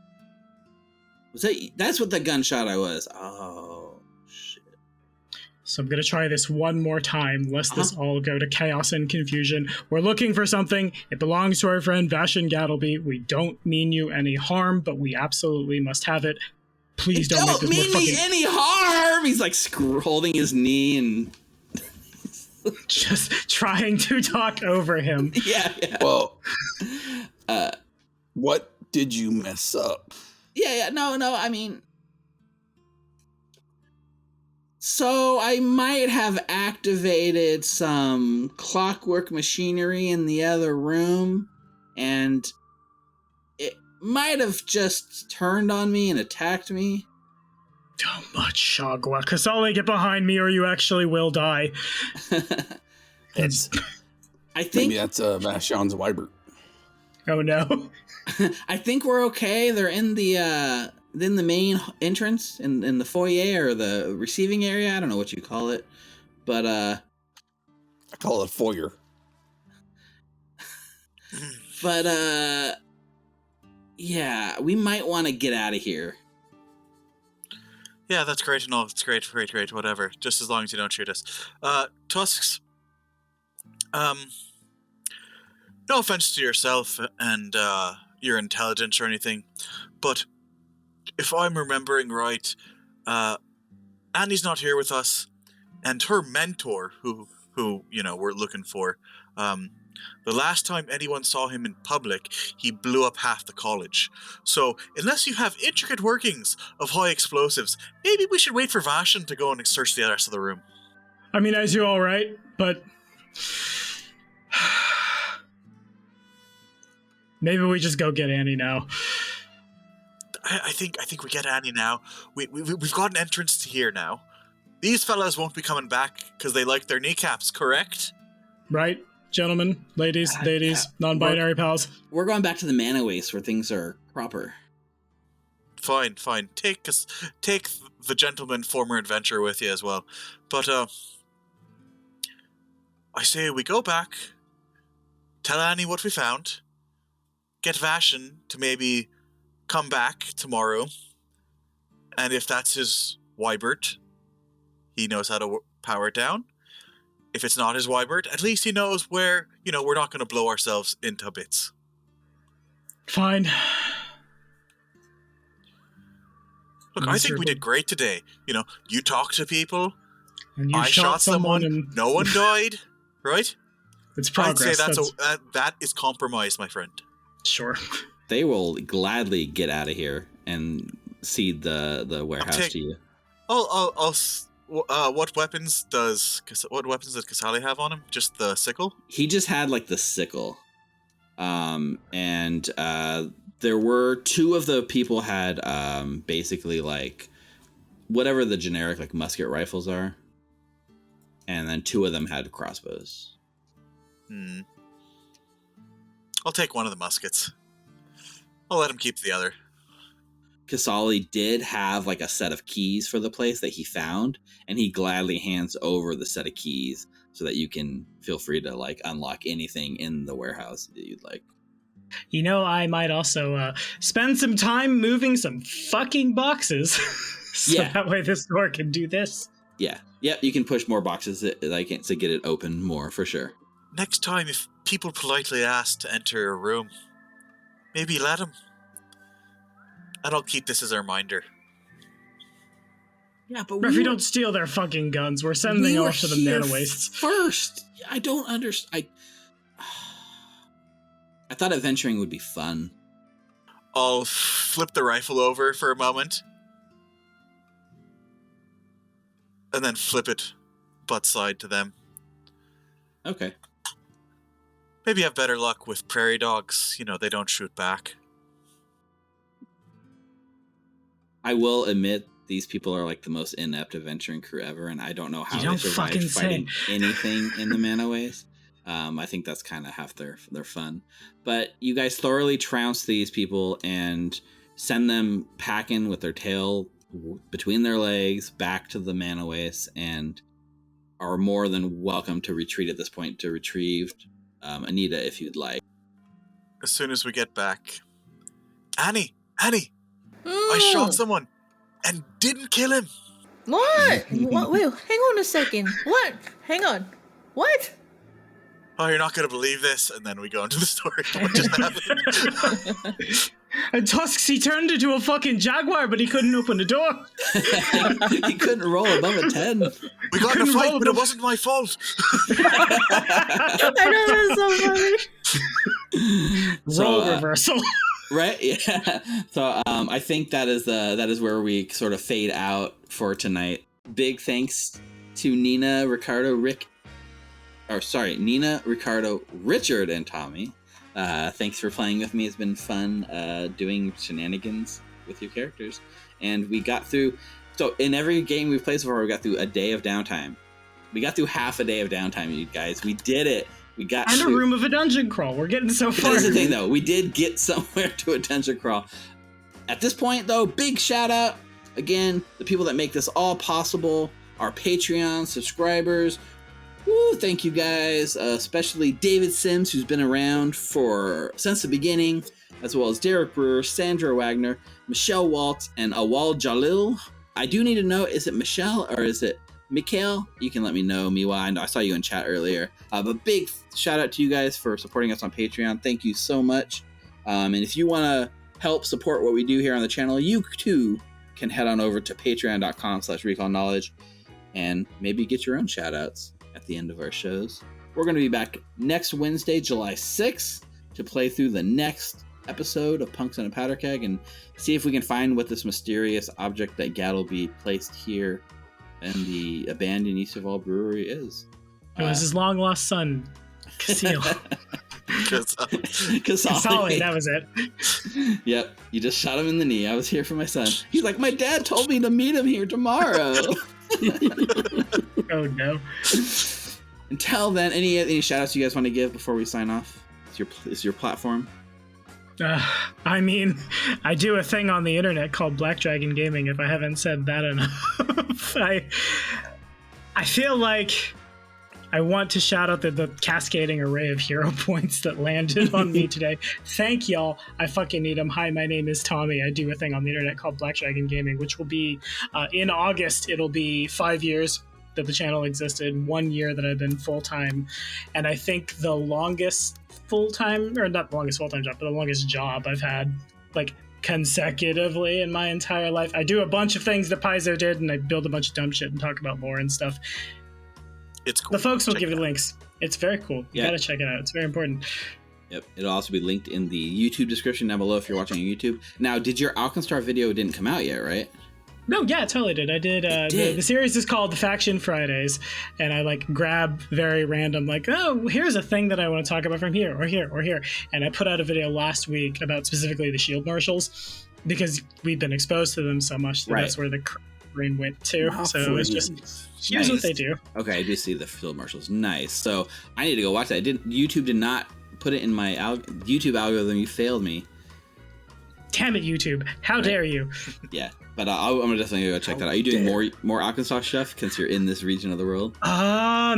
that? That's what the gunshot I was. Oh, shit. So I'm going to try this one more time, lest this all go to chaos and confusion. We're looking for something. It belongs to our friend Vashon Gattlebee. We don't mean you any harm, but we absolutely must have it. Please don't make this more fucking... mean me any harm! He's like holding his knee and... just trying to talk over him. Yeah. Well, what did you mess up? Yeah, no, I mean... So I might have activated some clockwork machinery in the other room, and it might have just turned on me and attacked me. Don't much, Shagwa. Kasali, get behind me or you actually will die. Maybe that's Vashon's Wybert. Oh no. I think we're okay. They're in the main entrance, in the foyer or the receiving area. I don't know what you call it, but I call it foyer. But yeah, we might want to get out of here. Yeah, that's great and all. It's great, whatever. Just as long as you don't shoot us. Tusks, no offense to yourself and your intelligence or anything, but if I'm remembering right, Annie's not here with us, and her mentor, who we're looking for, the last time anyone saw him in public, he blew up half the college. So, unless you have intricate workings of high explosives, maybe we should wait for Vashon to go and search the rest of the room. I mean, as you all right, but... maybe we just go get Annie now. I think we get Annie now. We've got an entrance to here now. These fellas won't be coming back because they like their kneecaps, correct? Right? Gentlemen, ladies, non-binary pals. We're going back to the mana waste where things are proper. Fine. Take the gentleman former adventurer with you as well. But I say we go back, tell Annie what we found, get Vashon to maybe come back tomorrow, and if that's his Wybert, he knows how to power it down. If it's not his Wybert, at least he knows where, we're not going to blow ourselves into bits. Fine. Look, I think we did great today. You talked to people, and you I shot someone, and... no one died, right? It's progress. I'd say that is compromise, my friend. Sure. They will gladly get out of here and cede the warehouse to you. What weapons does Kasali have on him? Just the sickle? He just had like the sickle, and there were two of the people had basically like whatever the generic like musket rifles are, and then two of them had crossbows. I'll take one of the muskets. I'll let him keep the other. Kasali did have like a set of keys for the place that he found, and he gladly hands over the set of keys so that you can feel free to like unlock anything in the warehouse that you'd like. I might also spend some time moving some fucking boxes so that way this door can do this. Yeah, you can push more boxes to get it open more for sure. Next time, if people politely ask to enter a room, maybe let them. And I'll keep this as a reminder. Yeah, but if you don't steal their fucking guns, we're sending off to the mana wastes first. I don't understand. I thought adventuring would be fun. I'll flip the rifle over for a moment, and then flip it butt side to them. Okay. Maybe have better luck with prairie dogs. They don't shoot back. I will admit these people are like the most inept adventuring crew ever, and I don't know how You they don't survived fucking fighting say. anything in the Manaways. I think that's kind of half their fun. But you guys thoroughly trounce these people and send them packing with their tail between their legs back to the Manaways, and are more than welcome to retreat at this point to retrieve Anita if you'd like. As soon as we get back, Annie, I shot someone and didn't kill him. What? What? Wait, hang on a second. What? Hang on. What? Oh, you're not going to believe this. And then we go into the story. What just happened? And Tusks, he turned into a fucking jaguar, but he couldn't open the door. He couldn't roll above a 10. We got in a fight, but it wasn't my fault. I know, that's so funny. Role reversal. Right? Yeah. So I think that is where we sort of fade out for tonight. Big thanks to Ninna, Ricardo, Richard, and Tommy. Thanks for playing with me. It's been fun doing shenanigans with your characters. And we got through... So in every game we've played so far, we got through a day of downtime. We got through half a day of downtime, you guys. We did it. We got and a room of a dungeon crawl. We're getting so far. That's the thing, though. We did get somewhere to a dungeon crawl. At this point, though, big shout out. Again, the people that make this all possible, our Patreon subscribers. Woo, thank you guys. Especially David Sims, who's been around since the beginning, as well as Derek Brewer, Sandra Wagner, Michelle Waltz, and Awal Jalil. I do need to know, is it Michelle or is it Mikhail? You can let me know, Miwa. I saw you in chat earlier. But big shout out to you guys for supporting us on Patreon. Thank you so much. And if you want to help support what we do here on the channel, you too can head on over to patreon.com/recallknowledge and maybe get your own shout outs at the end of our shows. We're going to be back next Wednesday, July 6th, to play through the next episode of Punks and a Powderkeg and see if we can find what this mysterious object that Gattlebee placed here in the abandoned Easterval brewery is. It was his long lost son, Casil. Kasali, that was it. Yep, you just shot him in the knee. I was here for my son. He's like, my dad told me to meet him here tomorrow. Oh no. Until then, any shout outs you guys want to give before we sign off? It's your platform. I mean, I do a thing on the internet called Blackdragongaming, if I haven't said that enough. I feel like I want to shout out the cascading array of hero points that landed on me today. Thank y'all. I fucking need them. Hi, my name is Tommy. I do a thing on the internet called Blackdragongaming, which will be, in August, it'll be 5 years that the channel existed, 1 year that I've been full-time, and I think the longest full-time, or not the longest full-time job, but the longest job I've had, like, consecutively in my entire life. I do a bunch of things that Paizo did, and I build a bunch of dumb shit and talk about lore and stuff. It's cool. The folks will give you links. It's very cool. You gotta check it out. It's very important. Yep, it'll also be linked in the YouTube description down below if you're watching on YouTube. Now, did your Alkenstar video didn't come out yet, right? No, yeah, it totally did. I did. The series is called The Faction Fridays, and I like grab very random, like, oh, here's a thing that I want to talk about from here or here or here. And I put out a video last week about specifically the shield marshals because we've been exposed to them so much that that's where the brain went to. So it was just, here's what they do. Okay, I do see the field marshals. Nice. So I need to go watch that. YouTube did not put it in my YouTube algorithm. You failed me. Damn it, YouTube. How dare you? Yeah, but I'm gonna definitely go check that out. Are you doing more Alkenstar stuff since you're in this region of the world?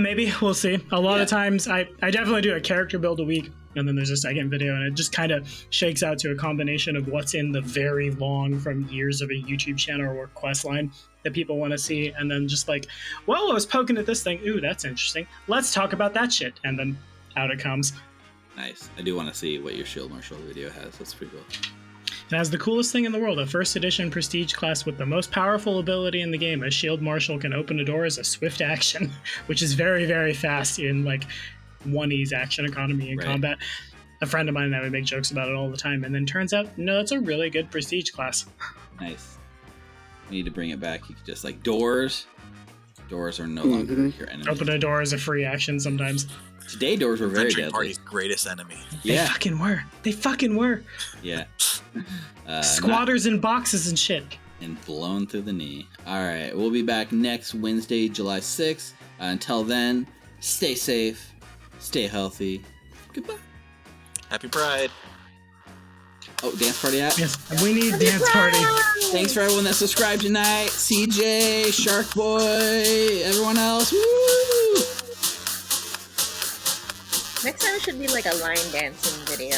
Maybe. We'll see. A lot of times, I definitely do a character build a week, and then there's a second video, and it just kind of shakes out to a combination of what's in the very long from years of a YouTube channel or quest line that people want to see, and then just like, well, I was poking at this thing. Ooh, that's interesting. Let's talk about that shit, and then out it comes. Nice. I do want to see what your Shield Marshal video has. That's pretty cool. It has the coolest thing in the world, a first edition prestige class with the most powerful ability in the game. A shield marshal can open a door as a swift action, which is very, very fast in like 1E's action economy in combat. A friend of mine and I would make jokes about it all the time, and then turns out, no, that's a really good prestige class. Nice. We need to bring it back. You could just like doors. Doors are no longer your enemy. Open a door is a free action sometimes. Today doors were very deadly. Party's greatest enemy. Yeah. They fucking were. Yeah. Squatters in boxes and shit. and blown through the knee. All right, we'll be back next Wednesday, July 6th. Until then, stay safe, stay healthy. Goodbye. Happy Pride. Oh, dance party app? Yes, we need dance party. Thanks for everyone that subscribed tonight. CJ, Shark Boy, everyone else. Woo! Next time it should be like a line dancing video.